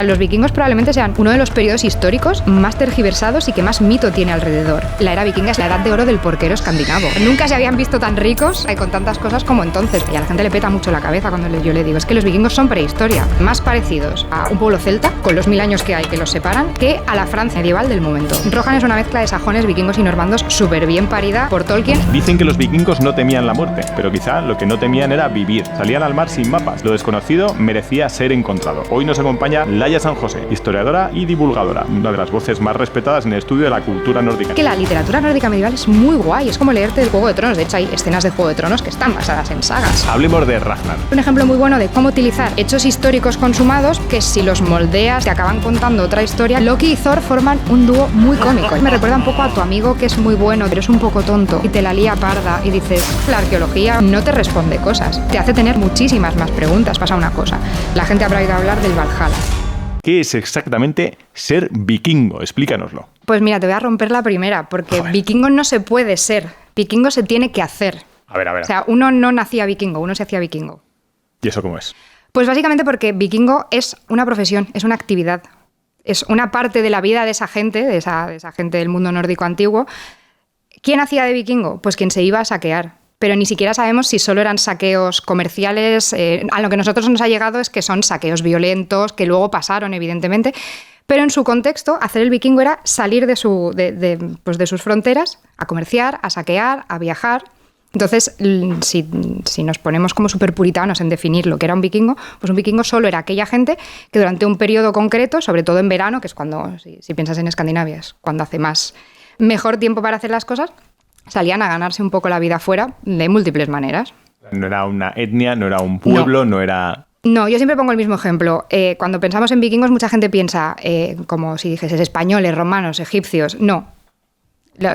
Los vikingos probablemente sean uno de los periodos históricos más tergiversados y que más mito tiene alrededor. La era vikinga es la edad de oro del porquero escandinavo. Nunca se habían visto tan ricos y con tantas cosas como entonces. Y a la gente le peta mucho la cabeza cuando yo le digo, es que los vikingos son prehistoria, más parecidos a un pueblo celta, con los 1000 años que hay que los separan, que a la Francia medieval del momento. Rohan es una mezcla de sajones, vikingos y normandos súper bien parida por Tolkien. Dicen que los vikingos no temían la muerte, pero quizá lo que no temían era vivir. Salían al mar sin mapas. Lo desconocido merecía ser encontrado. Hoy nos acompaña Laia San José, historiadora y divulgadora, una de las voces más respetadas en el estudio de la cultura nórdica. Que la literatura nórdica medieval es muy guay, es como leerte el Juego de Tronos. De hecho, hay escenas de Juego de Tronos que están basadas en sagas. Hablemos de Ragnar. Un ejemplo muy bueno de cómo utilizar hechos históricos consumados que si los moldeas te acaban contando otra historia. Loki y Thor forman un dúo muy cómico. Me recuerda un poco a tu amigo que es muy bueno, pero es un poco tonto y te la lía parda y dices, la arqueología no te responde cosas, te hace tener muchísimas más preguntas. Pasa una cosa, la gente habrá oído hablar del Valhalla. ¿Qué es exactamente ser vikingo? Explícanoslo. Pues mira, te voy a romper la primera, porque vikingo no se puede ser, vikingo se tiene que hacer. A ver. O sea, uno no nacía vikingo, uno se hacía vikingo. ¿Y eso cómo es? Pues básicamente porque vikingo es una profesión, es una actividad, es una parte de la vida de esa gente, de esa gente del mundo nórdico antiguo. ¿Quién hacía de vikingo? Pues quien se iba a saquear. Pero ni siquiera sabemos si solo eran saqueos comerciales. A lo que a nosotros nos ha llegado es que son saqueos violentos, que luego pasaron, evidentemente. Pero en su contexto, hacer el vikingo era salir de sus fronteras a comerciar, a saquear, a viajar. Entonces, si nos ponemos como súper puritanos en definir lo que era un vikingo, pues un vikingo solo era aquella gente que durante un periodo concreto, sobre todo en verano, que es cuando, si piensas en Escandinavia, es cuando hace mejor tiempo para hacer las cosas, salían a ganarse un poco la vida fuera de múltiples maneras. No era una etnia, no era un pueblo, no era... No, yo siempre pongo el mismo ejemplo. Cuando pensamos en vikingos, mucha gente piensa como si dijeses españoles, romanos, egipcios. No.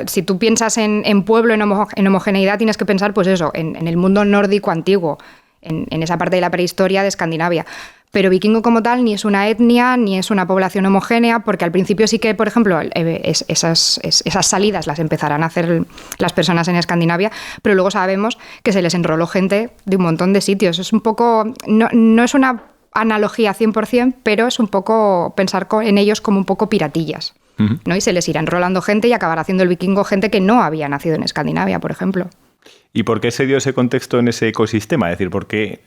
Si tú piensas en pueblo, en homogeneidad, tienes que pensar, pues eso, en el mundo nórdico antiguo, en esa parte de la prehistoria de Escandinavia. Pero vikingo como tal ni es una etnia, ni es una población homogénea, porque al principio sí que, por ejemplo, esas salidas las empezarán a hacer las personas en Escandinavia, pero luego sabemos que se les enroló gente de un montón de sitios. Es un poco, no es una analogía 100%, pero es un poco pensar en ellos como un poco piratillas, ¿no? Y se les irá enrolando gente y acabará haciendo el vikingo gente que no había nacido en Escandinavia, por ejemplo. ¿Y por qué se dio ese contexto en ese ecosistema? Es decir, ¿por qué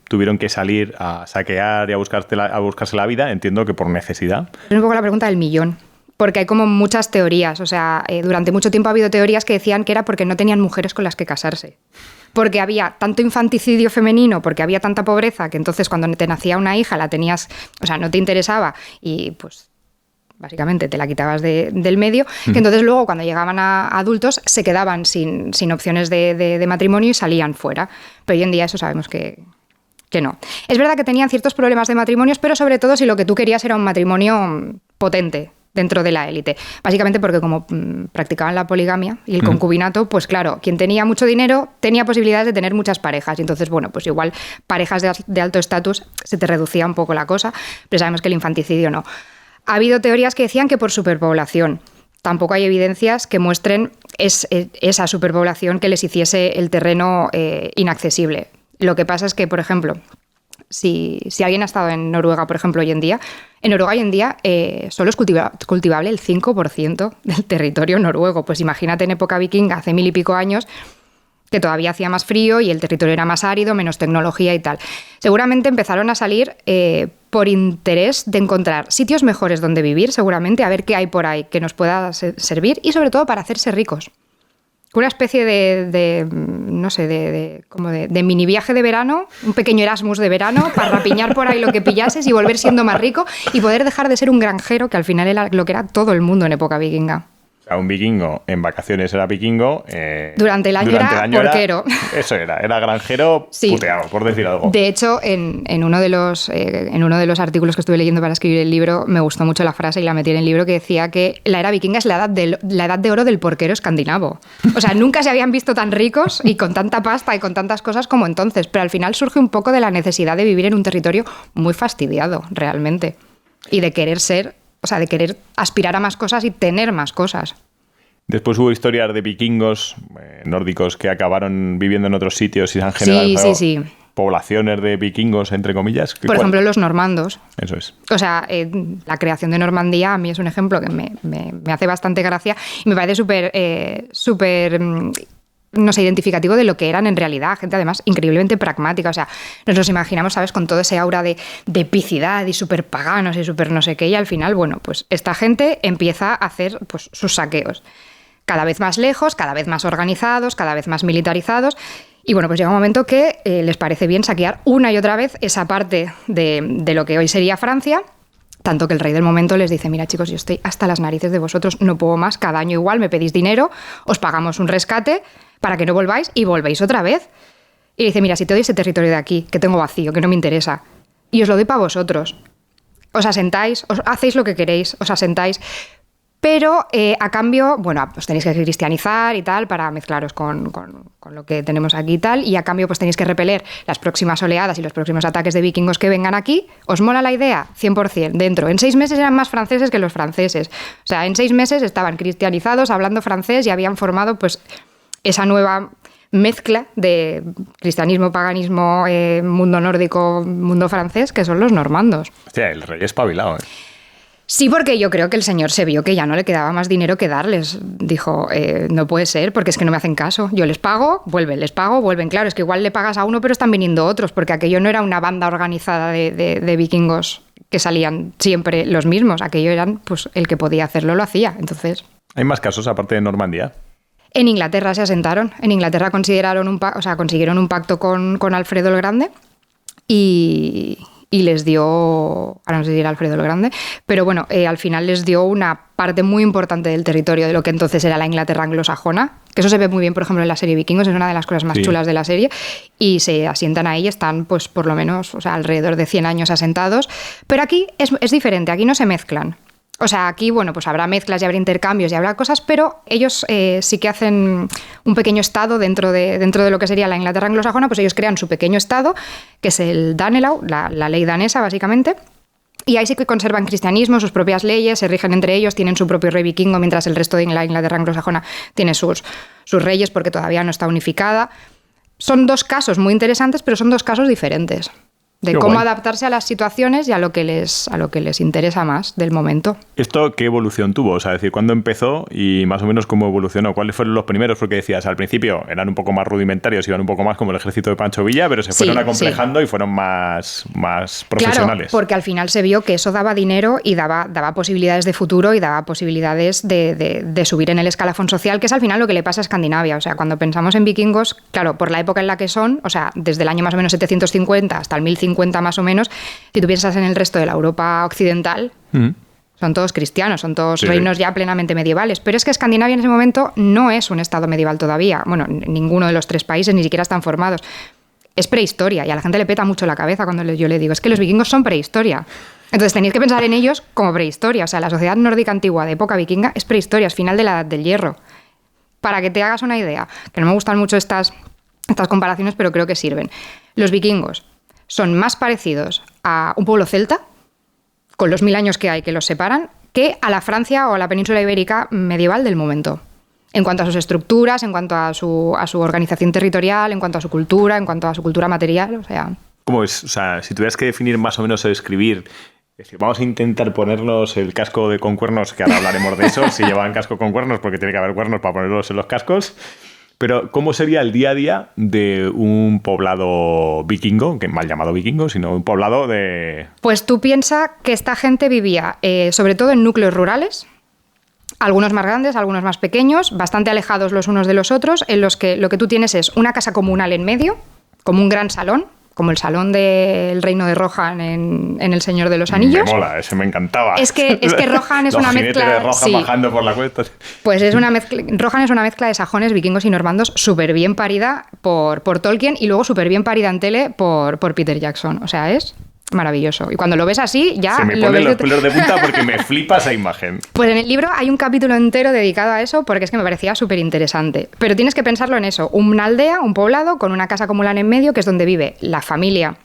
tuvieron que salir a saquear y a buscarse la vida? Entiendo que por necesidad. Es un poco la pregunta del millón, porque hay como muchas teorías. O sea, durante mucho tiempo ha habido teorías que decían que era porque no tenían mujeres con las que casarse. Porque había tanto infanticidio femenino, porque había tanta pobreza, que entonces cuando te nacía una hija la tenías, o sea, no te interesaba y pues... básicamente te la quitabas del medio, que entonces luego cuando llegaban a adultos se quedaban sin opciones de matrimonio y salían fuera. Pero hoy en día eso sabemos que no. Es verdad que tenían ciertos problemas de matrimonios, pero sobre todo si lo que tú querías era un matrimonio potente dentro de la élite. Básicamente porque como practicaban la poligamia y el concubinato, pues claro, quien tenía mucho dinero tenía posibilidades de tener muchas parejas. Y entonces, bueno, pues igual parejas de alto estatus se te reducía un poco la cosa, pero sabemos que el infanticidio no. Ha habido teorías que decían que por superpoblación. Tampoco hay evidencias que muestren esa superpoblación que les hiciese el terreno inaccesible. Lo que pasa es que, por ejemplo, si alguien ha estado en Noruega, por ejemplo, hoy en día, solo es cultivable el 5% del territorio noruego. Pues imagínate en época vikinga, hace 1000 y pico años, que todavía hacía más frío y el territorio era más árido, menos tecnología y tal. Seguramente empezaron a salir por interés de encontrar sitios mejores donde vivir, seguramente, a ver qué hay por ahí que nos pueda servir y sobre todo para hacerse ricos. Una especie de mini viaje de verano, un pequeño Erasmus de verano, para rapiñar por ahí lo que pillases y volver siendo más rico y poder dejar de ser un granjero, que al final era lo que era todo el mundo en época vikinga. O sea, un vikingo en vacaciones era vikingo. Durante el año era porquero. Eso era granjero sí. Puteado, por decir algo. De hecho, en uno de los artículos que estuve leyendo para escribir el libro, me gustó mucho la frase y la metí en el libro que decía que la era vikinga es la edad de oro del porquero escandinavo. O sea, nunca se habían visto tan ricos y con tanta pasta y con tantas cosas como entonces, pero al final surge un poco de la necesidad de vivir en un territorio muy fastidiado, realmente, y de querer de querer aspirar a más cosas y tener más cosas. Después hubo historias de vikingos nórdicos que acabaron viviendo en otros sitios y se han generalizado. Sí. poblaciones de vikingos, entre comillas? Por ejemplo, los normandos. Eso es. O sea, la creación de Normandía a mí es un ejemplo que me hace bastante gracia y me parece súper no sé, identificativo de lo que eran en realidad, gente además increíblemente pragmática, o sea, nos los imaginamos, ¿sabes?, con todo ese aura de epicidad y súper paganos y súper no sé qué, y al final, bueno, pues esta gente empieza a hacer pues sus saqueos, cada vez más lejos, cada vez más organizados, cada vez más militarizados, y bueno, pues llega un momento que les parece bien saquear una y otra vez esa parte de lo que hoy sería Francia. Tanto que el rey del momento les dice, mira chicos, yo estoy hasta las narices de vosotros, no puedo más, cada año igual me pedís dinero, os pagamos un rescate para que no volváis y volvéis otra vez. Y dice, mira, si te doy ese territorio de aquí, que tengo vacío, que no me interesa, y os lo doy para vosotros, os asentáis, os hacéis lo que queréis, os asentáis, pero a cambio, bueno, pues tenéis que cristianizar y tal para mezclaros con lo que tenemos aquí y tal, y a cambio pues tenéis que repeler las próximas oleadas y los próximos ataques de vikingos que vengan aquí. ¿Os mola la idea? 100%, dentro. En 6 meses eran más franceses que los franceses. O sea, en 6 meses estaban cristianizados, hablando francés y habían formado pues esa nueva mezcla de cristianismo, paganismo, mundo nórdico, mundo francés, que son los normandos. Hostia, el rey espabilado, ¿eh? Sí, porque yo creo que el señor se vio que ya no le quedaba más dinero que darles. Dijo, no puede ser, porque es que no me hacen caso. Yo les pago, vuelven, les pago, vuelven. Claro, es que igual le pagas a uno, pero están viniendo otros, porque aquello no era una banda organizada de vikingos que salían siempre los mismos. Aquello eran, pues, el que podía hacerlo lo hacía. Entonces... ¿Hay más casos aparte de Normandía? En Inglaterra se asentaron. En Inglaterra consiguieron un pacto con Alfredo el Grande y les dio, ahora no sé si era Alfredo el Grande, pero bueno, al final les dio una parte muy importante del territorio de lo que entonces era la Inglaterra anglosajona, que eso se ve muy bien, por ejemplo, en la serie Vikingos, es una de las cosas más chulas de la serie, y se asientan ahí, están pues por lo menos, o sea, alrededor de 100 años asentados, pero aquí es diferente, aquí no se mezclan. O sea, aquí, bueno, pues habrá mezclas y habrá intercambios y habrá cosas, pero ellos sí que hacen un pequeño estado dentro de lo que sería la Inglaterra anglosajona, pues ellos crean su pequeño estado, que es el Danelaw, la ley danesa, básicamente. Y ahí sí que conservan cristianismo, sus propias leyes, se rigen entre ellos, tienen su propio rey vikingo, mientras el resto de la Inglaterra anglosajona tiene sus reyes porque todavía no está unificada. Son 2 casos muy interesantes, pero son 2 casos diferentes. De Qué cómo guay. adaptarse a las situaciones y a lo que les interesa más del momento. ¿Esto qué evolución tuvo? O sea, es decir, ¿cuándo empezó y más o menos cómo evolucionó? ¿Cuáles fueron los primeros? Porque decías, al principio eran un poco más rudimentarios, iban un poco más como el ejército de Pancho Villa, pero se fueron acomplejando y fueron más profesionales. Claro, porque al final se vio que eso daba dinero y daba posibilidades de futuro y daba posibilidades de subir en el escalafón social, que es al final lo que le pasa a Escandinavia. O sea, cuando pensamos en vikingos, claro, por la época en la que son, o sea, desde el año más o menos 750 hasta el 1050 más o menos, si tú piensas en el resto de la Europa occidental, son todos cristianos, son todos reinos ya plenamente medievales. Pero es que Escandinavia en ese momento no es un estado medieval todavía. Bueno, ninguno de los 3 países ni siquiera están formados. Es prehistoria y a la gente le peta mucho la cabeza cuando yo le digo, es que los vikingos son prehistoria. Entonces tenéis que pensar en ellos como prehistoria. O sea, la sociedad nórdica antigua de época vikinga es prehistoria, es final de la Edad del Hierro. Para que te hagas una idea, que no me gustan mucho estas comparaciones, pero creo que sirven. Los vikingos son más parecidos a un pueblo celta, con los 1000 años que hay que los separan, que a la Francia o a la península ibérica medieval del momento. En cuanto a sus estructuras, en cuanto a su organización territorial, en cuanto a su cultura, en cuanto a su cultura material, o sea... ¿Cómo es? O sea, si tuvieras que definir más o menos o describir, es decir, vamos a intentar ponernos el casco con cuernos, que ahora hablaremos de eso, si llevan casco con cuernos, porque tiene que haber cuernos para ponerlos en los cascos. Pero, ¿cómo sería el día a día de un poblado vikingo, que mal llamado vikingo, sino un poblado de... Pues tú piensas que esta gente vivía sobre todo en núcleos rurales, algunos más grandes, algunos más pequeños, bastante alejados los unos de los otros, en los que lo que tú tienes es una casa comunal en medio, como un gran salón, como el salón del reino de Rohan en El Señor de los Anillos. Me mola, ese me encantaba. Es que Rohan es una mezcla... de Rohan bajando por la cuesta. Pues es una mezcla... Rohan es una mezcla de sajones, vikingos y normandos súper bien parida por Tolkien y luego súper bien parida en tele por Peter Jackson. O sea, es maravilloso. Y cuando lo ves así, ya... Se me ponen los pelos de punta porque me flipa esa imagen. Pues en el libro hay un capítulo entero dedicado a eso porque es que me parecía súper interesante. Pero tienes que pensarlo en eso. Una aldea, un poblado, con una casa comunal en medio, que es donde vive la familia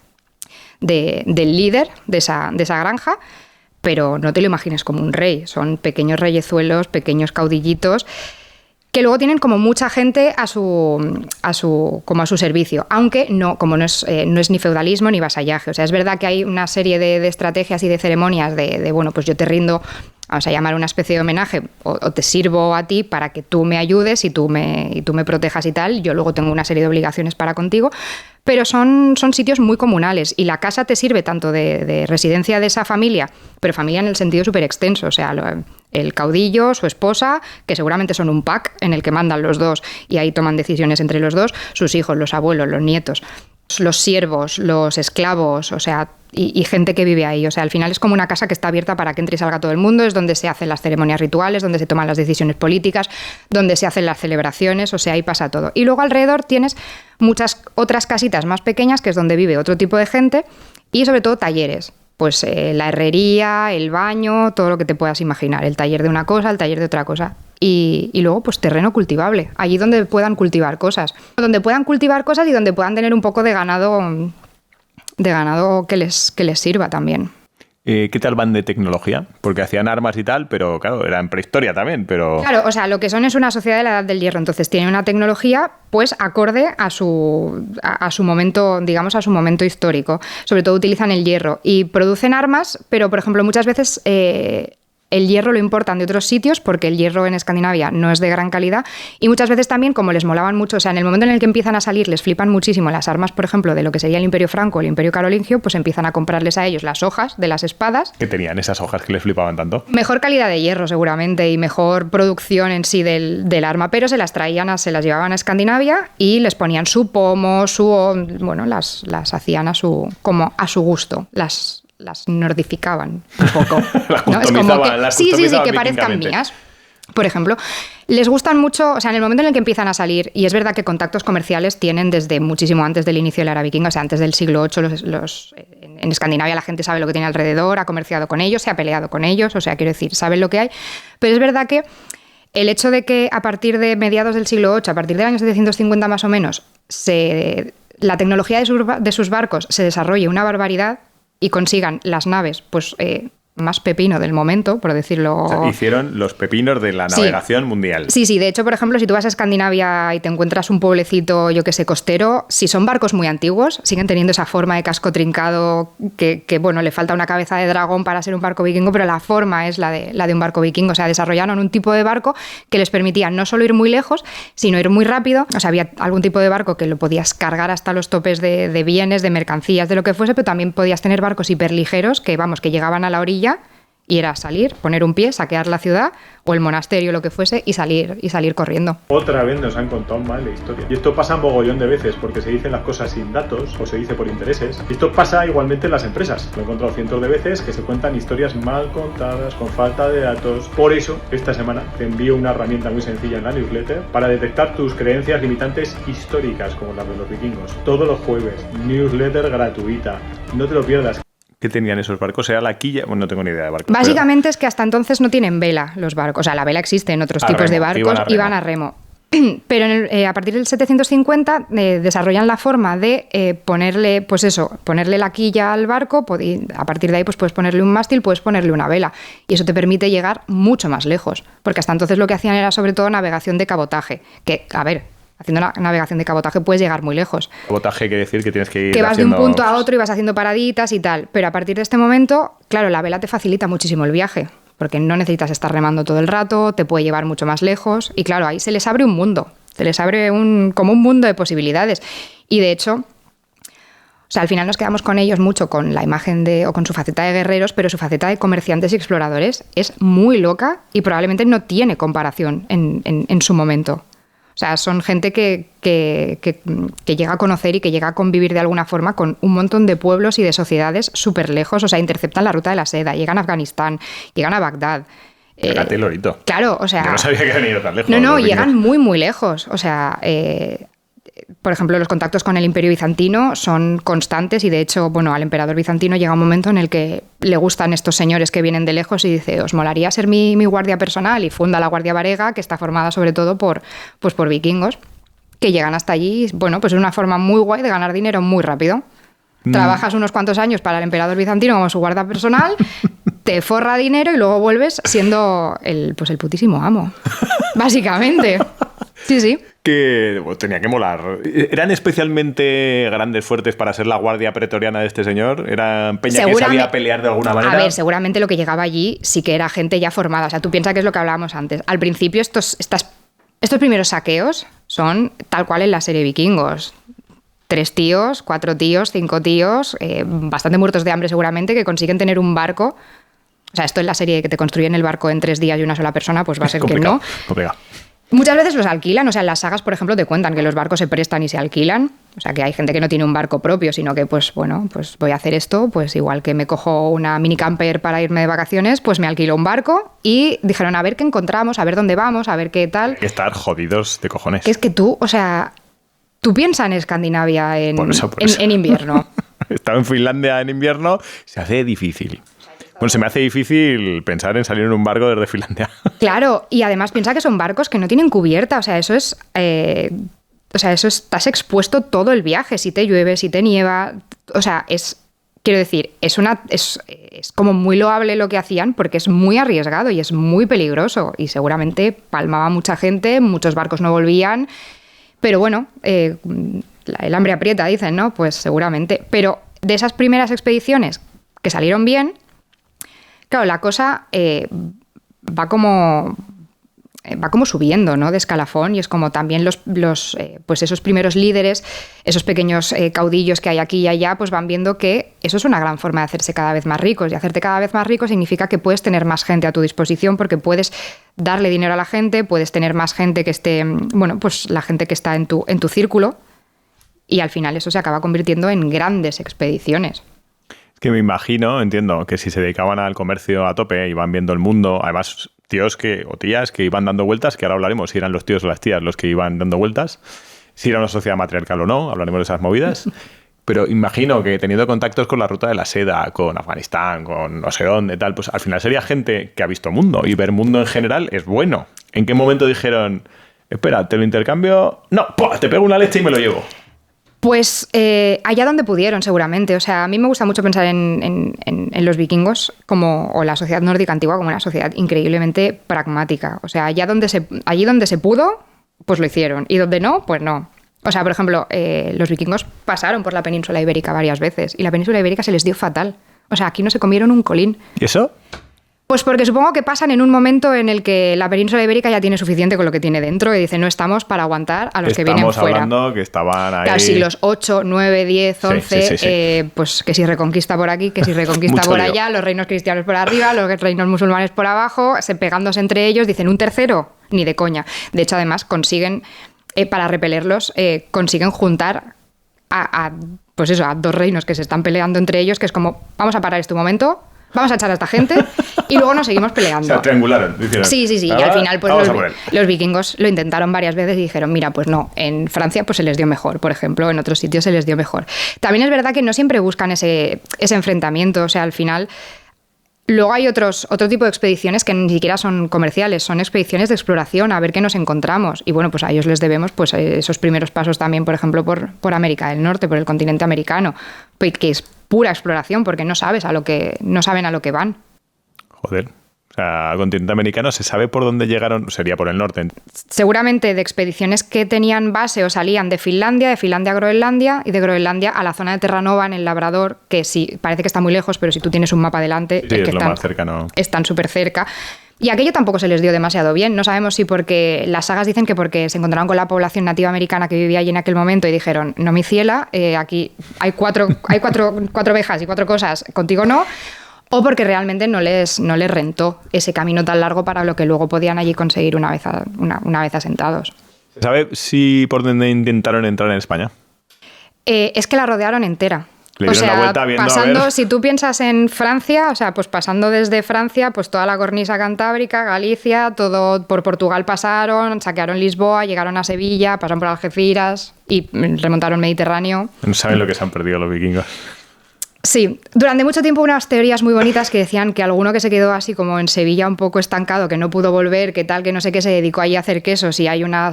del líder de esa granja, pero no te lo imagines como un rey. Son pequeños reyezuelos, pequeños caudillitos. que luego tienen como mucha gente a su servicio, aunque no, como no es ni feudalismo ni vasallaje. O sea, es verdad que hay una serie de estrategias y de ceremonias de bueno, pues yo te rindo, vamos a llamar una especie de homenaje, o te sirvo a ti para que tú me ayudes y tú me protejas y tal. Yo luego tengo una serie de obligaciones para contigo, pero son sitios muy comunales y la casa te sirve tanto de residencia de esa familia, pero familia en el sentido súper extenso, o sea, el caudillo, su esposa, que seguramente son un pack en el que mandan los dos y ahí toman decisiones entre los dos, sus hijos, los abuelos, los nietos, los siervos, los esclavos, o sea, y gente que vive ahí. O sea, al final es como una casa que está abierta para que entre y salga todo el mundo, es donde se hacen las ceremonias rituales, donde se toman las decisiones políticas, donde se hacen las celebraciones, o sea, ahí pasa todo. Y luego alrededor tienes muchas otras casitas más pequeñas, que es donde vive otro tipo de gente, y sobre todo talleres. Pues la herrería, el baño, todo lo que te puedas imaginar, el taller de una cosa, el taller de otra cosa. Y luego, pues terreno cultivable, allí donde puedan cultivar cosas. Donde puedan cultivar cosas y donde puedan tener un poco de ganado que les sirva también. ¿Qué tal van de tecnología? Porque hacían armas y tal, pero claro, era en prehistoria también, pero... Claro, o sea, lo que son es una sociedad de la Edad del Hierro, entonces tienen una tecnología pues acorde a su momento, digamos, a su momento histórico. Sobre todo utilizan el hierro y producen armas, pero por ejemplo muchas veces... el hierro lo importan de otros sitios porque el hierro en Escandinavia no es de gran calidad y muchas veces también, como les molaban mucho, o sea, en el momento en el que empiezan a salir, les flipan muchísimo las armas, por ejemplo, de lo que sería el Imperio Franco o el Imperio Carolingio, pues empiezan a comprarles a ellos las hojas de las espadas. ¿Qué tenían esas hojas que les flipaban tanto? Mejor calidad de hierro seguramente y mejor producción en sí del arma, pero se las llevaban a Escandinavia y les ponían su pomo, bueno, las hacían como a su gusto, las nordificaban un poco. ¿No? Es como que, sí, que parezcan mías. Por ejemplo, les gustan mucho, o sea, en el momento en el que empiezan a salir, y es verdad que contactos comerciales tienen desde muchísimo antes del inicio de la era vikinga, o sea, antes del siglo VIII, en Escandinavia la gente sabe lo que tiene alrededor, ha comerciado con ellos, se ha peleado con ellos, o sea, quiero decir, saben lo que hay, pero es verdad que el hecho de que a partir de mediados del siglo VIII, a partir del año 750 más o menos, la tecnología de sus barcos se desarrolle una barbaridad, y consigan las naves, pues más pepino del momento, por decirlo... O sea, hicieron los pepinos de la navegación mundial. Sí, de hecho, por ejemplo, si tú vas a Escandinavia y te encuentras un pueblecito, yo que sé, costero, si son barcos muy antiguos, siguen teniendo esa forma de casco trincado que bueno, le falta una cabeza de dragón para ser un barco vikingo, pero la forma es la de un barco vikingo. O sea, desarrollaron un tipo de barco que les permitía no solo ir muy lejos, sino ir muy rápido. O sea, había algún tipo de barco que lo podías cargar hasta los topes de bienes, de mercancías, de lo que fuese, pero también podías tener barcos hiperligeros que llegaban a la orilla y era salir, poner un pie, saquear la ciudad o el monasterio, lo que fuese, y salir corriendo. Otra vez nos han contado mal la historia. Y esto pasa un mogollón de veces porque se dicen las cosas sin datos o se dice por intereses. Y esto pasa igualmente en las empresas. Lo he encontrado cientos de veces que se cuentan historias mal contadas, con falta de datos. Por eso, esta semana te envío una herramienta muy sencilla en la newsletter para detectar tus creencias limitantes históricas, como las de los vikingos. Todos los jueves, newsletter gratuita. No te lo pierdas. ¿Qué tenían esos barcos? ¿Era la quilla? Bueno, no tengo ni idea de barcos. Básicamente es que hasta entonces no tienen vela los barcos. O sea, la vela existe en otros tipos de barcos y van a remo. Pero a partir del 750 desarrollan la forma de ponerle la quilla al barco, a partir de ahí pues puedes ponerle un mástil, puedes ponerle una vela y eso te permite llegar mucho más lejos, porque hasta entonces lo que hacían era sobre todo navegación de cabotaje, que, a ver, haciendo la navegación de cabotaje puedes llegar muy lejos. Cabotaje quiere decir que tienes que ir que vas de un punto a otro y vas haciendo paraditas y tal, pero a partir de este momento, claro, la vela te facilita muchísimo el viaje, porque no necesitas estar remando todo el rato, te puede llevar mucho más lejos y claro, ahí se les abre un mundo, se les abre como un mundo de posibilidades y de hecho, o sea, al final nos quedamos con ellos mucho con la imagen o con su faceta de guerreros, pero su faceta de comerciantes y exploradores es muy loca y probablemente no tiene comparación en su momento. O sea, son gente que llega a conocer y que llega a convivir de alguna forma con un montón de pueblos y de sociedades súper lejos. O sea, interceptan la ruta de la seda, llegan a Afganistán, llegan a Bagdad. Fíjate, lorito. Claro, o sea... Yo no sabía que habían ido tan lejos. No, llegan muy, muy lejos. O sea... por ejemplo, los contactos con el Imperio Bizantino son constantes y, de hecho, bueno, al emperador bizantino llega un momento en el que le gustan estos señores que vienen de lejos y dice, ¿os molaría ser mi guardia personal? Y funda la Guardia Varega, que está formada sobre todo por vikingos que llegan hasta allí. Bueno, pues es una forma muy guay de ganar dinero muy rápido. Trabajas unos cuantos años para el emperador bizantino como su guardia personal, te forra dinero y luego vuelves siendo el putísimo amo. Básicamente. Sí. Que tenía que molar. ¿Eran especialmente grandes, fuertes para ser la guardia pretoriana de este señor? ¿Eran peña que sabía pelear de alguna manera? A ver, seguramente lo que llegaba allí sí que era gente ya formada. O sea, tú piensas que es lo que hablábamos antes. Al principio estos primeros saqueos son tal cual en la serie Vikingos. 3 tíos, 4 tíos, 5 tíos, bastante muertos de hambre seguramente, que consiguen tener un barco. O sea, esto en la serie que te construyen el barco en 3 días y una sola persona, pues va a ser que no. Complicado. Muchas veces los alquilan, o sea, en las sagas, por ejemplo, te cuentan que los barcos se prestan y se alquilan. O sea, que hay gente que no tiene un barco propio, sino que, pues bueno, pues voy a hacer esto, pues igual que me cojo una mini camper para irme de vacaciones, pues me alquilo un barco y dijeron, a ver qué encontramos, a ver dónde vamos, a ver qué tal. Hay que estar jodidos de cojones. Que es que tú, o sea, tú piensas en Escandinavia en invierno. He estado en Finlandia en invierno, se hace difícil. Bueno, se me hace difícil pensar en salir en un barco desde Finlandia. Claro, y además piensa que son barcos que no tienen cubierta, o sea, eso es... estás expuesto todo el viaje, si te llueve, si te nieva, o sea, quiero decir, es como muy loable lo que hacían porque es muy arriesgado y es muy peligroso y seguramente palmaba mucha gente, muchos barcos no volvían, pero bueno, el hambre aprieta, dicen, ¿no? Pues seguramente. Pero de esas primeras expediciones que salieron bien, claro, la cosa va como subiendo, ¿no? De escalafón, y es como también pues esos primeros líderes, esos pequeños caudillos que hay aquí y allá, pues van viendo que eso es una gran forma de hacerse cada vez más ricos, y hacerte cada vez más rico significa que puedes tener más gente a tu disposición porque puedes darle dinero a la gente, puedes tener más gente que esté, bueno, pues la gente que está en tu círculo, y al final eso se acaba convirtiendo en grandes expediciones. Que me imagino, entiendo, que si se dedicaban al comercio a tope, iban viendo el mundo, además tíos o tías que iban dando vueltas, que ahora hablaremos si eran los tíos o las tías los que iban dando vueltas, si era una sociedad matriarcal o no, hablaremos de esas movidas, pero imagino que teniendo contactos con la ruta de la seda, con Afganistán, con no sé dónde, tal, pues al final sería gente que ha visto mundo, y ver mundo en general es bueno. ¿En qué momento dijeron, espera, te lo intercambio? No, ¡pua! Te pego una leche y me lo llevo. Pues allá donde pudieron, seguramente. O sea, a mí me gusta mucho pensar en los vikingos o la sociedad nórdica antigua como una sociedad increíblemente pragmática. O sea, allí donde se pudo, pues lo hicieron. Y donde no, pues no. O sea, por ejemplo, los vikingos pasaron por la península ibérica varias veces y la península ibérica se les dio fatal. O sea, aquí no se comieron un colín. ¿Y eso? Pues porque supongo que pasan en un momento en el que la península ibérica ya tiene suficiente con lo que tiene dentro y dice, no estamos para aguantar a los que vienen fuera. Estamos hablando que estaban ahí... Claro, siglos 8, 9, 10, 11, sí. Pues que si reconquista por aquí, que si reconquista por allá, los reinos cristianos por arriba, los reinos musulmanes por abajo, pegándose entre ellos, dicen, ¿un tercero? Ni de coña. De hecho, además, consiguen, para repelerlos, consiguen juntar a 2 reinos que se están peleando entre ellos, que es como, vamos a parar este momento... Vamos a echar a esta gente y luego nos seguimos peleando. O sea, triangularon. Dijeron, sí. Y al final pues los vikingos lo intentaron varias veces y dijeron, mira, pues no, en Francia pues se les dio mejor, por ejemplo, en otros sitios se les dio mejor. También es verdad que no siempre buscan ese enfrentamiento, o sea, al final... Luego hay otro tipo de expediciones que ni siquiera son comerciales, son expediciones de exploración, a ver qué nos encontramos. Y bueno, pues a ellos les debemos pues esos primeros pasos también, por ejemplo, por América del Norte, por el continente americano, que es pura exploración porque no saben a lo que van. Joder. O sea, al continente americano se sabe por dónde llegaron, sería por el norte. Seguramente de expediciones que tenían base o salían de Finlandia a Groenlandia y de Groenlandia a la zona de Terranova en el Labrador, que sí, parece que está muy lejos, pero si tú tienes un mapa delante, sí, es lo más cercano. Están súper cerca. Y aquello tampoco se les dio demasiado bien. No sabemos si porque las sagas dicen que porque se encontraron con la población nativa americana que vivía allí en aquel momento y dijeron, no mi ciela, aquí hay cuatro ovejas y 4 cosas, contigo no. O porque realmente no les rentó ese camino tan largo para lo que luego podían allí conseguir una vez asentados. ¿Se sabe si por dónde intentaron entrar en España? Es que la rodearon entera. Le dieron la vuelta viendo, si tú piensas en Francia, o sea, pues pasando desde Francia, pues toda la cornisa cantábrica, Galicia, todo por Portugal pasaron, saquearon Lisboa, llegaron a Sevilla, pasaron por Algeciras y remontaron Mediterráneo. No saben lo que se han perdido los vikingos. Sí, durante mucho tiempo unas teorías muy bonitas que decían que alguno que se quedó así como en Sevilla un poco estancado, que no pudo volver, que tal, que no sé qué, se dedicó ahí a hacer quesos y hay una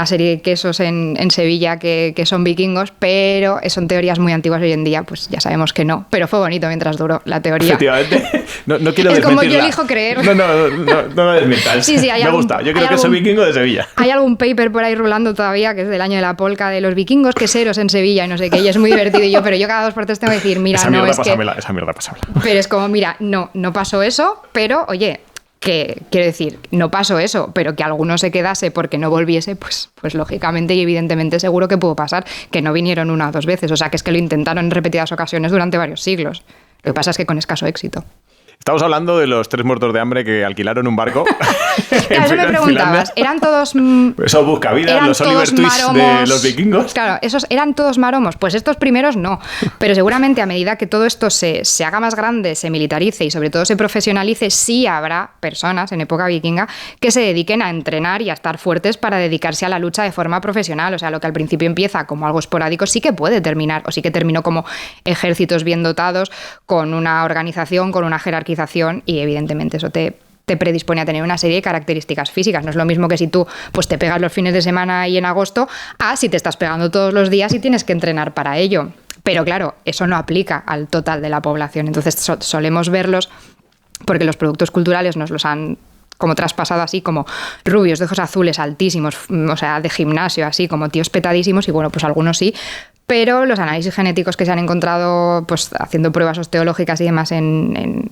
serie de quesos en Sevilla que son vikingos, pero son teorías muy antiguas hoy en día, pues ya sabemos que no, pero fue bonito mientras duró la teoría. Efectivamente, no quiero es como yo elijo creer. No me desmientas. Sí, me gusta, yo creo que soy vikingo de Sevilla. Hay algún paper por ahí rulando todavía que es del año de la polca de los vikingos queseros en Sevilla y no sé qué, y es muy divertido y pero yo cada 2 por 3 tengo que decir, mira, esa no mierda, es esa mierda, pásamela. Pero es como, mira, no pasó eso, pero oye, que quiero decir, no pasó eso, pero que alguno se quedase porque no volviese, pues lógicamente y evidentemente seguro que pudo pasar, que no vinieron 1 o 2 veces, o sea que es que lo intentaron en repetidas ocasiones durante varios siglos. Lo que pasa es que con escaso éxito. Estamos hablando de los 3 muertos de hambre que alquilaron un barco. Claro, eso me preguntabas. Eran todos... Eso busca vida, los Oliver Twist de los vikingos. Claro, esos eran todos maromos. Pues estos primeros no. Pero seguramente a medida que todo esto se haga más grande, se militarice y sobre todo se profesionalice, sí habrá personas en época vikinga que se dediquen a entrenar y a estar fuertes para dedicarse a la lucha de forma profesional. O sea, lo que al principio empieza como algo esporádico sí que puede terminar, o sí que terminó como ejércitos bien dotados, con una organización, con una jerarquización, y evidentemente eso te predispone a tener una serie de características físicas. No es lo mismo que si tú pues te pegas los fines de semana y en agosto, a si te estás pegando todos los días y tienes que entrenar para ello. Pero claro, eso no aplica al total de la población. Entonces solemos verlos porque los productos culturales nos los han como traspasado así, como rubios, de ojos azules, altísimos, o sea, de gimnasio, así, como tíos petadísimos, y bueno, pues algunos sí, pero los análisis genéticos que se han encontrado pues haciendo pruebas osteológicas y demás en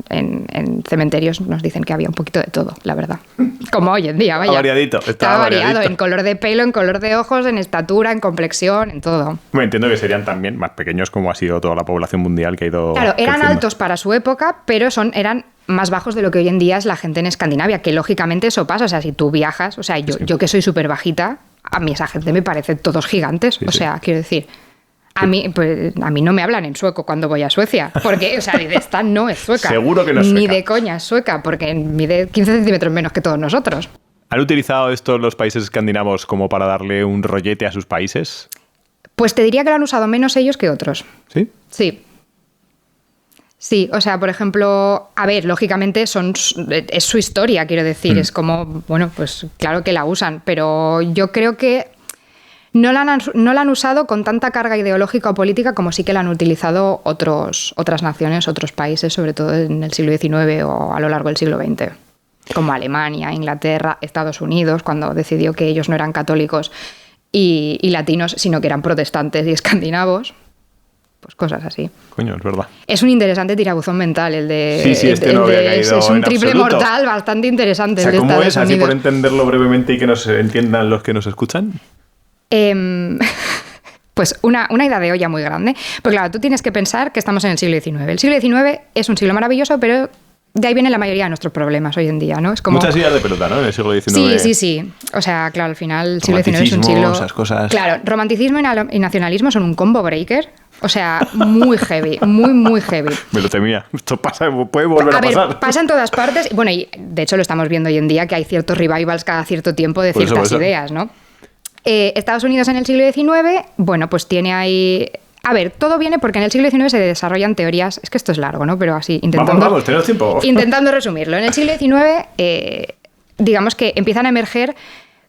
cementerios nos dicen que había un poquito de todo, la verdad. Como hoy en día, vaya. Estaba variado, en color de pelo, en color de ojos, en estatura, en complexión, en todo. Me entiendo que serían también más pequeños como ha sido toda la población mundial que ha ido Claro, eran creciendo. altos para su época, pero eran más bajos de lo que hoy en día es la gente en Escandinavia, que lógicamente eso pasa, o sea, si tú viajas, o sea, yo que soy súper bajita, a mí esa gente me parece todos gigantes, sí, o sea, quiero decir, a mí no me hablan en sueco cuando voy a Suecia, porque, o sea, esta no es sueca. Seguro que no es sueca. Ni de coña es sueca, porque mide 15 centímetros menos que todos nosotros. ¿Han utilizado esto los países escandinavos como para darle un rollete a sus países? Pues te diría que lo han usado menos ellos que otros. ¿Sí? Sí. Sí, o sea, por ejemplo, a ver, lógicamente es su historia, quiero decir, es como, bueno, pues claro que la usan, pero yo creo que no la han usado con tanta carga ideológica o política como sí que la han utilizado otras naciones, otros países, sobre todo en el siglo XIX o a lo largo del siglo XX, como Alemania, Inglaterra, Estados Unidos, cuando decidió que ellos no eran católicos y latinos, sino que eran protestantes y escandinavos. Pues cosas así. Coño, es verdad. Es un interesante tirabuzón mental el de... Sí, no había caído es un en triple absoluto. mortal bastante interesante. O sea, el de ¿cómo Estados es? Así Unidos. por entenderlo brevemente y que nos entiendan los que nos escuchan. Pues una idea de olla muy grande. Pues claro, tú tienes que pensar que estamos en el siglo XIX. El siglo XIX es un siglo maravilloso, pero de ahí viene la mayoría de nuestros problemas hoy en día, ¿no? Es como... Muchas ideas de pelota, ¿no? En el siglo XIX. Sí. O sea, claro, al final el siglo XIX es un siglo... esas cosas. Claro, romanticismo y nacionalismo son un combo breaker. O sea, muy heavy, muy heavy. Me lo temía. Esto pasa, puede volver a pasar. Ver, pasa en todas partes. Bueno, y de hecho lo estamos viendo hoy en día, que hay ciertos revivals cada cierto tiempo de ciertas ideas, ¿no? Estados Unidos en el siglo XIX, bueno, pues tiene ahí... A ver, todo viene porque en el siglo XIX se desarrollan teorías... Es que esto es largo, ¿no? Pero así, Vamos, tenemos tiempo. Intentando resumirlo. En el siglo XIX, digamos que empiezan a emerger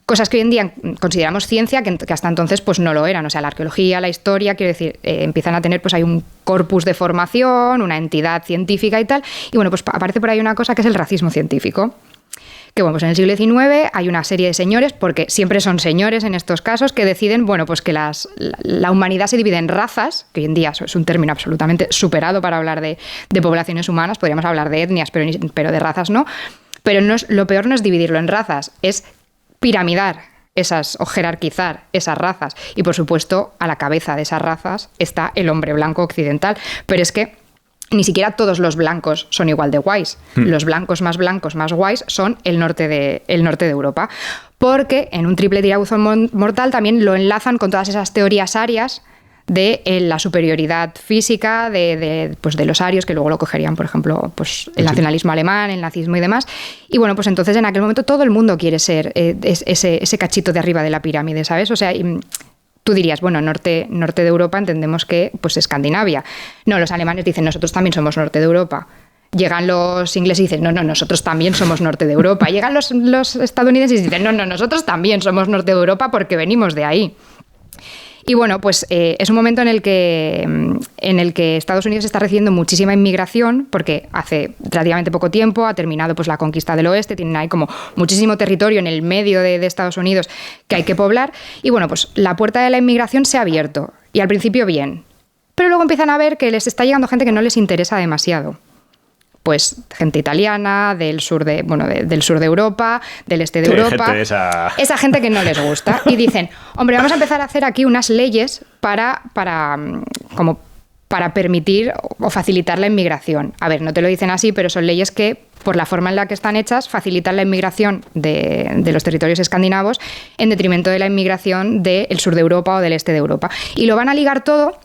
cosas que hoy en día consideramos ciencia, que hasta entonces pues no lo eran. O sea, la arqueología, la historia, quiero decir, empiezan a tener, pues hay un corpus de formación, una entidad científica y tal. Y bueno, pues aparece por ahí una cosa que es el racismo científico. Que bueno, pues en el siglo XIX hay una serie de señores, porque siempre son señores en estos casos, que deciden, bueno, pues que la humanidad se divide en razas, que hoy en día es un término absolutamente superado para hablar de poblaciones humanas, podríamos hablar de etnias, pero de razas no. Pero lo peor no es dividirlo en razas, es piramidar o jerarquizar esas razas. Y por supuesto, a la cabeza de esas razas está el hombre blanco occidental. Pero es que ni siquiera todos los blancos son igual de guays. Los blancos más guays son el norte de Europa. Porque en un triple tirabuzón mortal también lo enlazan con todas esas teorías arias de la superioridad física de los arios, que luego lo cogerían, por ejemplo, pues el nacionalismo alemán, el nazismo y demás. Y bueno, pues entonces en aquel momento todo el mundo quiere ser ese cachito de arriba de la pirámide, ¿sabes? O sea, tú dirías, bueno, norte de Europa entendemos que pues Escandinavia. No, los alemanes dicen, nosotros también somos norte de Europa. Llegan los ingleses y dicen, no, nosotros también somos norte de Europa. Llegan los estadounidenses y dicen, no, nosotros también somos norte de Europa porque venimos de ahí. Y bueno, pues es un momento en el que Estados Unidos está recibiendo muchísima inmigración, porque hace relativamente poco tiempo ha terminado pues la conquista del oeste, tienen ahí como muchísimo territorio en el medio de Estados Unidos que hay que poblar. Y bueno, pues la puerta de la inmigración se ha abierto. Y al principio bien. Pero luego empiezan a ver que les está llegando gente que no les interesa demasiado. Pues gente italiana, del sur de Europa, del este de Europa. Esa gente que no les gusta. Y dicen, hombre, vamos a empezar a hacer aquí unas leyes para permitir o facilitar la inmigración. A ver, no te lo dicen así, pero son leyes que, por la forma en la que están hechas, facilitan la inmigración de los territorios escandinavos en detrimento de la inmigración del sur de Europa o del este de Europa. Y lo van a ligar todo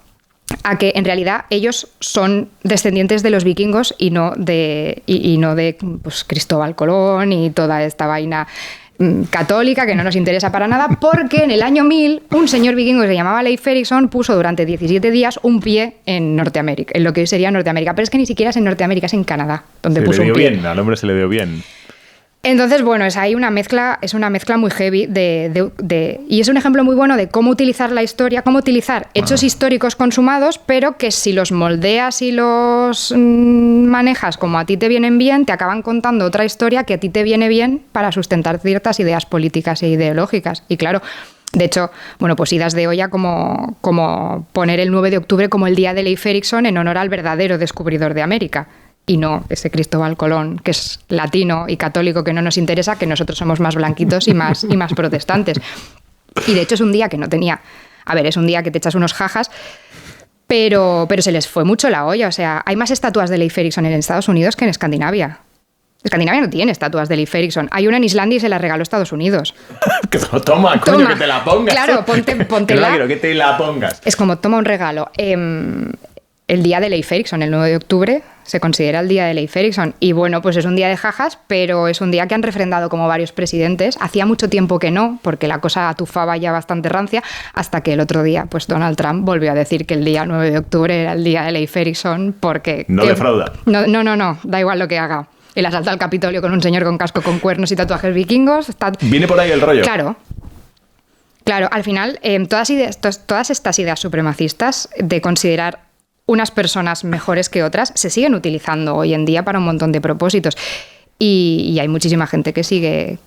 a que en realidad ellos son descendientes de los vikingos y no de pues, Cristóbal Colón y toda esta vaina católica que no nos interesa para nada, porque en el año 1000 un señor vikingo que se llamaba Leif Erikson puso durante 17 días un pie en Norteamérica, en lo que hoy sería Norteamérica, pero es que ni siquiera es en Norteamérica, es en Canadá, donde puso un pie. Bien, al hombre se le dio bien. Entonces, bueno, es una mezcla muy heavy y es un ejemplo muy bueno de cómo utilizar la historia, cómo utilizar hechos históricos consumados, pero que si los moldeas y los manejas como a ti te vienen bien, te acaban contando otra historia que a ti te viene bien para sustentar ciertas ideas políticas e ideológicas. Y claro, de hecho, bueno, pues idas de olla como poner el 9 de octubre como el día de Leif Erikson en honor al verdadero descubridor de América. Y no ese Cristóbal Colón, que es latino y católico, que no nos interesa, que nosotros somos más blanquitos y más protestantes. Y de hecho es un día que no tenía... A ver, es un día que te echas unos jajas, pero se les fue mucho la olla. O sea, hay más estatuas de Leif Erikson en Estados Unidos que en Escandinavia. Escandinavia no tiene estatuas de Leif Erikson. Hay una en Islandia y se la regaló Estados Unidos. Toma, coño, que te la pongas. Claro, póntela. No quiero que te la pongas. Es como, toma un regalo. El día de Leif Erikson, el 9 de octubre, se considera el día de Leif Erikson. Y bueno, pues es un día de jajas, pero es un día que han refrendado como varios presidentes. Hacía mucho tiempo que no, porque la cosa atufaba ya bastante rancia, hasta que el otro día, pues Donald Trump volvió a decir que el día 9 de octubre era el día de Leif Erikson, porque... No defrauda. No, da igual lo que haga. El asalto al Capitolio con un señor con casco con cuernos y tatuajes vikingos... Viene por ahí el rollo. Claro, al final, todas estas ideas supremacistas de considerar unas personas mejores que otras se siguen utilizando hoy en día para un montón de propósitos. Y hay muchísima gente que sigue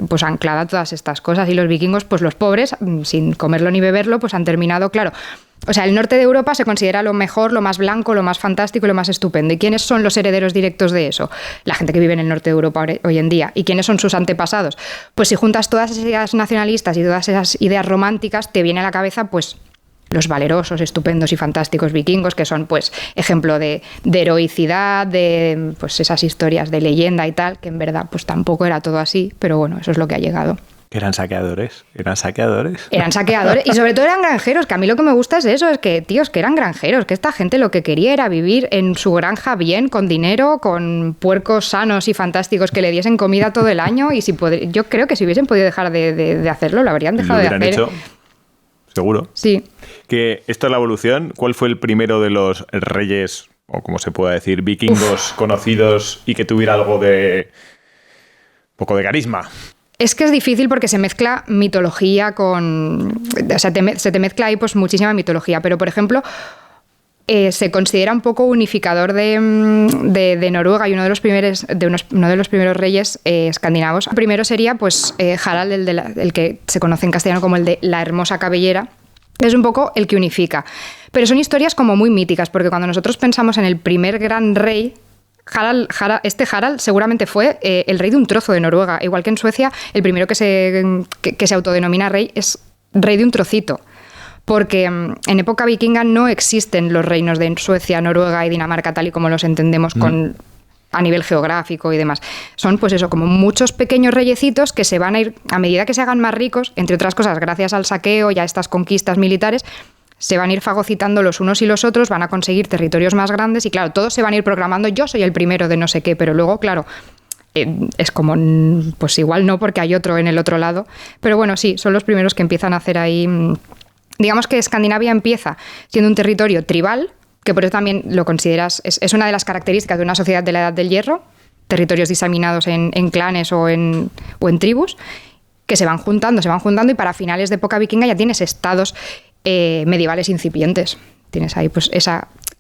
pues anclada a todas estas cosas. Y los vikingos, pues los pobres, sin comerlo ni beberlo, pues han terminado, claro. O sea, el norte de Europa se considera lo mejor, lo más blanco, lo más fantástico y lo más estupendo. ¿Y quiénes son los herederos directos de eso? La gente que vive en el norte de Europa hoy en día. ¿Y quiénes son sus antepasados? Pues si juntas todas esas ideas nacionalistas y todas esas ideas románticas, te viene a la cabeza, pues, los valerosos, estupendos y fantásticos vikingos, que son pues ejemplo de heroicidad, de pues esas historias de leyenda y tal, que en verdad pues tampoco era todo así, pero bueno, eso es lo que ha llegado. ¿Eran saqueadores? Eran saqueadores y sobre todo eran granjeros, que a mí lo que me gusta es eso, es que, tíos, que eran granjeros, que esta gente lo que quería era vivir en su granja bien, con dinero, con puercos sanos y fantásticos que le diesen comida todo el año, y yo creo que si hubiesen podido dejar de hacerlo, lo habrían dejado de hacer. Hecho. Seguro. Sí. Que esto es la evolución. ¿Cuál fue el primero de los reyes, o como se pueda decir, vikingos conocidos y que tuviera algo de... poco de carisma? Es que es difícil porque se mezcla mitología con... O sea, se te mezcla ahí pues muchísima mitología. Pero, por ejemplo, se considera un poco unificador de Noruega y uno de los primeros reyes escandinavos. El primero sería pues Harald, el que se conoce en castellano como el de la hermosa cabellera. Es un poco el que unifica. Pero son historias como muy míticas, porque cuando nosotros pensamos en el primer gran rey, Harald seguramente fue el rey de un trozo de Noruega. Igual que en Suecia, el primero que se autodenomina rey es rey de un trocito. Porque en época vikinga no existen los reinos de Suecia, Noruega y Dinamarca tal y como los entendemos a nivel geográfico y demás. Son pues eso, como muchos pequeños reyecitos que se van a ir, a medida que se hagan más ricos, entre otras cosas gracias al saqueo y a estas conquistas militares, se van a ir fagocitando los unos y los otros, van a conseguir territorios más grandes y claro, todos se van a ir proclamando yo soy el primero de no sé qué, pero luego claro, es como, pues igual no porque hay otro en el otro lado, pero bueno, sí, son los primeros que empiezan a hacer ahí digamos que Escandinavia empieza siendo un territorio tribal, que por eso también lo consideras, es una de las características de una sociedad de la Edad del Hierro, territorios diseminados en clanes o en tribus, que se van juntando y para finales de época vikinga ya tienes estados medievales incipientes. Tienes ahí pues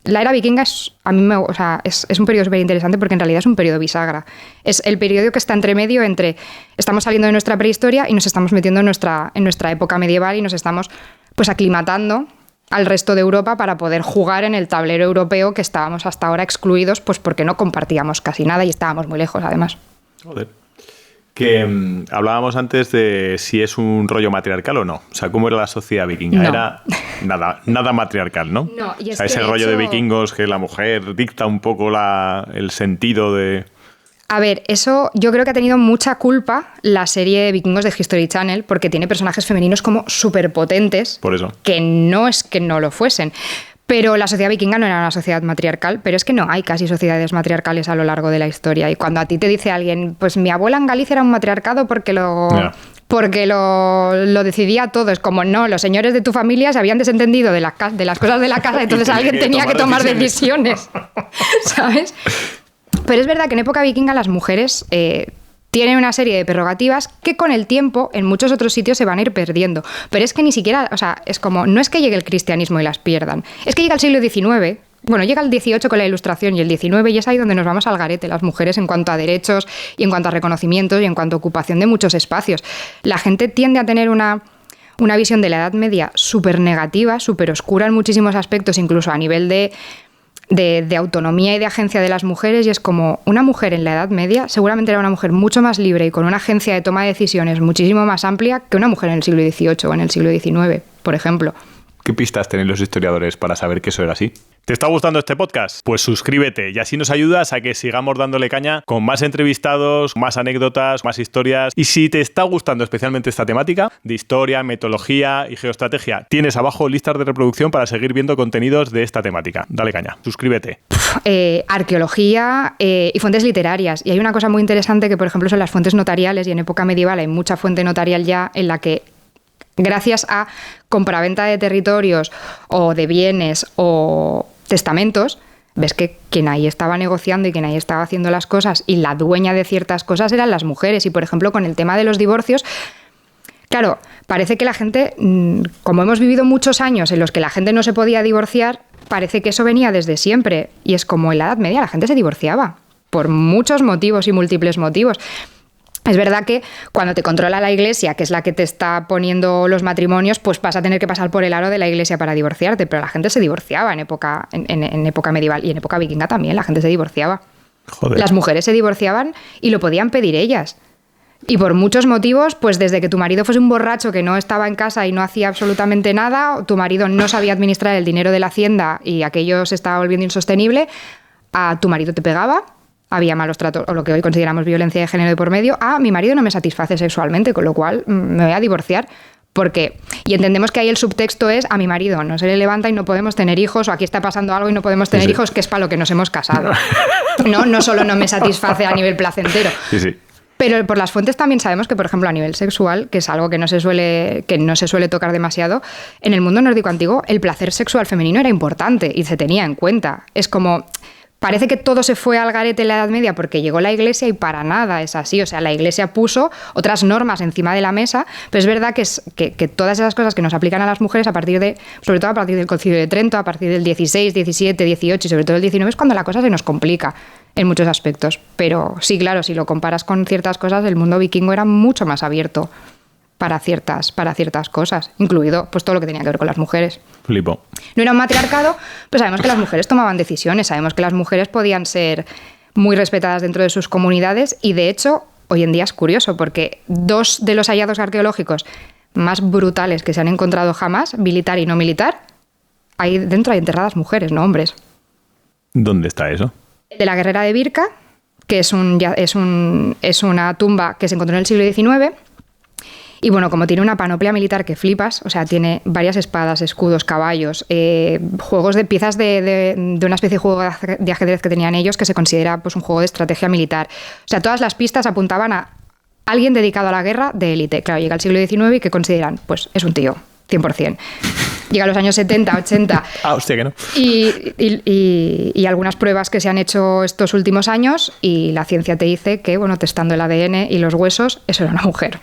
la era vikinga es un periodo súper interesante porque en realidad es un periodo bisagra. Es el periodo que está entre medio entre estamos saliendo de nuestra prehistoria y nos estamos metiendo en nuestra época medieval y nos estamos pues aclimatando al resto de Europa para poder jugar en el tablero europeo que estábamos hasta ahora excluidos pues porque no compartíamos casi nada y estábamos muy lejos además. Joder. Que hablábamos antes de si es un rollo matriarcal o no. O sea, ¿cómo era la sociedad vikinga? No. Era nada matriarcal, ¿no? No, y es o sea, ese que rollo de vikingos que la mujer dicta un poco el sentido de... A ver, eso yo creo que ha tenido mucha culpa la serie de Vikingos de History Channel porque tiene personajes femeninos como súper potentes. Por eso. Que no es que no lo fuesen. Pero la sociedad vikinga no era una sociedad matriarcal, pero es que no hay casi sociedades matriarcales a lo largo de la historia. Y cuando a ti te dice alguien, pues mi abuela en Galicia era un matriarcado porque lo decidía todo. Es como, no, los señores de tu familia se habían desentendido de las cosas de la casa, entonces alguien tenía que tomar decisiones. ¿Sabes? Pero es verdad que en época vikinga las mujeres tienen una serie de prerrogativas que con el tiempo en muchos otros sitios se van a ir perdiendo. Pero es que ni siquiera, o sea, es como, no es que llegue el cristianismo y las pierdan, es que llega el siglo XIX, bueno, llega el XVIII con la Ilustración y el XIX y es ahí donde nos vamos al garete las mujeres en cuanto a derechos y en cuanto a reconocimientos y en cuanto a ocupación de muchos espacios. La gente tiende a tener una visión de la Edad Media súper negativa, súper oscura en muchísimos aspectos, incluso a nivel de autonomía y de agencia de las mujeres, y es como una mujer en la Edad Media seguramente era una mujer mucho más libre y con una agencia de toma de decisiones muchísimo más amplia que una mujer en el siglo XVIII o en el siglo XIX, por ejemplo. ¿Qué pistas tienen los historiadores para saber que eso era así? ¿Te está gustando este podcast? Pues suscríbete y así nos ayudas a que sigamos dándole caña con más entrevistados, más anécdotas, más historias. Y si te está gustando especialmente esta temática de historia, metodología y geoestrategia, tienes abajo listas de reproducción para seguir viendo contenidos de esta temática. Dale caña, suscríbete. Arqueología y fuentes literarias. Y hay una cosa muy interesante que, por ejemplo, son las fuentes notariales, y en época medieval hay mucha fuente notarial ya en la que, gracias a compraventa de territorios o de bienes o testamentos, ves que quien ahí estaba negociando y quien ahí estaba haciendo las cosas y la dueña de ciertas cosas eran las mujeres. Y, por ejemplo, con el tema de los divorcios, claro, parece que la gente, como hemos vivido muchos años en los que la gente no se podía divorciar, parece que eso venía desde siempre. Y es como en la Edad Media la gente se divorciaba por muchos motivos y múltiples motivos. Es verdad que cuando te controla la Iglesia, que es la que te está poniendo los matrimonios, pues vas a tener que pasar por el aro de la Iglesia para divorciarte, pero la gente se divorciaba en época medieval y en época vikinga también la gente se divorciaba. Joder. Las mujeres se divorciaban y lo podían pedir ellas. Y por muchos motivos, pues desde que tu marido fuese un borracho que no estaba en casa y no hacía absolutamente nada, o tu marido no sabía administrar el dinero de la hacienda y aquello se estaba volviendo insostenible, a tu marido te pegaba, había malos tratos, o lo que hoy consideramos violencia de género de por medio, mi marido no me satisface sexualmente, con lo cual me voy a divorciar. Porque, y entendemos que ahí el subtexto es, a mi marido no se le levanta y no podemos tener hijos, o aquí está pasando algo y no podemos tener hijos, que es para lo que nos hemos casado. No solo no me satisface a nivel placentero. Sí. Pero por las fuentes también sabemos que, por ejemplo, a nivel sexual, que es algo que no se suele tocar demasiado, en el mundo nórdico antiguo el placer sexual femenino era importante y se tenía en cuenta. Es como... Parece que todo se fue al garete en la Edad Media porque llegó la Iglesia y para nada es así. O sea, la Iglesia puso otras normas encima de la mesa, pero es verdad que todas esas cosas que nos aplican a las mujeres sobre todo a partir del Concilio de Trento, a partir del 16, 17, 18 y sobre todo el 19 es cuando la cosa se nos complica en muchos aspectos. Pero sí, claro, si lo comparas con ciertas cosas, el mundo vikingo era mucho más abierto para ciertas cosas, incluido pues todo lo que tenía que ver con las mujeres. Flipo. No era un matriarcado, pero sabemos que las mujeres tomaban decisiones, sabemos que las mujeres podían ser muy respetadas dentro de sus comunidades y, de hecho, hoy en día es curioso porque 2 de los hallazgos arqueológicos más brutales que se han encontrado jamás, militar y no militar, ahí dentro hay enterradas mujeres, no hombres. ¿Dónde está eso? De la guerrera de Birka, que es una tumba que se encontró en el siglo XIX. Y bueno, como tiene una panoplia militar que flipas, o sea, tiene varias espadas, escudos, caballos, juegos de piezas de una especie de juego de ajedrez que tenían ellos, que se considera pues un juego de estrategia militar. O sea, todas las pistas apuntaban a alguien dedicado a la guerra de élite. Claro, llega el siglo XIX y ¿qué consideran? Pues es un tío, 100%. llega a los años 70, 80. Hostia, que no. Y algunas pruebas que se han hecho estos últimos años y la ciencia te dice que, bueno, testando el ADN y los huesos, eso era una mujer.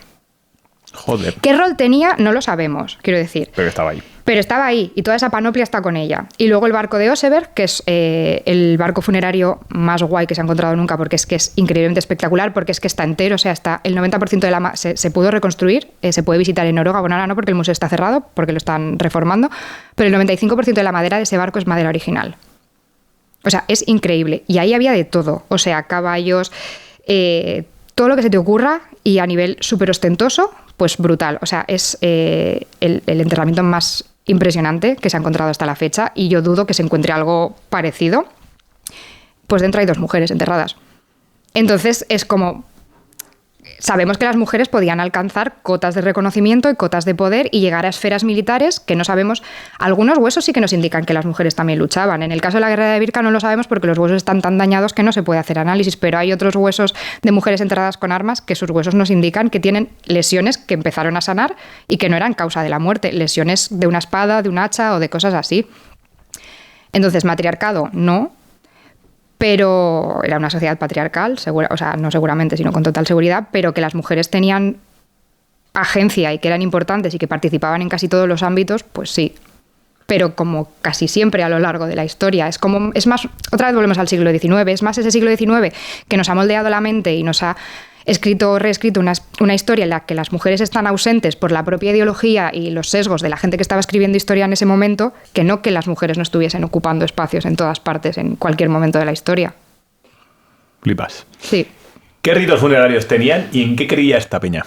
Joder. ¿Qué rol tenía? No lo sabemos, quiero decir. Pero estaba ahí. Pero estaba ahí y toda esa panoplia está con ella. Y luego el barco de Oseberg, que es el barco funerario más guay que se ha encontrado nunca, porque es que es increíblemente espectacular, porque es que está entero, o sea, está el 90% de la se pudo reconstruir, se puede visitar en Noruega, bueno, ahora no porque el museo está cerrado, porque lo están reformando, pero el 95% de la madera de ese barco es madera original. O sea, es increíble. Y ahí había de todo, o sea, caballos, todo lo que se te ocurra, y a nivel súper ostentoso, pues brutal. O sea, es el enterramiento más impresionante que se ha encontrado hasta la fecha, y yo dudo que se encuentre algo parecido. Pues dentro hay 2 mujeres enterradas. Entonces es como... Sabemos que las mujeres podían alcanzar cotas de reconocimiento y cotas de poder y llegar a esferas militares que no sabemos. Algunos huesos sí que nos indican que las mujeres también luchaban. En el caso de la guerra de Birka no lo sabemos porque los huesos están tan dañados que no se puede hacer análisis, pero hay otros huesos de mujeres enterradas con armas que sus huesos nos indican que tienen lesiones que empezaron a sanar y que no eran causa de la muerte, lesiones de una espada, de un hacha o de cosas así. Entonces, matriarcado, no. Pero era una sociedad patriarcal, o sea, no seguramente, sino con total seguridad, pero que las mujeres tenían agencia y que eran importantes y que participaban en casi todos los ámbitos, pues sí. Pero como casi siempre a lo largo de la historia, es más, otra vez volvemos al siglo XIX, es más ese siglo XIX que nos ha moldeado la mente y nos ha escrito o reescrito una historia en la que las mujeres están ausentes por la propia ideología y los sesgos de la gente que estaba escribiendo historia en ese momento, que no que las mujeres no estuviesen ocupando espacios en todas partes, en cualquier momento de la historia. Flipas. Sí. ¿Qué ritos funerarios tenían y en qué creía esta peña?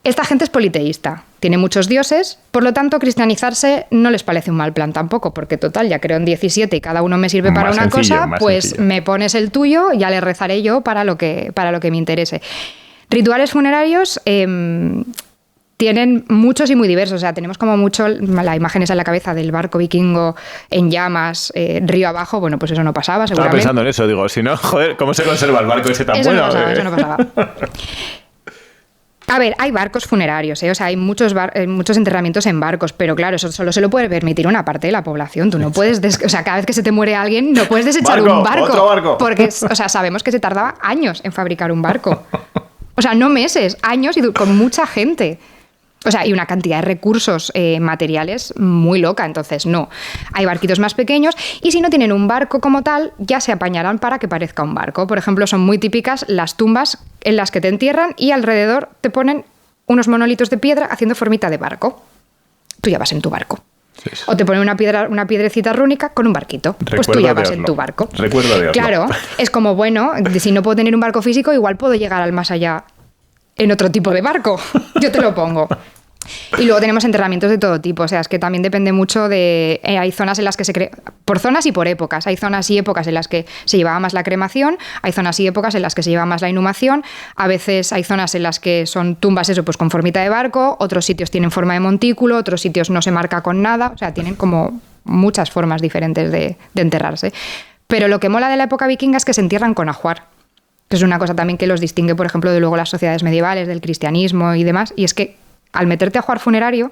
Esta gente es politeísta, tiene muchos dioses, por lo tanto cristianizarse no les parece un mal plan tampoco, porque total, ya creo en 17 y cada uno me sirve para una cosa, pues sencillo. Me pones el tuyo, ya le rezaré yo para lo que me interese. Rituales funerarios tienen muchos y muy diversos. O sea, tenemos como mucho la imagen esa en la cabeza del barco vikingo en llamas, río abajo. Bueno, pues eso no pasaba, seguramente. Estaba pensando en eso, digo, si no, joder, ¿cómo se conserva el barco ese tan eso bueno? No pasaba, eso no pasaba. A ver, hay barcos funerarios, ¿eh? O sea, hay muchos enterramientos en barcos, pero claro, eso solo se lo puede permitir una parte de la población. Tú no puedes, o sea, cada vez que se te muere alguien, no puedes desechar un barco. Otro barco. Porque, o sea, sabemos que se tardaba años en fabricar un barco. O sea, no meses, años y con mucha gente. O sea, y una cantidad de recursos materiales muy loca. Entonces, no. Hay barquitos más pequeños y si no tienen un barco como tal, ya se apañarán para que parezca un barco. Por ejemplo, son muy típicas las tumbas en las que te entierran y alrededor te ponen unos monolitos de piedra haciendo formita de barco. Tú ya vas en tu barco. Sí. O te ponen una piedrecita rúnica con un barquito. Pues tú ya vas en tu barco. Recuerdo de verlo. Claro, es como, bueno, si no puedo tener un barco físico, igual puedo llegar al más allá en otro tipo de barco. Yo te lo pongo. Y luego tenemos enterramientos de todo tipo, o sea, es que también depende mucho de... hay zonas en las que se crea... Por zonas y por épocas. Hay zonas y épocas en las que se llevaba más la cremación, hay zonas y épocas en las que se lleva más la inhumación, a veces hay zonas en las que son tumbas, eso, pues con formita de barco, otros sitios tienen forma de montículo, otros sitios no se marca con nada, o sea, tienen como muchas formas diferentes de enterrarse. Pero lo que mola de la época vikinga es que se entierran con ajuar, que es una cosa también que los distingue, por ejemplo, de luego las sociedades medievales, del cristianismo y demás, y es que al meterte a ajuar funerario,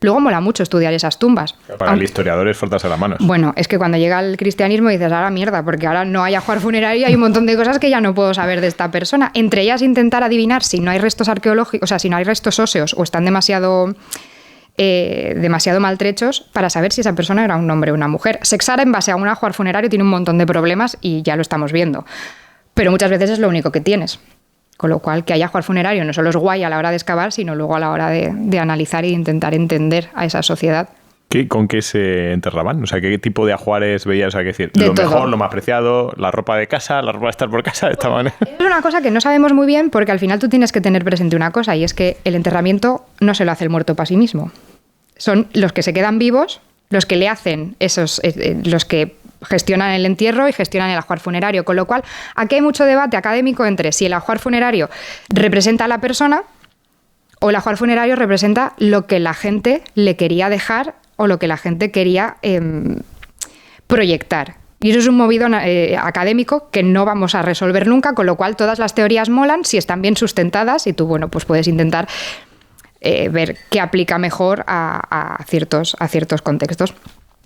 luego mola mucho estudiar esas tumbas. Para el historiador es frotarse las manos. Bueno, es que cuando llega el cristianismo dices, ahora mierda, porque ahora no hay ajuar funerario y hay un montón de cosas que ya no puedo saber de esta persona. Entre ellas intentar adivinar si no hay restos arqueológicos, o sea, si no hay restos óseos o están demasiado maltrechos para saber si esa persona era un hombre o una mujer. Sexar en base a un ajuar funerario tiene un montón de problemas y ya lo estamos viendo. Pero muchas veces es lo único que tienes. Con lo cual, que haya ajuar funerario no solo es guay a la hora de excavar, sino luego a la hora de analizar e intentar entender a esa sociedad. ¿Con qué se enterraban? O sea, ¿qué tipo de ajuares veías? O sea, ¿qué decir? De lo todo. Mejor, lo más preciado, la ropa de casa, la ropa de estar por casa, estaban... Es una cosa que no sabemos muy bien porque al final tú tienes que tener presente una cosa y es que el enterramiento no se lo hace el muerto para sí mismo. Son los que se quedan vivos, los que le hacen esos... los que gestionan el entierro y gestionan el ajuar funerario, con lo cual aquí hay mucho debate académico entre si el ajuar funerario representa a la persona o el ajuar funerario representa lo que la gente le quería dejar o lo que la gente quería proyectar. Y eso es un movido académico que no vamos a resolver nunca, con lo cual todas las teorías molan si están bien sustentadas y tú, bueno, pues puedes intentar ver qué aplica mejor a ciertos contextos.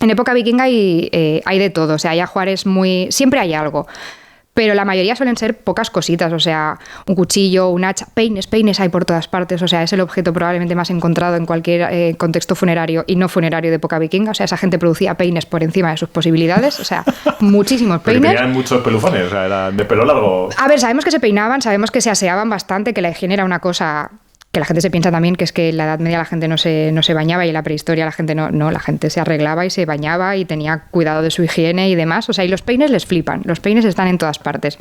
En época vikinga hay de todo, o sea, hay ajuares siempre hay algo. Pero la mayoría suelen ser pocas cositas, o sea, un cuchillo, un hacha, peines hay por todas partes, o sea, es el objeto probablemente más encontrado en cualquier contexto funerario y no funerario de época vikinga, o sea, esa gente producía peines por encima de sus posibilidades, o sea, muchísimos peines. Pero tenían muchos pelufones, o sea, eran de pelo largo. A ver, sabemos que se peinaban, sabemos que se aseaban bastante, que la higiene era una cosa que la gente se piensa también que es que en la Edad Media la gente no se bañaba y en la prehistoria la gente no, la gente se arreglaba y se bañaba y tenía cuidado de su higiene y demás. O sea, y los peines les flipan, los peines están en todas partes.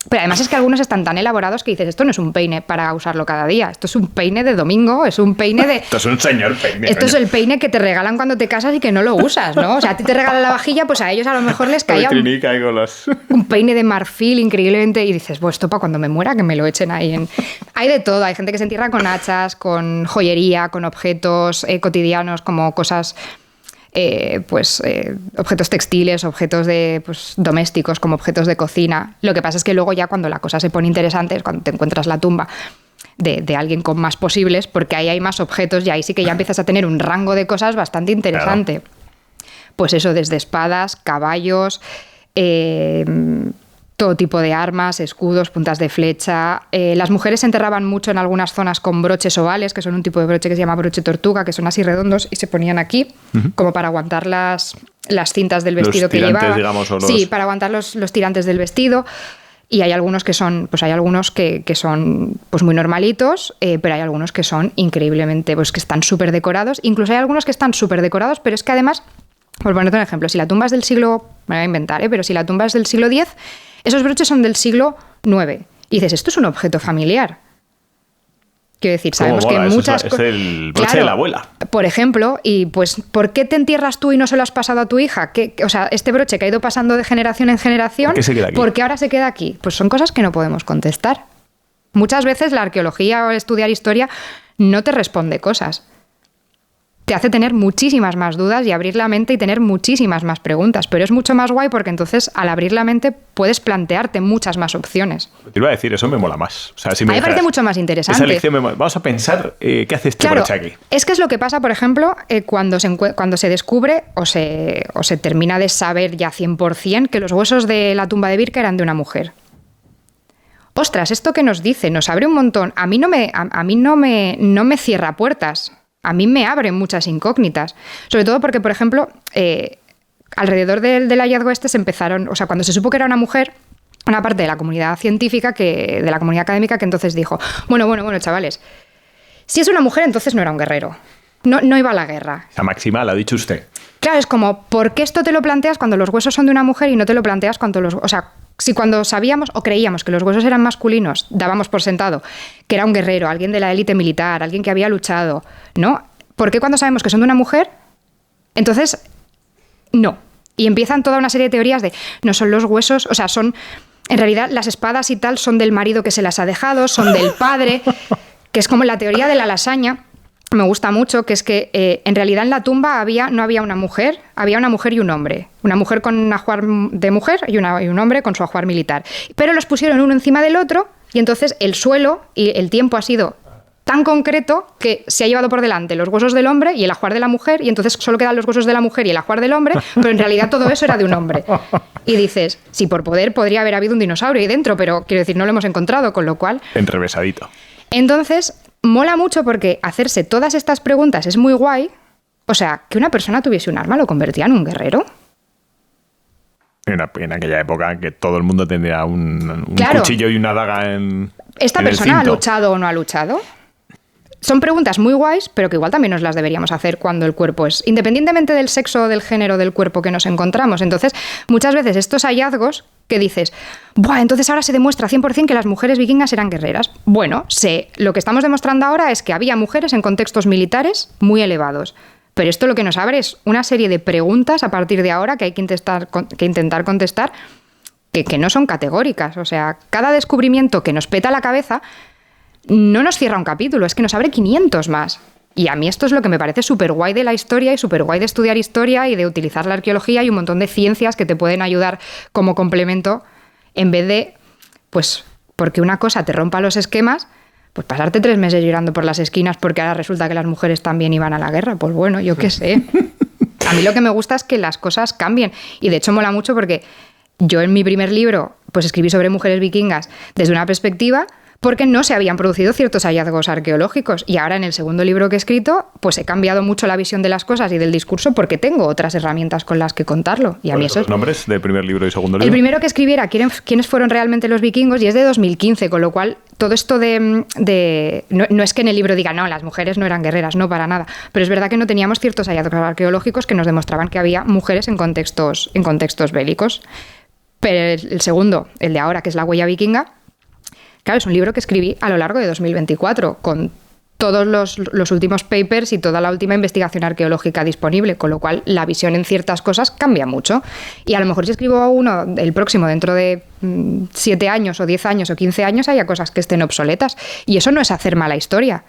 Pero además es que algunos están tan elaborados que dices, esto no es un peine para usarlo cada día, esto es un peine de domingo, es un peine de... Esto es un señor peine. Esto es el peine que te regalan cuando te casas y que no lo usas, ¿no? O sea, a ti te regalan la vajilla, pues a ellos a lo mejor les caía un peine de marfil increíblemente y dices, pues esto para cuando me muera que me lo echen ahí. Hay de todo, hay gente que se entierra con hachas, con joyería, con objetos cotidianos como cosas... objetos textiles, objetos domésticos como objetos de cocina. Lo que pasa es que luego ya cuando la cosa se pone interesante es cuando te encuentras la tumba de alguien con más posibles, porque ahí hay más objetos y ahí sí que ya empiezas a tener un rango de cosas bastante interesante. Claro. Pues eso, desde espadas, caballos, todo tipo de armas, escudos, puntas de flecha. Las mujeres se enterraban mucho en algunas zonas con broches ovales, que son un tipo de broche que se llama broche tortuga, que son así redondos y se ponían aquí, como para aguantar las cintas del vestido que llevaba. Digamos, sí, para aguantar los tirantes del vestido. Y hay algunos que son, muy normalitos, pero hay algunos que son increíblemente, que están súper decorados. Incluso hay algunos que están súper decorados, pero es que además, por ponerte un ejemplo, si la tumba es del siglo, me voy a inventar, pero si la tumba es del siglo X, esos broches son del siglo IX. Y dices, esto es un objeto familiar. Quiero decir, sabemos que muchas cosas... Es el broche de la abuela. Por ejemplo, y pues, ¿por qué te entierras tú y no se lo has pasado a tu hija? O sea, este broche que ha ido pasando de generación en generación, ¿por qué se queda aquí? ¿Por qué ahora se queda aquí? Pues son cosas que no podemos contestar. Muchas veces la arqueología o estudiar historia no te responde cosas. Te hace tener muchísimas más dudas y abrir la mente y tener muchísimas más preguntas. Pero es mucho más guay porque entonces al abrir la mente puedes plantearte muchas más opciones. Te iba a decir, eso me mola más. O sea, si a mí me parece mucho más interesante. Esa lección vamos a pensar qué hace este broche aquí. Es que es lo que pasa, por ejemplo, cuando se descubre o se termina de saber ya 100% que los huesos de la tumba de Birka eran de una mujer. Ostras, ¿esto qué nos dice? Nos abre un montón. A mí no me cierra puertas. A mí me abren muchas incógnitas. Sobre todo porque, por ejemplo, alrededor del hallazgo se empezaron... O sea, cuando se supo que era una mujer, una parte de la comunidad científica, de la comunidad académica, que entonces dijo, bueno, chavales, si es una mujer, entonces no era un guerrero. No iba a la guerra. La máxima la ha dicho usted. Claro, es como, ¿por qué esto te lo planteas cuando los huesos son de una mujer y no te lo planteas cuando los... O sea, si cuando sabíamos o creíamos que los huesos eran masculinos, dábamos por sentado que era un guerrero, alguien de la élite militar, alguien que había luchado, ¿no? ¿Por qué cuando sabemos que son de una mujer, entonces no? Y empiezan toda una serie de teorías de no son los huesos, o sea, son... En realidad las espadas y tal son del marido que se las ha dejado, son del padre, que es como la teoría de la lasaña. Me gusta mucho, que es que en realidad en la tumba no había una mujer, había una mujer y un hombre. Una mujer con un ajuar de mujer y un hombre con su ajuar militar. Pero los pusieron uno encima del otro y entonces el suelo y el tiempo ha sido tan concreto que se ha llevado por delante los huesos del hombre y el ajuar de la mujer y entonces solo quedan los huesos de la mujer y el ajuar del hombre, pero en realidad todo eso era de un hombre. Y dices, si por poder podría haber habido un dinosaurio ahí dentro, pero quiero decir, no lo hemos encontrado, con lo cual... Enrevesadito. Entonces... Mola mucho porque hacerse todas estas preguntas es muy guay. O sea, que una persona tuviese un arma lo convertía en un guerrero. En aquella época que todo el mundo tendría un claro. Cuchillo y una daga en ¿Esta en persona ha luchado o no ha luchado? Son preguntas muy guays, pero que igual también nos las deberíamos hacer cuando el cuerpo es... Independientemente del sexo o del género del cuerpo que nos encontramos. Entonces, muchas veces estos hallazgos que dices, ¡buah! Entonces ahora se demuestra 100% que las mujeres vikingas eran guerreras. Bueno, lo que estamos demostrando ahora es que había mujeres en contextos militares muy elevados. Pero esto lo que nos abre es una serie de preguntas a partir de ahora que hay que intentar contestar que no son categóricas. O sea, cada descubrimiento que nos peta la cabeza no nos cierra un capítulo, es que nos abre 500 más. Y a mí esto es lo que me parece súper guay de la historia y súper guay de estudiar historia y de utilizar la arqueología y un montón de ciencias que te pueden ayudar como complemento en vez de, pues, porque una cosa te rompa los esquemas, Pues pasarte 3 meses llorando por las esquinas porque ahora resulta que las mujeres también iban a la guerra. Pues bueno, yo qué sé. A mí lo que me gusta es que las cosas cambien. Y de hecho mola mucho porque yo en mi primer libro pues escribí sobre mujeres vikingas desde una perspectiva porque no se habían producido ciertos hallazgos arqueológicos. Y ahora en el segundo libro que he escrito, pues he cambiado mucho la visión de las cosas y del discurso porque tengo otras herramientas con las que contarlo. Y a mí eso ¿Los nombres del primer libro y segundo libro? El primero que escribí era quiénes fueron realmente los vikingos y es de 2015, con lo cual todo esto no es que en el libro diga, no, las mujeres no eran guerreras, no, para nada. Pero es verdad que no teníamos ciertos hallazgos arqueológicos que nos demostraban que había mujeres en contextos bélicos. Pero el segundo, el de ahora, que es La huella vikinga, claro, es un libro que escribí a lo largo de 2024, con todos los últimos papers y toda la última investigación arqueológica disponible, con lo cual la visión en ciertas cosas cambia mucho. Y a lo mejor si escribo uno, el próximo, dentro de 7 años o 10 años o 15 años, haya cosas que estén obsoletas. Y eso no es hacer mala historia.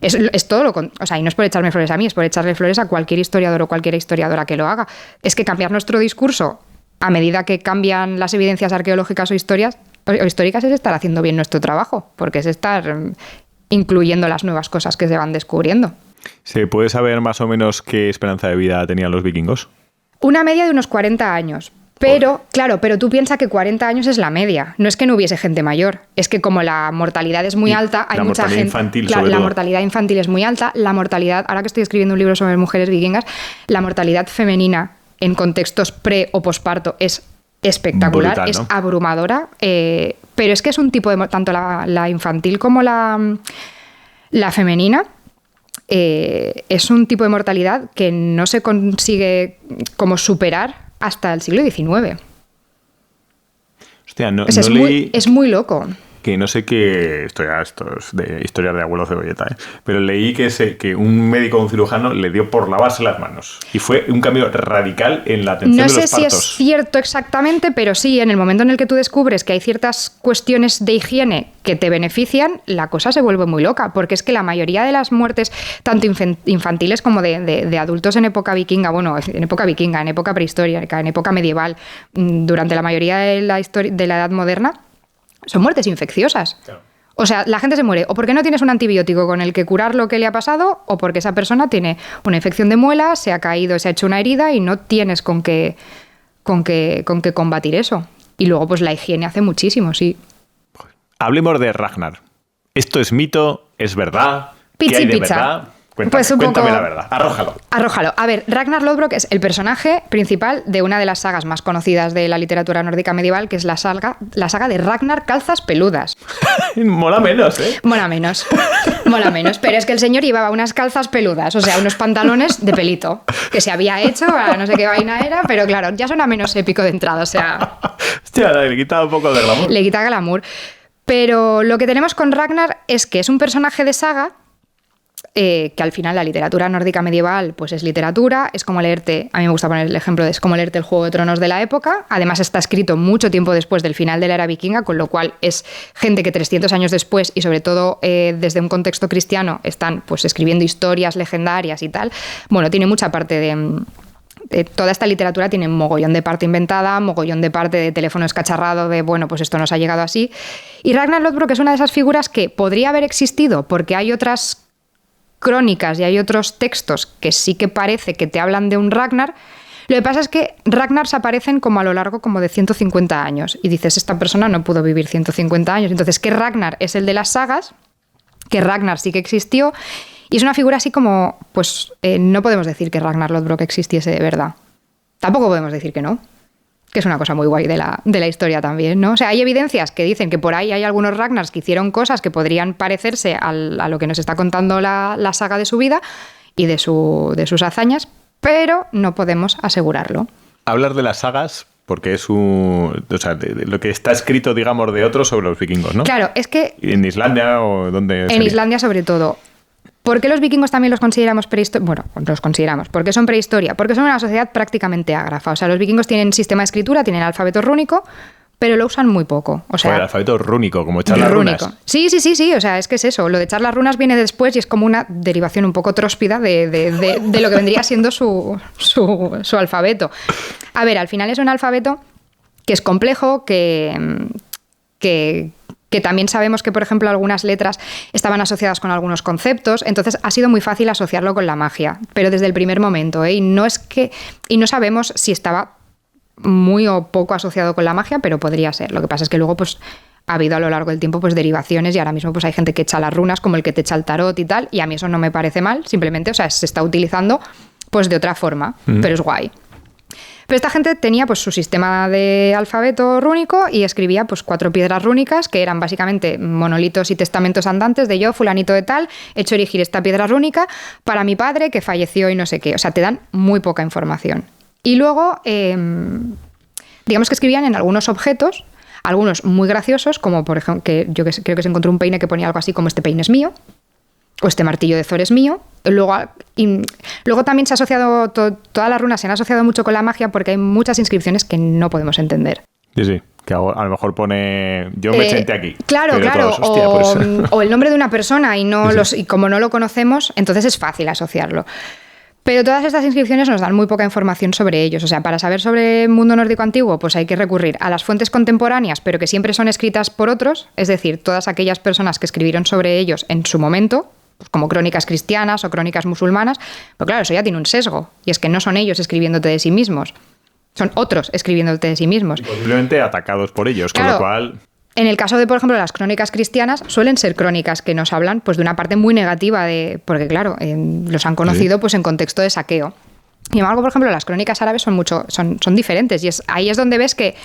Es todo lo contrario. O sea, y no es por echarme flores a mí, es por echarle flores a cualquier historiador o cualquier historiadora que lo haga. Es que cambiar nuestro discurso a medida que cambian las evidencias arqueológicas o históricas es estar haciendo bien nuestro trabajo, porque es estar incluyendo las nuevas cosas que se van descubriendo. ¿Se puede saber más o menos qué esperanza de vida tenían los vikingos? Una media de unos 40 años. Pero, claro, pero tú piensas que 40 años es la media. No es que no hubiese gente mayor. Es que como la mortalidad es muy alta, hay mucha gente... Infantil, la mortalidad infantil es muy alta. La mortalidad, ahora que estoy escribiendo un libro sobre mujeres vikingas, la mortalidad femenina en contextos pre o posparto es espectacular, brutal, ¿no? Es abrumadora, pero es que es un tipo de... Tanto la infantil como la femenina es un tipo de mortalidad que no se consigue como superar hasta el siglo XIX. Hostia, es muy loco. Que no sé qué... Esto es de historias de abuelo cebolleta, pero leí que un médico o un cirujano le dio por lavarse las manos. Y fue un cambio radical en la atención de los partos. No sé si es cierto exactamente, pero sí, en el momento en el que tú descubres que hay ciertas cuestiones de higiene que te benefician, la cosa se vuelve muy loca. Porque es que la mayoría de las muertes, tanto infantiles como de adultos en época vikinga, bueno, en época vikinga, en época prehistórica, en época medieval, durante la mayoría de la Edad Moderna, son muertes infecciosas. Claro. O sea, la gente se muere o porque no tienes un antibiótico con el que curar lo que le ha pasado o porque esa persona tiene una infección de muela, se ha caído, se ha hecho una herida y no tienes con qué combatir eso. Y luego pues la higiene hace muchísimo, sí. Hablemos de Ragnar. ¿Esto es mito? ¿Es verdad? Pizza ¿Qué hay de pizza. verdad? Cuéntame la verdad. Arrójalo. A ver, Ragnar Lodbrok es el personaje principal de una de las sagas más conocidas de la literatura nórdica medieval, que es la saga de Ragnar Calzas Peludas. Mola menos, ¿eh? Mola menos, pero es que el señor llevaba unas calzas peludas, o sea, unos pantalones de pelito, que se había hecho, no sé qué vaina era, pero claro, ya suena menos épico de entrada, o sea... Hostia, le quita un poco de glamour. Le quita glamour. Pero lo que tenemos con Ragnar es que es un personaje de saga que al final la literatura nórdica medieval pues es literatura, es como leerte, a mí me gusta poner el ejemplo de es como leerte el Juego de Tronos de la época, además está escrito mucho tiempo después del final de la era vikinga, con lo cual es gente que 300 años después y sobre todo desde un contexto cristiano están pues escribiendo historias legendarias y tal. Bueno, tiene mucha parte de toda esta literatura tiene mogollón de parte inventada, mogollón de parte de teléfono escacharrado, de bueno, pues esto nos ha llegado así. Y Ragnar Lodbrok es una de esas figuras que podría haber existido porque hay otras crónicas y hay otros textos que sí que parece que te hablan de un Ragnar. Lo que pasa es que Ragnars aparecen como a lo largo como de 150 años y dices, esta persona no pudo vivir 150 años. Entonces, ¿qué Ragnar es el de las sagas? Que Ragnar sí que existió y es una figura así como, pues no podemos decir que Ragnar Lodbrok existiese de verdad. Tampoco podemos decir que no, que es una cosa muy guay de la historia también, ¿no? O sea, hay evidencias que dicen que por ahí hay algunos Ragnars que hicieron cosas que podrían parecerse a lo que nos está contando la saga de su vida y de sus hazañas, pero no podemos asegurarlo. Hablar de las sagas porque es o sea, de lo que está escrito, digamos, de otros sobre los vikingos, ¿no? Claro, es que... ¿En Islandia o dónde sería? En Islandia sobre todo. ¿Por qué los vikingos también los consideramos prehistoria? Bueno, los consideramos. ¿Por qué son prehistoria? Porque son una sociedad prácticamente ágrafa. O sea, los vikingos tienen sistema de escritura, tienen alfabeto rúnico, pero lo usan muy poco. O sea, el alfabeto rúnico, como echar las runas. Sí. O sea, es que es eso. Lo de echar las runas viene después y es como una derivación un poco tróspida de lo que vendría siendo su alfabeto. A ver, al final es un alfabeto que es complejo, que que también sabemos que, por ejemplo, algunas letras estaban asociadas con algunos conceptos, entonces ha sido muy fácil asociarlo con la magia, pero desde el primer momento, ¿eh? Y no sabemos si estaba muy o poco asociado con la magia, pero podría ser. Lo que pasa es que luego pues ha habido a lo largo del tiempo pues derivaciones y ahora mismo pues hay gente que echa las runas, como el que te echa el tarot y tal, y a mí eso no me parece mal, simplemente, o sea, se está utilizando pues de otra forma, pero es guay. Pero esta gente tenía pues su sistema de alfabeto rúnico y escribía pues 4 piedras rúnicas que eran básicamente monolitos y testamentos andantes de yo, fulanito de tal, he hecho erigir esta piedra rúnica para mi padre que falleció y no sé qué. O sea, te dan muy poca información. Y luego, digamos que escribían en algunos objetos, algunos muy graciosos, como por ejemplo, que yo creo que se encontró un peine que ponía algo así como este peine es mío, o este martillo de Thor es mío. Luego también se ha asociado, todas las runas se han asociado mucho con la magia porque hay muchas inscripciones que no podemos entender. Sí, que a lo mejor pone yo me senté aquí. Claro, todos, hostia, o el nombre de una persona y como no lo conocemos, entonces es fácil asociarlo. Pero todas estas inscripciones nos dan muy poca información sobre ellos. O sea, para saber sobre el mundo nórdico antiguo, pues hay que recurrir a las fuentes contemporáneas, pero que siempre son escritas por otros, es decir, todas aquellas personas que escribieron sobre ellos en su momento, pues como crónicas cristianas o crónicas musulmanas. Pero claro, eso ya tiene un sesgo, y es que no son ellos escribiéndote de sí mismos, son otros escribiéndote de sí mismos. Y posiblemente atacados por ellos, claro, con lo cual... En el caso de, por ejemplo, las crónicas cristianas, suelen ser crónicas que nos hablan pues, de una parte muy negativa, porque claro, los han conocido pues, en contexto de saqueo. Sin embargo, por ejemplo, las crónicas árabes son diferentes, y ahí es donde ves que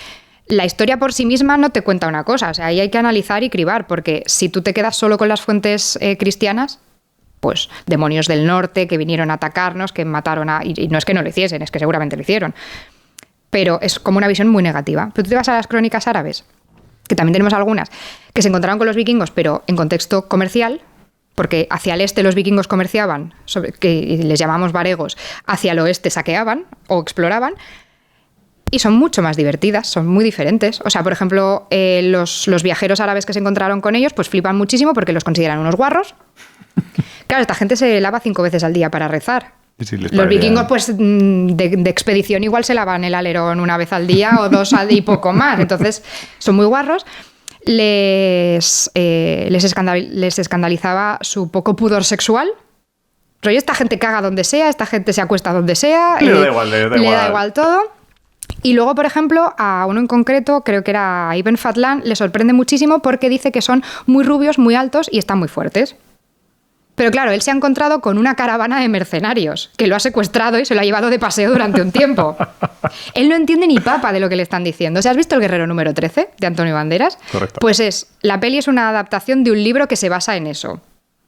la historia por sí misma no te cuenta una cosa. O sea, ahí hay que analizar y cribar, porque si tú te quedas solo con las fuentes cristianas, pues demonios del norte que vinieron a atacarnos, que mataron y no es que no lo hiciesen, es que seguramente lo hicieron. Pero es como una visión muy negativa. Pero tú te vas a las crónicas árabes, que también tenemos algunas, que se encontraron con los vikingos, pero en contexto comercial, porque hacia el este los vikingos comerciaban, que les llamamos varegos, hacia el oeste saqueaban o exploraban, y son mucho más divertidas, son muy diferentes. O sea, por ejemplo, los viajeros árabes que se encontraron con ellos, pues flipan muchísimo porque los consideran unos guarros. Claro, esta gente se lava 5 veces al día para rezar. Sí, los vikingos, pues, de expedición igual se lavan el alerón 1 vez al día o 2 al día y poco más. Entonces, son muy guarros. Les escandalizaba su poco pudor sexual. Rollo, esta gente caga donde sea, esta gente se acuesta donde sea. Le da igual todo. Y luego, por ejemplo, a uno en concreto, creo que era Ibn Fadlan, le sorprende muchísimo porque dice que son muy rubios, muy altos y están muy fuertes. Pero claro, él se ha encontrado con una caravana de mercenarios que lo ha secuestrado y se lo ha llevado de paseo durante un tiempo. Él no entiende ni papa de lo que le están diciendo. O sea, ¿has visto El guerrero número 13 de Antonio Banderas? Correcto. Pues la peli es una adaptación de un libro que se basa en eso.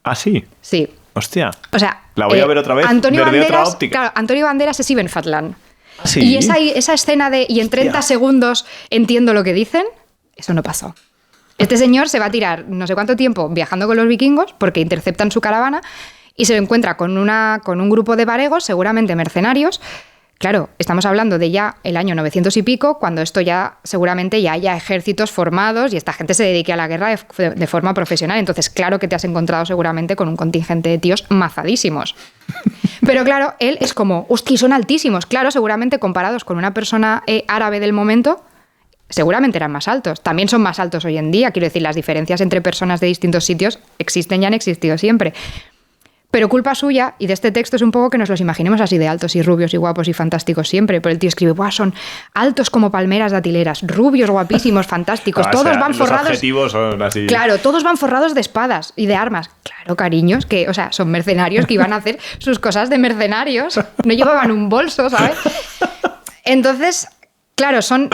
¿Ah, sí? Sí. Hostia. O sea, la voy a ver otra vez desde otra óptica. Claro, Antonio Banderas es Ibn Fadlan. ¿Sí? Y esa escena de y en 30 segundos entiendo lo que dicen, eso no pasó. Este señor se va a tirar no sé cuánto tiempo viajando con los vikingos porque interceptan su caravana y se encuentra con un grupo de varegos, seguramente mercenarios. Claro, estamos hablando de ya el año 900 y pico, cuando esto ya seguramente ya haya ejércitos formados y esta gente se dedique a la guerra de forma profesional. Entonces, claro que te has encontrado seguramente con un contingente de tíos mazadísimos. Pero claro, él es como, hostia, son altísimos. Claro, seguramente comparados con una persona árabe del momento, seguramente eran más altos. También son más altos hoy en día. Quiero decir, las diferencias entre personas de distintos sitios existen y han existido siempre. Pero culpa suya y de este texto es un poco que nos los imaginemos así de altos y rubios y guapos y fantásticos siempre. Pero el tío escribe, ¡buah! Son altos como palmeras datileras, rubios, guapísimos, fantásticos. Todos van forrados. Los objetivos son así. Claro, todos van forrados de espadas y de armas. Claro, cariños, que, o sea, son mercenarios que iban a hacer sus cosas de mercenarios. No llevaban un bolso, ¿sabes? Entonces, claro, son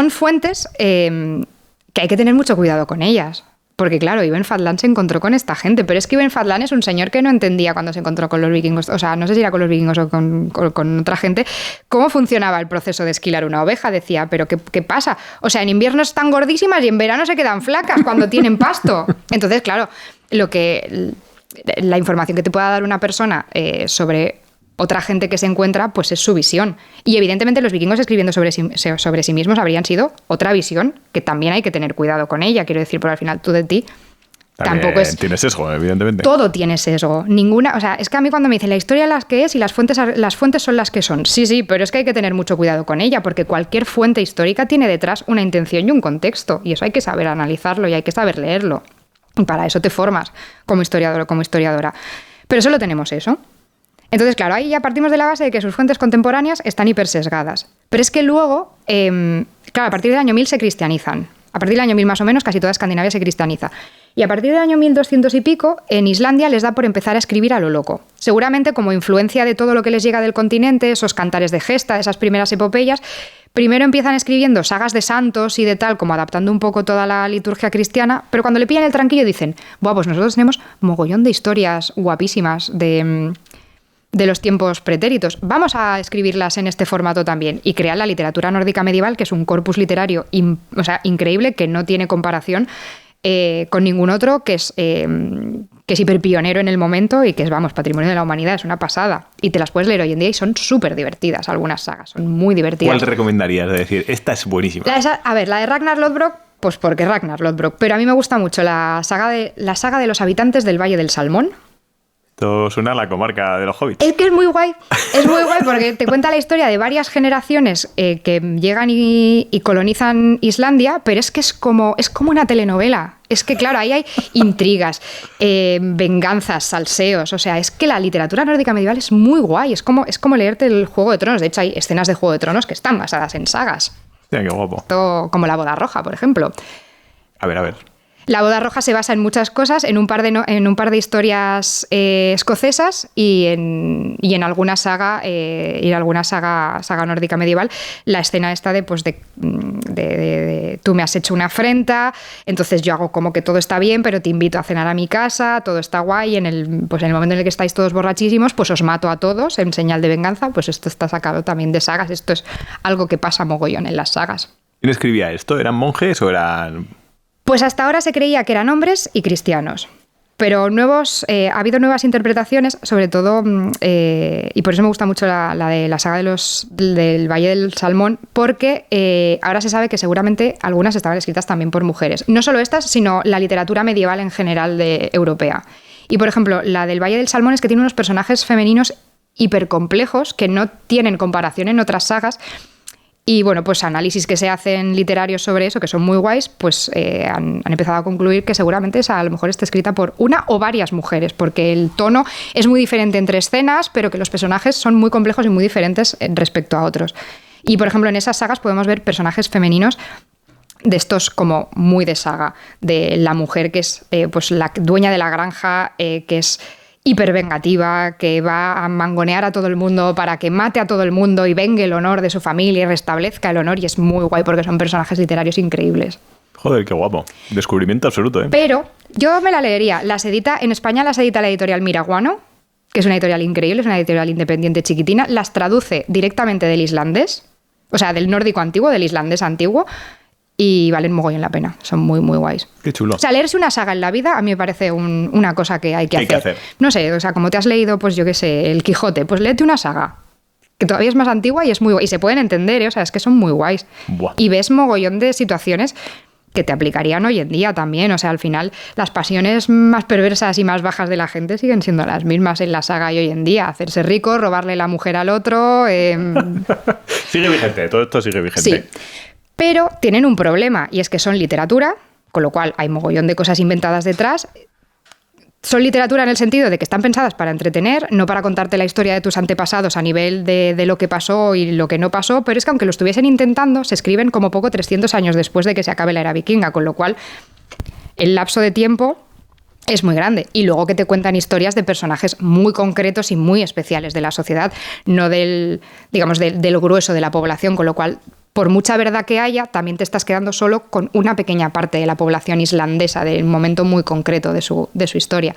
fuentes que hay que tener mucho cuidado con ellas. Porque claro, Ibn Fadlan se encontró con esta gente, pero es que Ibn Fadlan es un señor que no entendía cuando se encontró con los vikingos, o sea, no sé si era con los vikingos o con otra gente, cómo funcionaba el proceso de esquilar una oveja. Decía, pero ¿qué pasa? O sea, en invierno están gordísimas y en verano se quedan flacas cuando tienen pasto. Entonces, claro, la información que te pueda dar una persona sobre otra gente que se encuentra, pues es su visión. Y evidentemente los vikingos escribiendo sobre sí mismos habrían sido otra visión, que también hay que tener cuidado con ella. Quiero decir, porque al final tú de ti Tampoco es... Tiene sesgo, evidentemente. Todo tiene sesgo. Ninguna... O sea, es que a mí cuando me dicen la historia las que es y las fuentes son las que son. Sí, pero es que hay que tener mucho cuidado con ella, porque cualquier fuente histórica tiene detrás una intención y un contexto. Y eso hay que saber analizarlo y hay que saber leerlo. Y para eso te formas como historiador o como historiadora. Pero solo tenemos eso. Entonces, claro, ahí ya partimos de la base de que sus fuentes contemporáneas están hipersesgadas. Pero es que luego, claro, a partir del año 1000 se cristianizan. A partir del año 1000 más o menos, casi toda Escandinavia se cristianiza. Y a partir del año 1200 y pico, en Islandia les da por empezar a escribir a lo loco. Seguramente como influencia de todo lo que les llega del continente, esos cantares de gesta, esas primeras epopeyas, primero empiezan escribiendo sagas de santos y de tal, como adaptando un poco toda la liturgia cristiana, pero cuando le pillan el tranquillo dicen, buah, pues nosotros tenemos mogollón de historias guapísimas de los tiempos pretéritos. Vamos a escribirlas en este formato también y crear la literatura nórdica medieval, que es un corpus literario increíble, que no tiene comparación con ningún otro, que es hiperpionero en el momento y que es, vamos, patrimonio de la humanidad, es una pasada. Y te las puedes leer hoy en día y son súper divertidas algunas sagas, son muy divertidas. ¿Cuál te recomendarías de decir, esta es buenísima? La de Ragnar Lodbrok, pues porque Ragnar Lodbrok, pero a mí me gusta mucho la saga de los habitantes del Valle del Salmón. Esto suena a la comarca de los hobbits. Es que es muy guay porque te cuenta la historia de varias generaciones que llegan y colonizan Islandia, pero es que es como una telenovela. Es que, claro, ahí hay intrigas, venganzas, salseos. O sea, es que la literatura nórdica medieval es muy guay. Es como leerte el Juego de Tronos. De hecho, hay escenas de Juego de Tronos que están basadas en sagas. Mira, qué guapo. Todo, como La Boda Roja, por ejemplo. A ver. La Boda Roja se basa en muchas cosas, en un par de historias escocesas y en alguna saga saga nórdica medieval. La escena esta de tú me has hecho una afrenta, entonces yo hago como que todo está bien, pero te invito a cenar a mi casa, todo está guay, en el momento en el que estáis todos borrachísimos, pues os mato a todos en señal de venganza. Pues esto está sacado también de sagas. Esto es algo que pasa mogollón en las sagas. ¿Quién escribía esto? ¿Eran monjes o eran...? Pues hasta ahora se creía que eran hombres y cristianos, pero ha habido nuevas interpretaciones, sobre todo, y por eso me gusta mucho la de la saga del Valle del Salmón, porque ahora se sabe que seguramente algunas estaban escritas también por mujeres. No solo estas, sino la literatura medieval en general europea. Y, por ejemplo, la del Valle del Salmón es que tiene unos personajes femeninos hipercomplejos que no tienen comparación en otras sagas. Y bueno, pues análisis que se hacen literarios sobre eso, que son muy guays, pues han empezado a concluir que seguramente esa a lo mejor está escrita por una o varias mujeres, porque el tono es muy diferente entre escenas, pero que los personajes son muy complejos y muy diferentes respecto a otros. Y por ejemplo, en esas sagas podemos ver personajes femeninos de estos como muy de saga, de la mujer que es pues la dueña de la granja, que es hipervengativa, que va a mangonear a todo el mundo para que mate a todo el mundo y vengue el honor de su familia y restablezca el honor, y es muy guay porque son personajes literarios increíbles. Joder, qué guapo. Descubrimiento absoluto, ¿eh? Pero yo me la leería. En España las edita la editorial Miraguano, que es una editorial increíble, es una editorial independiente chiquitina. Las traduce directamente del islandés, o sea, del nórdico antiguo, del islandés antiguo, y valen mogollón la pena. Son muy, muy guays. Qué chulo. O sea, leerse una saga en la vida a mí me parece una cosa que hay que hacer. No sé, o sea, como te has leído, pues yo qué sé, El Quijote, pues léete una saga que todavía es más antigua y es muy guay. Y se pueden entender, ¿eh? O sea, es que son muy guays. Buah. Y ves mogollón de situaciones que te aplicarían hoy en día también. O sea, al final las pasiones más perversas y más bajas de la gente siguen siendo las mismas en la saga y hoy en día. Hacerse rico, robarle la mujer al otro... Sigue vigente, todo esto sigue vigente. Sí. Pero tienen un problema, y es que son literatura, con lo cual hay mogollón de cosas inventadas detrás. Son literatura en el sentido de que están pensadas para entretener, no para contarte la historia de tus antepasados a nivel de lo que pasó y lo que no pasó, pero es que aunque lo estuviesen intentando, se escriben como poco 300 años después de que se acabe la era vikinga, con lo cual el lapso de tiempo es muy grande. Y luego que te cuentan historias de personajes muy concretos y muy especiales de la sociedad, no del grueso de la población, con lo cual, por mucha verdad que haya, también te estás quedando solo con una pequeña parte de la población islandesa, de un momento muy concreto de su historia.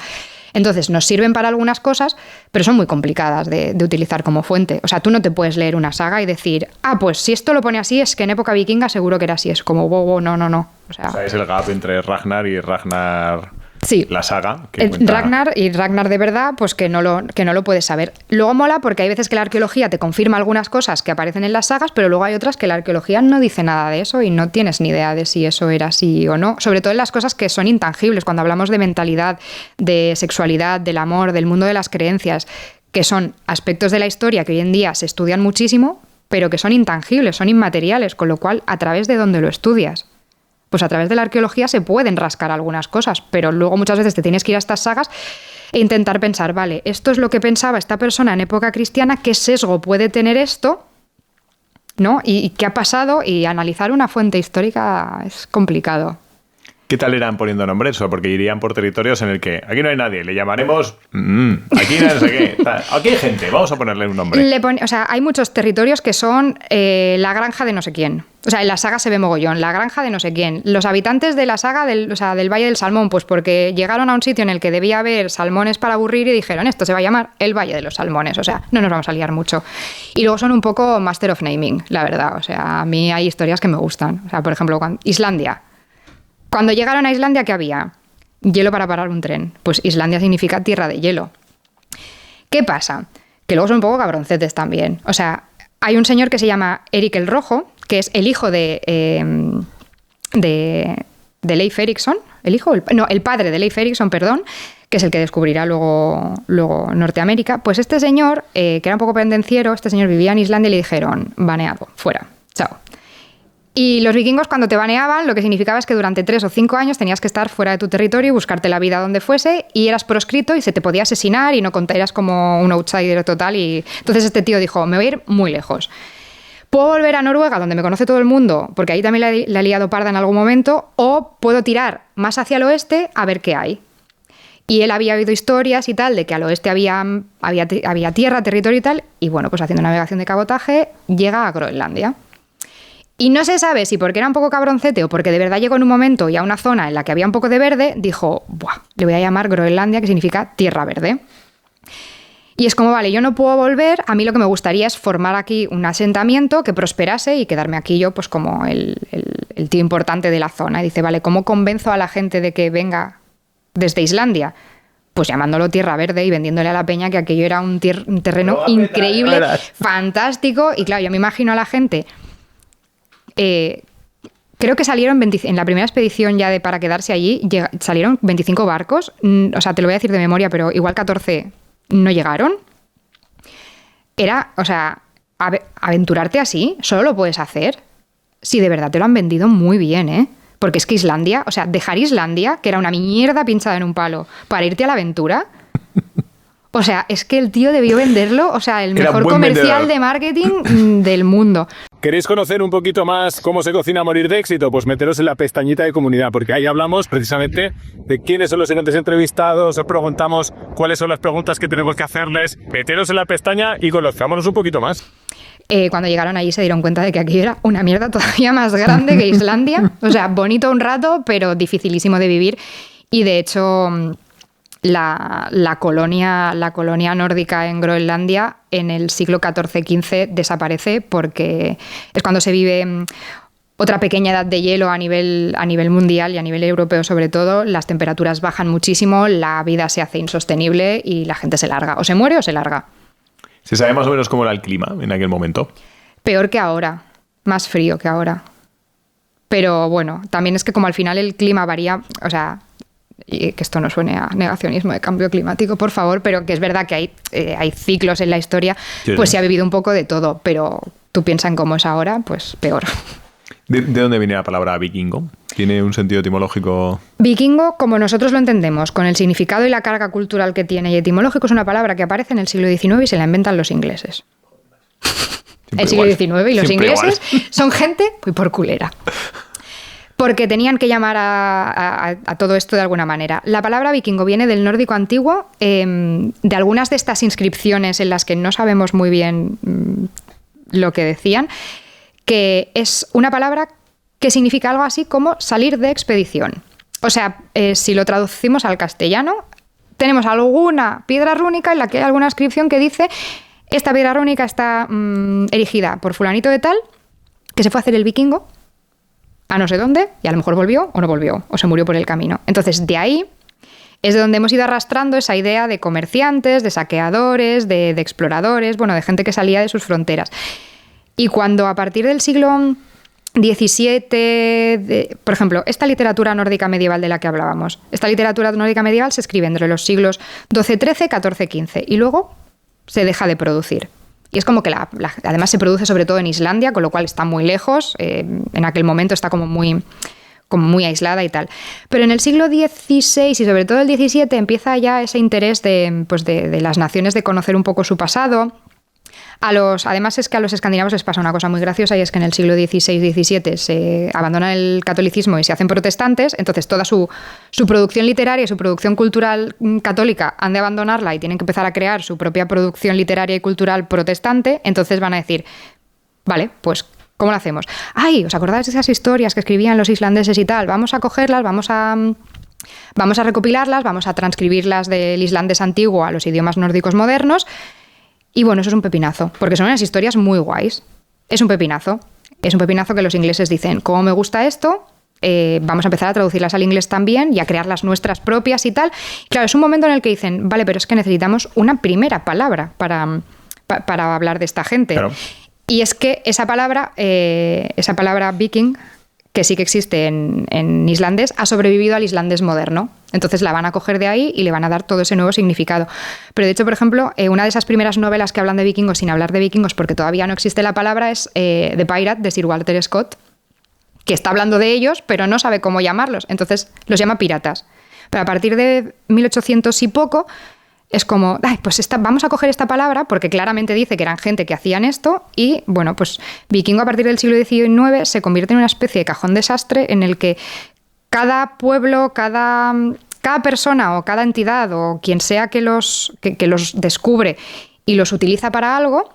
Entonces, nos sirven para algunas cosas, pero son muy complicadas de utilizar como fuente. O sea, tú no te puedes leer una saga y decir, pues si esto lo pone así, es que en época vikinga seguro que era así. Es como, no. O sea, es el gap entre Ragnar y Ragnar... Sí. La saga. Ragnar y Ragnar de verdad, pues que no lo puedes saber. Luego mola porque hay veces que la arqueología te confirma algunas cosas que aparecen en las sagas, pero luego hay otras que la arqueología no dice nada de eso y no tienes ni idea de si eso era así o no. Sobre todo en las cosas que son intangibles, cuando hablamos de mentalidad, de sexualidad, del amor, del mundo de las creencias, que son aspectos de la historia que hoy en día se estudian muchísimo, pero que son intangibles, son inmateriales, con lo cual, ¿a través de dónde lo estudias? Pues a través de la arqueología se pueden rascar algunas cosas, pero luego muchas veces te tienes que ir a estas sagas e intentar pensar, vale, esto es lo que pensaba esta persona en época cristiana, ¿qué sesgo puede tener esto? ¿No? ¿Y qué ha pasado? Y analizar una fuente histórica es complicado. ¿Qué tal irán poniendo nombres? O porque irían por territorios en el que aquí no hay nadie, le llamaremos aquí no sé qué. Aquí hay gente, vamos a ponerle un nombre. Hay muchos territorios que son la granja de no sé quién. O sea, en la saga se ve mogollón, la granja de no sé quién. Los habitantes de la saga del Valle del Salmón, pues porque llegaron a un sitio en el que debía haber salmones para aburrir y dijeron, esto se va a llamar el Valle de los Salmones. O sea, no nos vamos a liar mucho. Y luego son un poco master of naming, la verdad. O sea, a mí hay historias que me gustan. O sea, por ejemplo, Islandia. Cuando llegaron a Islandia, ¿qué había? Hielo para parar un tren. Pues Islandia significa tierra de hielo. ¿Qué pasa? Que luego son un poco cabroncetes también. O sea, hay un señor que se llama Eric el Rojo, que es el hijo de Leif Erikson. El padre de Leif Erikson, perdón, que es el que descubrirá luego Norteamérica. Pues este señor, que era un poco pendenciero, este señor vivía en Islandia y le dijeron, baneado, fuera, chao. Y los vikingos, cuando te baneaban, lo que significaba es que durante 3 o 5 años tenías que estar fuera de tu territorio y buscarte la vida donde fuese, y eras proscrito y se te podía asesinar y no eras como un outsider total. Y entonces este tío dijo, me voy a ir muy lejos. Puedo volver a Noruega, donde me conoce todo el mundo, porque ahí también la he liado parda en algún momento, o puedo tirar más hacia el oeste a ver qué hay. Y él había oído historias y tal, de que al oeste había tierra, territorio y tal, y bueno, pues haciendo navegación de cabotaje, llega a Groenlandia. Y no se sabe si porque era un poco cabroncete o porque de verdad llegó en un momento y a una zona en la que había un poco de verde, dijo, buah, le voy a llamar Groenlandia, que significa tierra verde. Y es como, vale, yo no puedo volver, a mí lo que me gustaría es formar aquí un asentamiento que prosperase y quedarme aquí yo pues como el tío importante de la zona. Y dice, vale, ¿cómo convenzo a la gente de que venga desde Islandia? Pues llamándolo tierra verde y vendiéndole a la peña que aquello era un terreno increíble, fantástico. Y claro, yo me imagino a la gente... creo que salieron en la primera expedición ya para quedarse allí, salieron 25 barcos, o sea, te lo voy a decir de memoria, pero igual 14 no llegaron. Era, o sea, aventurarte así, solo lo puedes hacer si de verdad te lo han vendido muy bien, ¿eh? Porque es que Islandia, o sea, dejar Islandia, que era una mierda pinchada en un palo, para irte a la aventura... O sea, es que el tío debió venderlo, o sea, el mejor comercial de marketing del mundo. ¿Queréis conocer un poquito más cómo se cocina a morir de éxito? Pues meteros en la pestañita de comunidad, porque ahí hablamos precisamente de quiénes son los siguientes entrevistados, os preguntamos cuáles son las preguntas que tenemos que hacerles. Meteros en la pestaña y conozcámonos un poquito más. Cuando llegaron allí se dieron cuenta de que aquello era una mierda todavía más grande que Islandia. O sea, bonito un rato, pero dificilísimo de vivir. Y de hecho... La colonia nórdica en Groenlandia en el siglo XIV-XV desaparece porque es cuando se vive otra pequeña edad de hielo a nivel mundial y a nivel europeo sobre todo. Las temperaturas bajan muchísimo, la vida se hace insostenible y la gente se larga. O se muere o se larga. ¿Se sabe más o menos cómo era el clima en aquel momento? Peor que ahora, más frío que ahora. Pero bueno, también es que como al final el clima varía, o sea... Y que esto no suene a negacionismo de cambio climático, por favor, pero que es verdad que hay ciclos en la historia, pues se ha vivido un poco de todo, pero tú piensas en cómo es ahora, pues peor. ¿De dónde viene la palabra vikingo? ¿Tiene un sentido etimológico? Vikingo, como nosotros lo entendemos, con el significado y la carga cultural que tiene y etimológico, es una palabra que aparece en el siglo XIX y se la inventan los ingleses. El siglo XIX y los ingleses son gente muy por culera. Porque tenían que llamar a todo esto de alguna manera. La palabra vikingo viene del nórdico antiguo, de algunas de estas inscripciones en las que no sabemos muy bien lo que decían, que es una palabra que significa algo así como salir de expedición. O sea, si lo traducimos al castellano, tenemos alguna piedra rúnica en la que hay alguna inscripción que dice esta piedra rúnica está erigida por fulanito de tal, que se fue a hacer el vikingo, a no sé dónde, y a lo mejor volvió o no volvió, o se murió por el camino. Entonces, de ahí es de donde hemos ido arrastrando esa idea de comerciantes, de saqueadores, de exploradores, bueno, de gente que salía de sus fronteras. Y cuando a partir del siglo XVII, por ejemplo, esta literatura nórdica medieval de la que hablábamos, esta literatura nórdica medieval se escribe entre los siglos XII, XIII, XIV, XV y luego se deja de producir. Y es como que además se produce sobre todo en Islandia, con lo cual está muy lejos, en aquel momento está como muy aislada y tal. Pero en el siglo XVI y sobre todo el XVII empieza ya ese interés de las naciones de conocer un poco su pasado. Además es que a los escandinavos les pasa una cosa muy graciosa y es que en el siglo XVI-XVII se abandona el catolicismo y se hacen protestantes, entonces toda su producción literaria y su producción cultural católica han de abandonarla y tienen que empezar a crear su propia producción literaria y cultural protestante, entonces van a decir, vale, pues ¿cómo lo hacemos? ¡Ay! ¿Os acordáis de esas historias que escribían los islandeses y tal? Vamos a cogerlas, vamos a recopilarlas, vamos a transcribirlas del islandés antiguo a los idiomas nórdicos modernos. Y bueno, eso es un pepinazo, porque son unas historias muy guays. Es un pepinazo. Es un pepinazo que los ingleses dicen, ¿cómo me gusta esto? Vamos a empezar a traducirlas al inglés también y a crear las nuestras propias y tal. Claro, es un momento en el que dicen, vale, pero es que necesitamos una primera palabra para hablar de esta gente. Claro. Y es que esa palabra viking, que sí que existe en islandés, ha sobrevivido al islandés moderno. Entonces la van a coger de ahí y le van a dar todo ese nuevo significado. Pero de hecho, por ejemplo, una de esas primeras novelas que hablan de vikingos sin hablar de vikingos, porque todavía no existe la palabra, es The Pirate, de Sir Walter Scott, que está hablando de ellos, pero no sabe cómo llamarlos. Entonces los llama piratas. Pero a partir de 1800 y poco, es como, pues vamos a coger esta palabra, porque claramente dice que eran gente que hacían esto, y bueno, pues vikingo a partir del siglo XIX se convierte en una especie de cajón desastre en el que cada pueblo, cada persona o cada entidad o quien sea que los descubre y los utiliza para algo,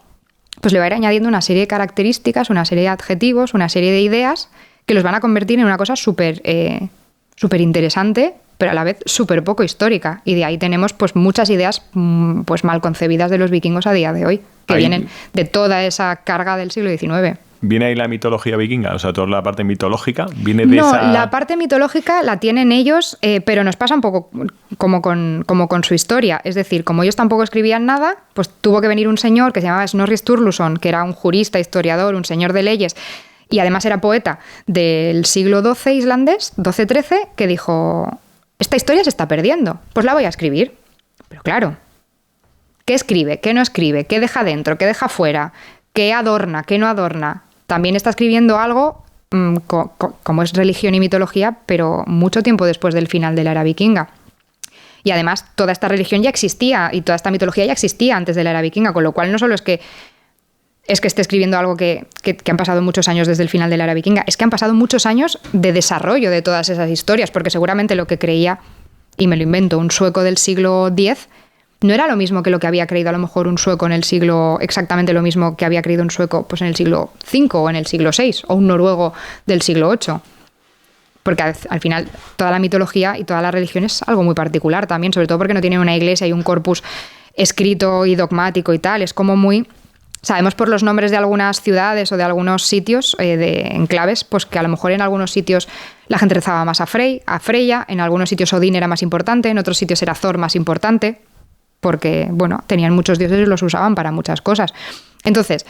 pues le va a ir añadiendo una serie de características, una serie de adjetivos, una serie de ideas que los van a convertir en una cosa súper interesante, pero a la vez súper poco histórica. Y de ahí tenemos pues muchas ideas pues mal concebidas de los vikingos a día de hoy, que vienen de toda esa carga del siglo XIX. ¿Viene ahí la mitología vikinga? O sea, toda la parte mitológica viene de esa... No, la parte mitológica la tienen ellos, pero nos pasa un poco como con su historia. Es decir, como ellos tampoco escribían nada, pues tuvo que venir un señor que se llamaba Snorri Sturluson, que era un jurista, historiador, un señor de leyes, y además era poeta del siglo XII islandés, XII-XIII, que dijo, esta historia se está perdiendo, pues la voy a escribir. Pero claro, ¿qué escribe? ¿Qué no escribe? ¿Qué deja dentro? ¿Qué deja fuera? ¿Qué adorna? ¿Qué no adorna? También está escribiendo algo como es religión y mitología, pero mucho tiempo después del final de la era vikinga. Y además toda esta religión ya existía y toda esta mitología ya existía antes de la era vikinga, con lo cual no solo es que esté escribiendo algo que han pasado muchos años desde el final de la era vikinga, es que han pasado muchos años de desarrollo de todas esas historias, porque seguramente lo que creía, y me lo invento, un sueco del siglo X, no era lo mismo que lo que había creído a lo mejor un sueco en el siglo, exactamente lo mismo que había creído un sueco pues en el siglo V o en el siglo VI, o un noruego del siglo VIII. Porque al final toda la mitología y toda la religión es algo muy particular también, sobre todo porque no tiene una iglesia y un corpus escrito y dogmático y tal, es como muy... Sabemos por los nombres de algunas ciudades o de algunos sitios, de enclaves, pues que a lo mejor en algunos sitios la gente rezaba más a Freya, en algunos sitios Odín era más importante, en otros sitios era Thor más importante, porque, bueno, tenían muchos dioses y los usaban para muchas cosas. Entonces,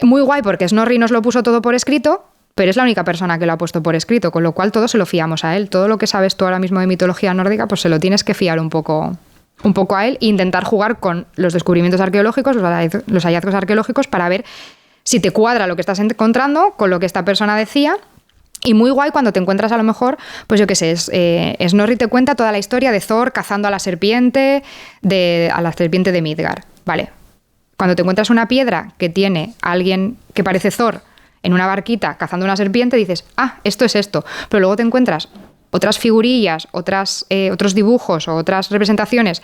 muy guay porque Snorri nos lo puso todo por escrito, pero es la única persona que lo ha puesto por escrito, con lo cual todo se lo fiamos a él. Todo lo que sabes tú ahora mismo de mitología nórdica, pues se lo tienes que fiar un poco a él e intentar jugar con los descubrimientos arqueológicos, los hallazgos arqueológicos, para ver si te cuadra lo que estás encontrando con lo que esta persona decía. Y muy guay cuando te encuentras a lo mejor, pues yo qué sé, Snorri te cuenta toda la historia de Thor cazando a la serpiente de Midgard. Vale. Cuando te encuentras una piedra que tiene a alguien que parece Thor en una barquita cazando una serpiente, dices, esto es esto. Pero luego te encuentras otras figurillas, otros dibujos o otras representaciones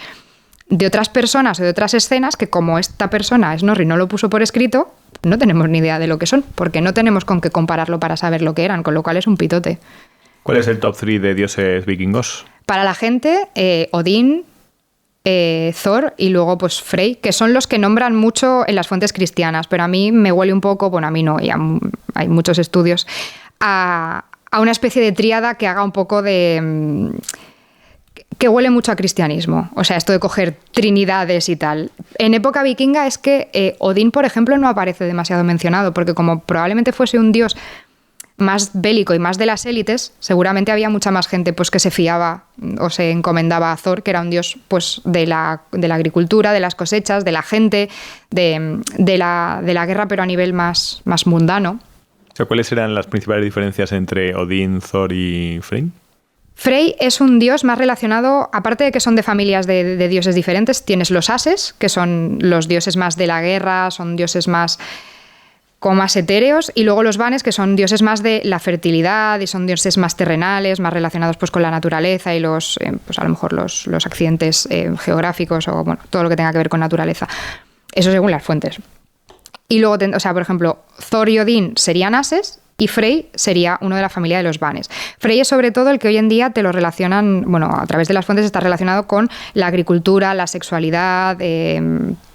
de otras personas o de otras escenas que, como esta persona, Snorri, no lo puso por escrito, no tenemos ni idea de lo que son, porque no tenemos con qué compararlo para saber lo que eran, con lo cual es un pitote. ¿Cuál es el top 3 de dioses vikingos? Para la gente, Odín, Thor y luego pues Frey, que son los que nombran mucho en las fuentes cristianas, pero a mí me huele un poco, bueno, a mí no, y hay muchos estudios, a una especie de tríada que haga un poco de que huele mucho a cristianismo, o sea, esto de coger trinidades y tal. En época vikinga es que Odín, por ejemplo, no aparece demasiado mencionado, porque como probablemente fuese un dios más bélico y más de las élites, seguramente había mucha más gente pues, que se fiaba o se encomendaba a Thor, que era un dios pues, de la agricultura, de las cosechas, de la gente, de la guerra, pero a nivel más mundano. O sea, ¿cuáles eran las principales diferencias entre Odín, Thor y Frey? Frey es un dios más relacionado, aparte de que son de familias de dioses diferentes, tienes los ases, que son los dioses más de la guerra, son dioses más como más etéreos, y luego los vanes, que son dioses más de la fertilidad y son dioses más terrenales, más relacionados pues, con la naturaleza y los, pues, a lo mejor los accidentes geográficos o bueno, todo lo que tenga que ver con naturaleza. Eso según las fuentes. Y luego, o sea, por ejemplo, Thor y Odín serían ases y Frey sería uno de la familia de los vanes. Frey es sobre todo el que hoy en día te lo relacionan, bueno, a través de las fuentes está relacionado con la agricultura, la sexualidad,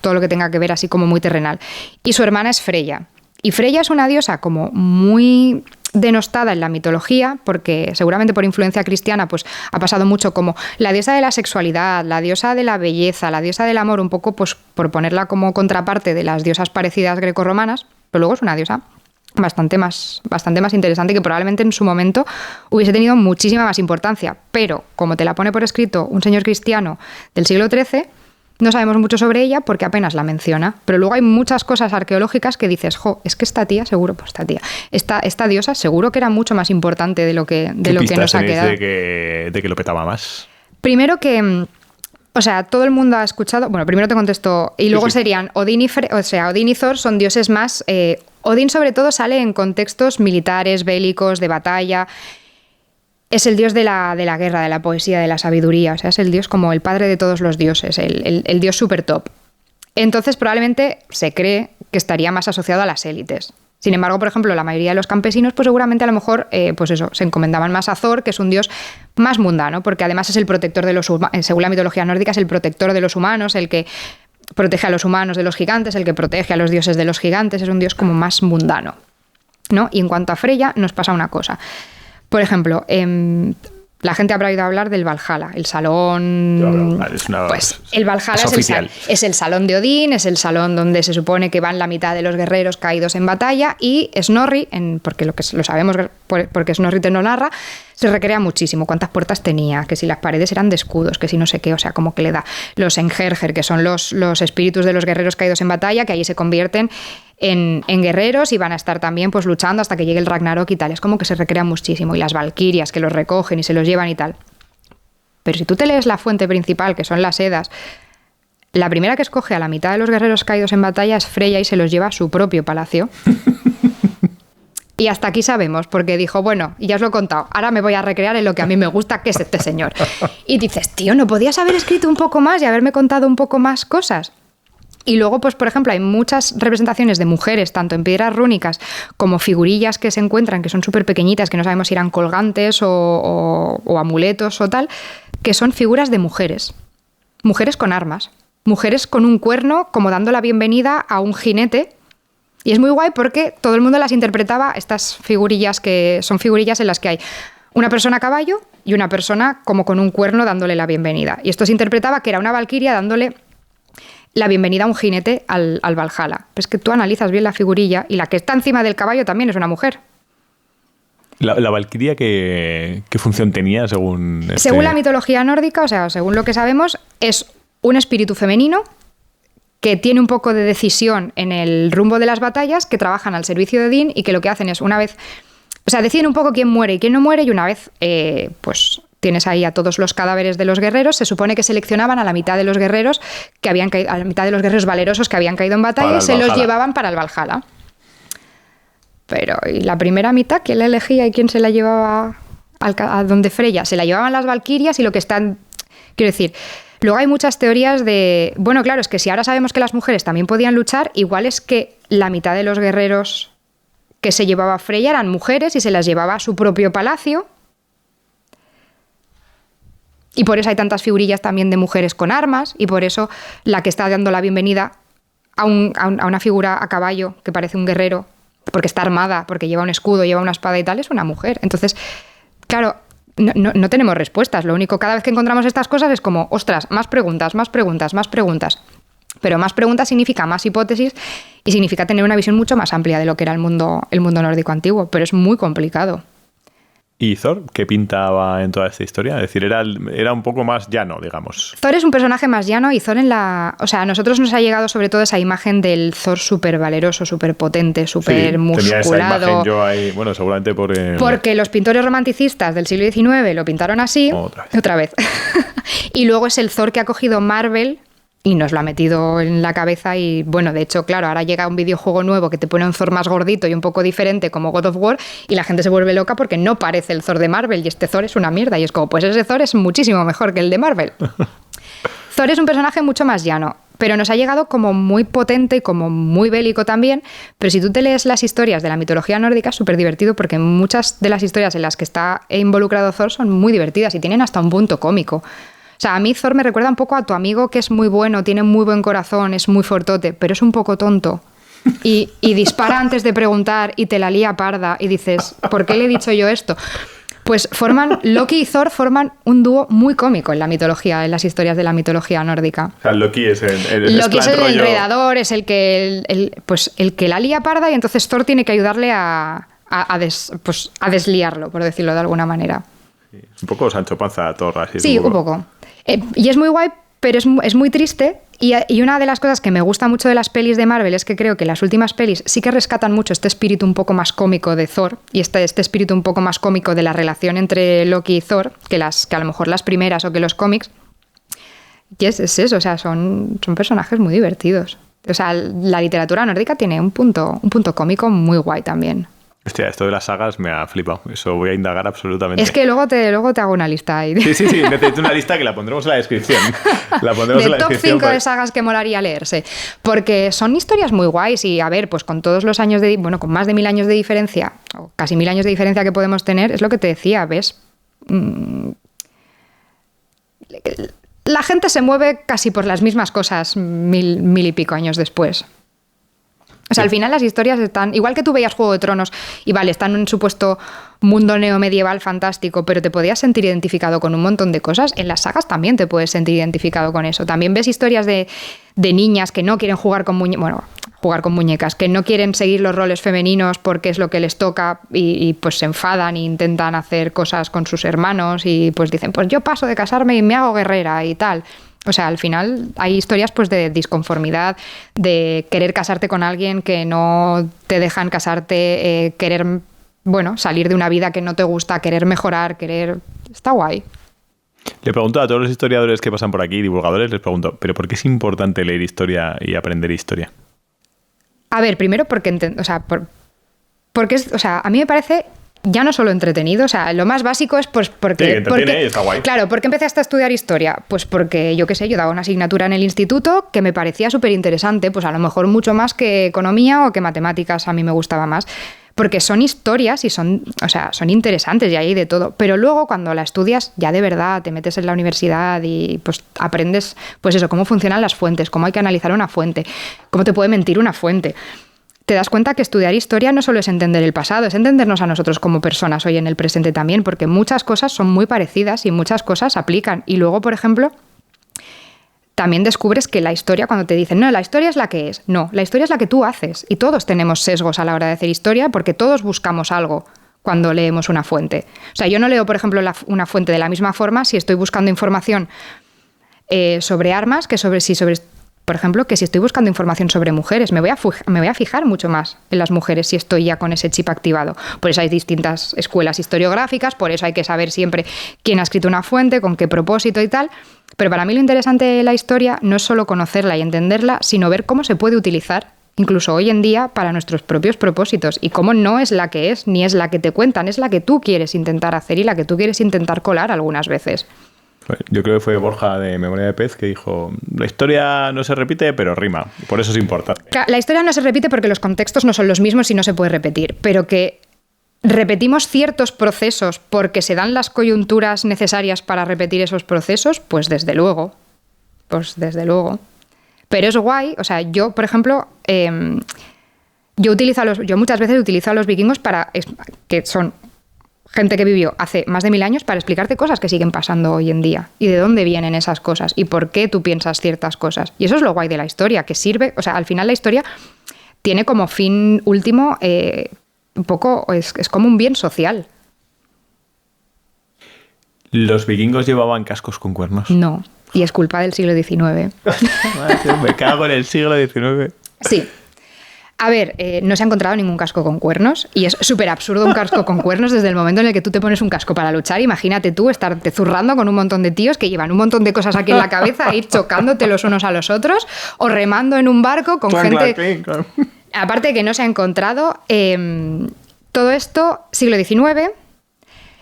todo lo que tenga que ver así como muy terrenal. Y su hermana es Freya. Y Freya es una diosa como muy denostada en la mitología, porque seguramente por influencia cristiana pues ha pasado mucho como la diosa de la sexualidad, la diosa de la belleza, la diosa del amor, un poco pues por ponerla como contraparte de las diosas parecidas grecorromanas, pero luego es una diosa bastante más interesante, que probablemente en su momento hubiese tenido muchísima más importancia, pero como te la pone por escrito un señor cristiano del siglo XIII, no sabemos mucho sobre ella porque apenas la menciona, pero luego hay muchas cosas arqueológicas que dices, jo, es que esta tía, seguro, pues esta diosa seguro que era mucho más importante de lo que nos ha quedado. De que lo petaba más? Primero que, o sea, todo el mundo ha escuchado, bueno, primero te contesto, y luego serían Odín y Thor son dioses más, Odín sobre todo sale en contextos militares, bélicos, de batalla. Es el dios de la guerra, de la poesía, de la sabiduría. O sea, es el dios como el padre de todos los dioses, el dios super top. Entonces, probablemente se cree que estaría más asociado a las élites. Sin embargo, por ejemplo, la mayoría de los campesinos, pues seguramente a lo mejor, pues eso, se encomendaban más a Thor, que es un dios más mundano, porque además es el protector de los humanos, según la mitología nórdica, es el protector de los humanos, el que protege a los humanos de los gigantes, el que protege a los dioses de los gigantes, es un dios como más mundano, ¿no? Y en cuanto a Freya, nos pasa una cosa. Por ejemplo, la gente habrá oído hablar del Valhalla, el salón... Pues el Valhalla es el salón de Odín, es el salón donde se supone que van la mitad de los guerreros caídos en batalla, y Snorri, porque lo sabemos porque Snorri te lo narra, se recrea muchísimo cuántas puertas tenía, que si las paredes eran de escudos, que si no sé qué, o sea, como que le da los Engerger, que son los espíritus de los guerreros caídos en batalla, que allí se convierten en guerreros y van a estar también pues luchando hasta que llegue el Ragnarok y tal. Es como que se recrean muchísimo. Y las valquirias que los recogen y se los llevan y tal. Pero si tú te lees la fuente principal, que son las Edas, la primera que escoge a la mitad de los guerreros caídos en batalla es Freya y se los lleva a su propio palacio. Y hasta aquí sabemos, porque dijo, bueno, ya os lo he contado, ahora me voy a recrear en lo que a mí me gusta, que es este señor. Y dices, tío, ¿no podías haber escrito un poco más y haberme contado un poco más cosas? Y luego, pues por ejemplo, hay muchas representaciones de mujeres, tanto en piedras rúnicas como figurillas que se encuentran, que son súper pequeñitas, que no sabemos si eran colgantes o amuletos o tal, que son figuras de mujeres. Mujeres con armas. Mujeres con un cuerno, como dando la bienvenida a un jinete. Y es muy guay porque todo el mundo las interpretaba, estas figurillas que son figurillas en las que hay una persona a caballo y una persona como con un cuerno dándole la bienvenida. Y esto se interpretaba que era una valquiria dándole la bienvenida a un jinete al Valhalla. Pero es que tú analizas bien la figurilla y la que está encima del caballo también es una mujer. ¿La valquiria qué función tenía según...? Según la mitología nórdica, o sea, según lo que sabemos, es un espíritu femenino que tiene un poco de decisión en el rumbo de las batallas, que trabajan al servicio de Odín y que lo que hacen es una vez... O sea, deciden un poco quién muere y quién no muere, y una vez, pues... tienes ahí a todos los cadáveres de los guerreros, se supone que seleccionaban a la mitad de los guerreros que habían caído, a la mitad de los guerreros valerosos que habían caído en batalla y se los llevaban para el Valhalla. Pero ¿y la primera mitad quién la elegía y quién se la llevaba a donde Freya? Se la llevaban las valquirias y lo que están... Quiero decir, luego hay muchas teorías de... Bueno, claro, es que si ahora sabemos que las mujeres también podían luchar, igual es que la mitad de los guerreros que se llevaba Freya eran mujeres y se las llevaba a su propio palacio. Y por eso hay tantas figurillas también de mujeres con armas, y por eso la que está dando la bienvenida a una figura a caballo que parece un guerrero, porque está armada, porque lleva un escudo, lleva una espada y tal, es una mujer. Entonces, claro, no tenemos respuestas. Lo único, cada vez que encontramos estas cosas es como, ostras, más preguntas, más preguntas, más preguntas. Pero más preguntas significa más hipótesis y significa tener una visión mucho más amplia de lo que era el mundo nórdico antiguo, pero es muy complicado. ¿Y Thor qué pintaba en toda esta historia? Es decir, era un poco más llano, digamos. Thor es un personaje más llano y Thor O sea, a nosotros nos ha llegado sobre todo esa imagen del Thor súper valeroso, súper potente, súper musculado. Tenía esa imagen yo ahí, bueno, seguramente porque los pintores romanticistas del siglo XIX lo pintaron así. Otra vez. Y luego es el Thor que ha cogido Marvel y nos lo ha metido en la cabeza y, bueno, de hecho, claro, ahora llega un videojuego nuevo que te pone un Thor más gordito y un poco diferente como God of War y la gente se vuelve loca porque no parece el Thor de Marvel y este Thor es una mierda y es como, pues ese Thor es muchísimo mejor que el de Marvel. Thor es un personaje mucho más llano, pero nos ha llegado como muy potente y como muy bélico también, pero si tú te lees las historias de la mitología nórdica es súper divertido porque muchas de las historias en las que está involucrado Thor son muy divertidas y tienen hasta un punto cómico. O sea, a mí Thor me recuerda un poco a tu amigo que es muy bueno, tiene muy buen corazón, es muy fortote, pero es un poco tonto. Y dispara antes de preguntar y te la lía parda y dices, ¿por qué le he dicho yo esto? Pues Loki y Thor forman un dúo muy cómico en la mitología, en las historias de la mitología nórdica. O sea, Loki es el enredador, es el que la lía parda y entonces Thor tiene que ayudarle a desliarlo, por decirlo de alguna manera. Sí, un poco Sancho Panza, Thor, así. Sí, un poco. Y es muy guay, pero es muy triste. Y una de las cosas que me gusta mucho de las pelis de Marvel es que creo que las últimas pelis sí que rescatan mucho este espíritu un poco más cómico de Thor y este espíritu un poco más cómico de la relación entre Loki y Thor, que a lo mejor las primeras o que los cómics. Y es eso, o sea, son personajes muy divertidos. O sea, la literatura nórdica tiene un punto cómico muy guay también. Hostia, esto de las sagas me ha flipado. Eso voy a indagar absolutamente. Es que luego te hago una lista ahí. Sí, necesito una lista que la pondremos en la descripción. De top 5 de sagas que molaría leerse. Porque son historias muy guays y, a ver, pues con todos los años con más de 1000 años de diferencia, o casi 1000 años de diferencia que podemos tener, es lo que te decía, ¿ves? La gente se mueve casi por las mismas cosas 1000 y pico años después. O sea, al final las historias están... Igual que tú veías Juego de Tronos y vale, están en un supuesto mundo neomedieval fantástico, pero te podías sentir identificado con un montón de cosas, en las sagas también te puedes sentir identificado con eso. También ves historias de niñas que no quieren jugar con muñecas, que no quieren seguir los roles femeninos porque es lo que les toca y pues se enfadan e intentan hacer cosas con sus hermanos y pues dicen, pues yo paso de casarme y me hago guerrera y tal. O sea, al final hay historias pues de disconformidad, de querer casarte con alguien que no te dejan casarte, querer, salir de una vida que no te gusta, querer mejorar, Está guay. Le pregunto a todos los historiadores que pasan por aquí, divulgadores, les pregunto, ¿pero por qué es importante leer historia y aprender historia? A ver, primero porque a mí me parece... Ya no solo entretenido, o sea, lo más básico es pues porque... Sí, entretiene y está guay. Claro, ¿por qué empezaste a estudiar historia? Pues porque, yo daba una asignatura en el instituto que me parecía súper interesante, pues a lo mejor mucho más que economía o que matemáticas, a mí me gustaba más. Porque son historias y son interesantes y hay de todo. Pero luego cuando la estudias ya de verdad, te metes en la universidad y pues aprendes, pues eso, cómo funcionan las fuentes, cómo hay que analizar una fuente, cómo te puede mentir una fuente. Te das cuenta que estudiar historia no solo es entender el pasado, es entendernos a nosotros como personas hoy en el presente también, porque muchas cosas son muy parecidas y muchas cosas aplican. Y luego, por ejemplo, también descubres que la historia, cuando te dicen, no, la historia es la que es. No, la historia es la que tú haces. Y todos tenemos sesgos a la hora de hacer historia porque todos buscamos algo cuando leemos una fuente. O sea, yo no leo, por ejemplo, una fuente de la misma forma si estoy buscando información sobre armas que por ejemplo, que si estoy buscando información sobre mujeres, me voy a fijar mucho más en las mujeres si estoy ya con ese chip activado. Por eso hay distintas escuelas historiográficas, por eso hay que saber siempre quién ha escrito una fuente, con qué propósito y tal. Pero para mí lo interesante de la historia no es solo conocerla y entenderla, sino ver cómo se puede utilizar, incluso hoy en día, para nuestros propios propósitos. Y cómo no es la que es, ni es la que te cuentan, es la que tú quieres intentar hacer y la que tú quieres intentar colar algunas veces. Yo creo que fue Borja de Memoria de Pez que dijo, la historia no se repite, pero rima. Por eso es importante. La historia no se repite porque los contextos no son los mismos y no se puede repetir, pero que repetimos ciertos procesos porque se dan las coyunturas necesarias para repetir esos procesos, pues desde luego. Pero es guay, o sea, yo, por ejemplo, yo muchas veces utilizo a los vikingos que son gente que vivió hace más de 1000 años para explicarte cosas que siguen pasando hoy en día y de dónde vienen esas cosas y por qué tú piensas ciertas cosas. Y eso es lo guay de la historia, que sirve, o sea, al final la historia tiene como fin último un poco, es como un bien social. ¿Los vikingos llevaban cascos con cuernos? No, y es culpa del siglo XIX. Me cago en el siglo XIX. Sí. A ver, no se ha encontrado ningún casco con cuernos y es súper absurdo un casco con cuernos desde el momento en el que tú te pones un casco para luchar. Imagínate tú estarte zurrando con un montón de tíos que llevan un montón de cosas aquí en la cabeza, ir chocándote los unos a los otros o remando en un barco con gente... Aparte de que no se ha encontrado, todo esto, siglo XIX,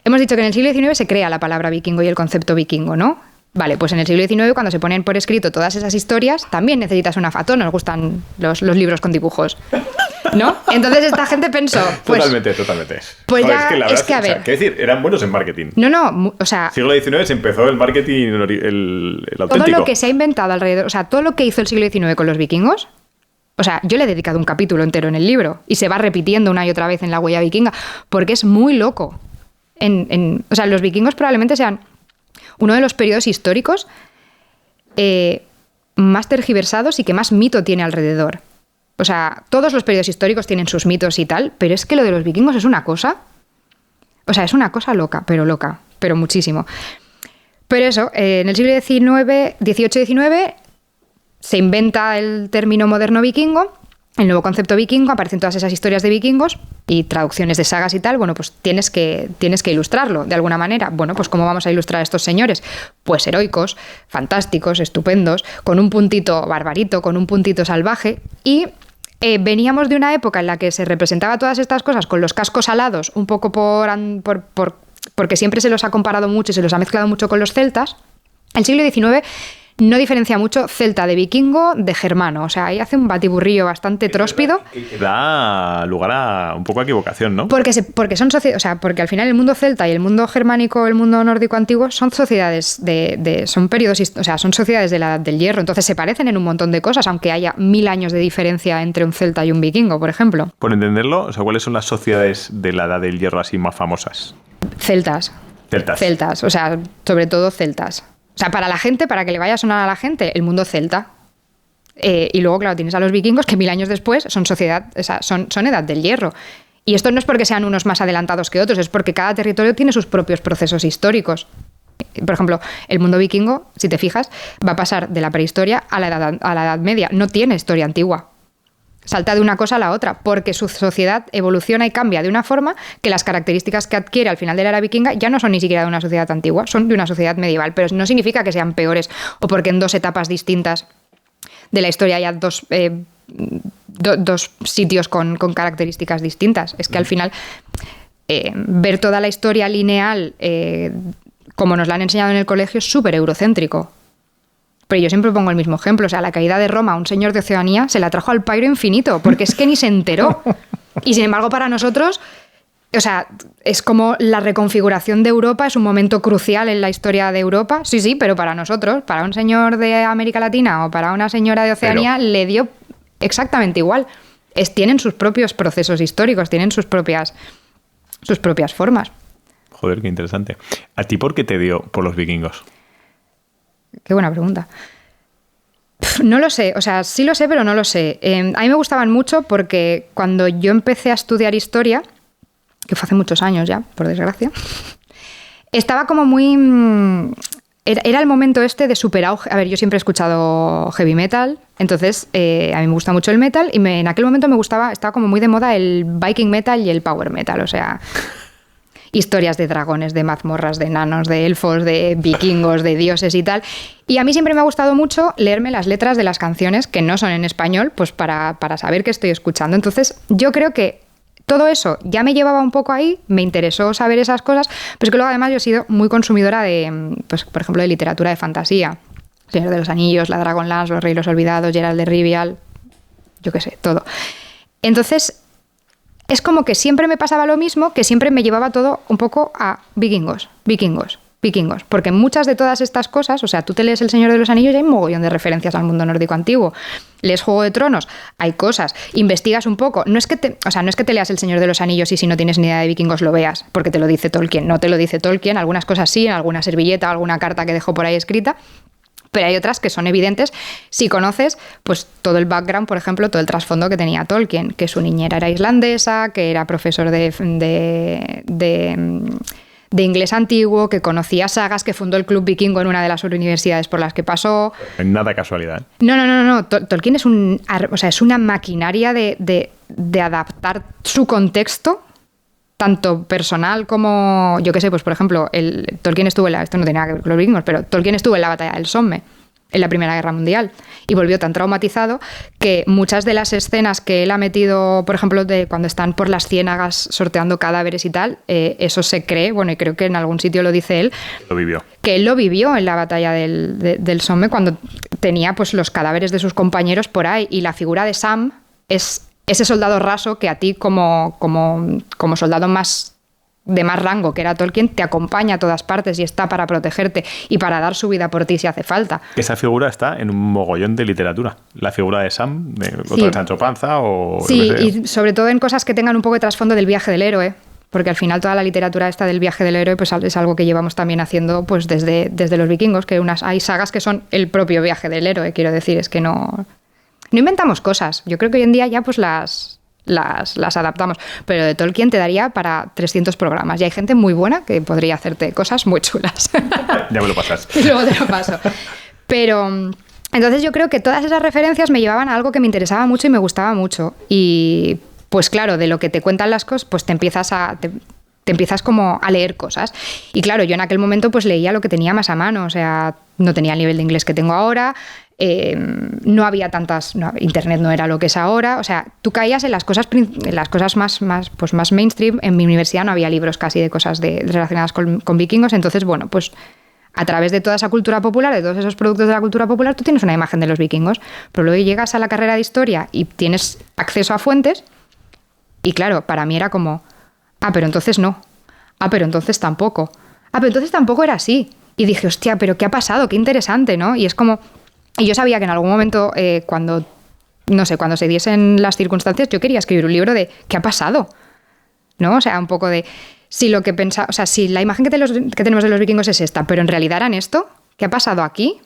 hemos dicho que en el siglo XIX se crea la palabra vikingo y el concepto vikingo, ¿no? Vale, pues en el siglo XIX, cuando se ponen por escrito todas esas historias, también necesitas una foto, nos gustan los libros con dibujos, ¿no? Entonces esta gente pensó... Pues, totalmente. Pues Joder, ya, es que a ver... Quiero decir, eran buenos en marketing. No, o sea... Siglo XIX se empezó el marketing, el auténtico. Todo lo que se ha inventado alrededor, o sea, todo lo que hizo el siglo XIX con los vikingos... O sea, yo le he dedicado un capítulo entero en el libro y se va repitiendo una y otra vez en la huella vikinga porque es muy loco. O sea, los vikingos probablemente sean uno de los periodos históricos más tergiversados y que más mito tiene alrededor. O sea, todos los periodos históricos tienen sus mitos y tal, pero es que lo de los vikingos es una cosa... O sea, es una cosa loca, pero muchísimo. Pero eso, en el siglo XVIII-XIX... se inventa el término moderno vikingo, el nuevo concepto vikingo, aparecen todas esas historias de vikingos y traducciones de sagas y tal. Bueno, pues tienes que ilustrarlo de alguna manera. Bueno, pues ¿cómo vamos a ilustrar a estos señores? Pues heroicos, fantásticos, estupendos, con un puntito barbarito, con un puntito salvaje. Y veníamos de una época en la que se representaba todas estas cosas con los cascos alados, un poco porque siempre se los ha comparado mucho y se los ha mezclado mucho con los celtas. El siglo XIX no diferencia mucho celta de vikingo de germano. O sea, ahí hace un batiburrillo bastante tróspido. Que da lugar a un poco a equivocación, ¿no? Porque son sociedades, o sea, porque al final el mundo celta y el mundo germánico, el mundo nórdico antiguo, son sociedades son periodos, o sea, son sociedades de la Edad del Hierro. Entonces se parecen en un montón de cosas, aunque haya 1000 años de diferencia entre un celta y un vikingo, por ejemplo. Por entenderlo, o sea, ¿cuáles son las sociedades de la Edad del Hierro así más famosas? Celtas, o sea, sobre todo celtas. O sea, para que le vaya a sonar a la gente, el mundo celta. Y luego, claro, tienes a los vikingos que 1000 años después son sociedad, o sea, son Edad del Hierro. Y esto no es porque sean unos más adelantados que otros, es porque cada territorio tiene sus propios procesos históricos. Por ejemplo, el mundo vikingo, si te fijas, va a pasar de la prehistoria a la Edad Media. No tiene historia antigua. Salta de una cosa a la otra, porque su sociedad evoluciona y cambia de una forma que las características que adquiere al final de la era vikinga ya no son ni siquiera de una sociedad antigua, son de una sociedad medieval, pero no significa que sean peores o porque en dos etapas distintas de la historia haya dos sitios con características distintas. Es que al final ver toda la historia lineal como nos la han enseñado en el colegio es súper eurocéntrico. Pero yo siempre pongo el mismo ejemplo. O sea, la caída de Roma, un señor de Oceanía se la trajo al pairo infinito, porque es que ni se enteró. Y sin embargo, para nosotros, o sea, es como la reconfiguración de Europa, es un momento crucial en la historia de Europa. Sí, pero para nosotros, para un señor de América Latina o para una señora de Oceanía, le dio exactamente igual. Tienen sus propios procesos históricos, tienen sus propias formas. Joder, qué interesante. ¿A ti por qué te dio por los vikingos? Qué buena pregunta. No lo sé, o sea, sí lo sé, pero no lo sé. A mí me gustaban mucho porque cuando yo empecé a estudiar historia, que fue hace muchos años ya, por desgracia, estaba como muy... Era el momento este de super auge. A ver, yo siempre he escuchado heavy metal, entonces a mí me gusta mucho el metal y en aquel momento estaba como muy de moda el Viking metal y el power metal, o sea... Historias de dragones, de mazmorras, de enanos, de elfos, de vikingos, de dioses y tal. Y a mí siempre me ha gustado mucho leerme las letras de las canciones que no son en español, pues para saber qué estoy escuchando. Entonces, yo creo que todo eso ya me llevaba un poco ahí, me interesó saber esas cosas, pero es que luego además yo he sido muy consumidora de, pues, por ejemplo, de literatura de fantasía. Señor de los Anillos, la Dragonlance, Los Reyes Olvidados, Geralt de Rivia, yo qué sé, todo. Entonces... es como que siempre me pasaba lo mismo, que siempre me llevaba todo un poco a vikingos. vikingos, porque muchas de todas estas cosas, o sea, tú te lees El Señor de los Anillos y hay un mogollón de referencias al mundo nórdico antiguo. Lees Juego de Tronos, hay cosas, investigas un poco, no es que te leas El Señor de los Anillos y si no tienes ni idea de vikingos lo veas, porque te lo dice Tolkien, no te lo dice Tolkien, algunas cosas sí, en alguna servilleta, alguna carta que dejó por ahí escrita, pero hay otras que son evidentes si conoces pues todo el background, por ejemplo, todo el trasfondo que tenía Tolkien, que su niñera era islandesa, que era profesor de inglés antiguo, que conocía sagas, que fundó el Club Vikingo en una de las universidades por las que pasó. Nada casualidad. No. Tolkien es es una maquinaria de adaptar su contexto, tanto personal como, yo qué sé, pues por ejemplo, Tolkien estuvo esto no tiene nada que ver con los vikingos, pero Tolkien estuvo en la batalla del Somme, en la Primera Guerra Mundial, y volvió tan traumatizado que muchas de las escenas que él ha metido, por ejemplo, de cuando están por las ciénagas sorteando cadáveres y tal, eso se cree, bueno, y creo que en algún sitio lo dice él, Lo vivió. que él lo vivió en la batalla del Somme cuando tenía pues los cadáveres de sus compañeros por ahí, y la figura de Sam es ese soldado raso que a ti como soldado de más rango, que era Tolkien, te acompaña a todas partes y está para protegerte y para dar su vida por ti si hace falta. Esa figura está en un mogollón de literatura. La figura de Sam, Sí. de Sancho Panza o... Sí, no sé. y sobre todo en cosas que tengan un poco de trasfondo del viaje del héroe, porque al final toda la literatura esta del viaje del héroe pues es algo que llevamos también haciendo pues desde los vikingos, que hay sagas que son el propio viaje del héroe, quiero decir, es que no inventamos cosas. Yo creo que hoy en día ya pues las adaptamos, pero de Tolkien te daría para 300 programas y hay gente muy buena que podría hacerte cosas muy chulas. Ya me lo pasas. Y luego te lo paso. Pero entonces yo creo que todas esas referencias me llevaban a algo que me interesaba mucho y me gustaba mucho. Y pues claro, de lo que te cuentan las cosas, pues te empiezas como a leer cosas. Y claro, yo en aquel momento pues leía lo que tenía más a mano, o sea, no tenía el nivel de inglés que tengo ahora, no había internet no era lo que es ahora, o sea, tú caías en las cosas más mainstream. En mi universidad no había libros casi de cosas relacionadas con vikingos, entonces bueno, pues a través de toda esa cultura popular, de todos esos productos de la cultura popular, tú tienes una imagen de los vikingos, pero luego llegas a la carrera de historia y tienes acceso a fuentes y claro, para mí era como, pero entonces no, pero entonces tampoco, pero entonces tampoco era así. Y dije, hostia, pero ¿qué ha pasado? Qué interesante, ¿no? Y es como... Y yo sabía que en algún momento, cuando se diesen las circunstancias, yo quería escribir un libro de ¿qué ha pasado? ¿No? O sea, un poco de... Si lo que pensaba... O sea, si la imagen que tenemos de los vikingos es esta, pero en realidad eran esto, ¿qué ha pasado aquí?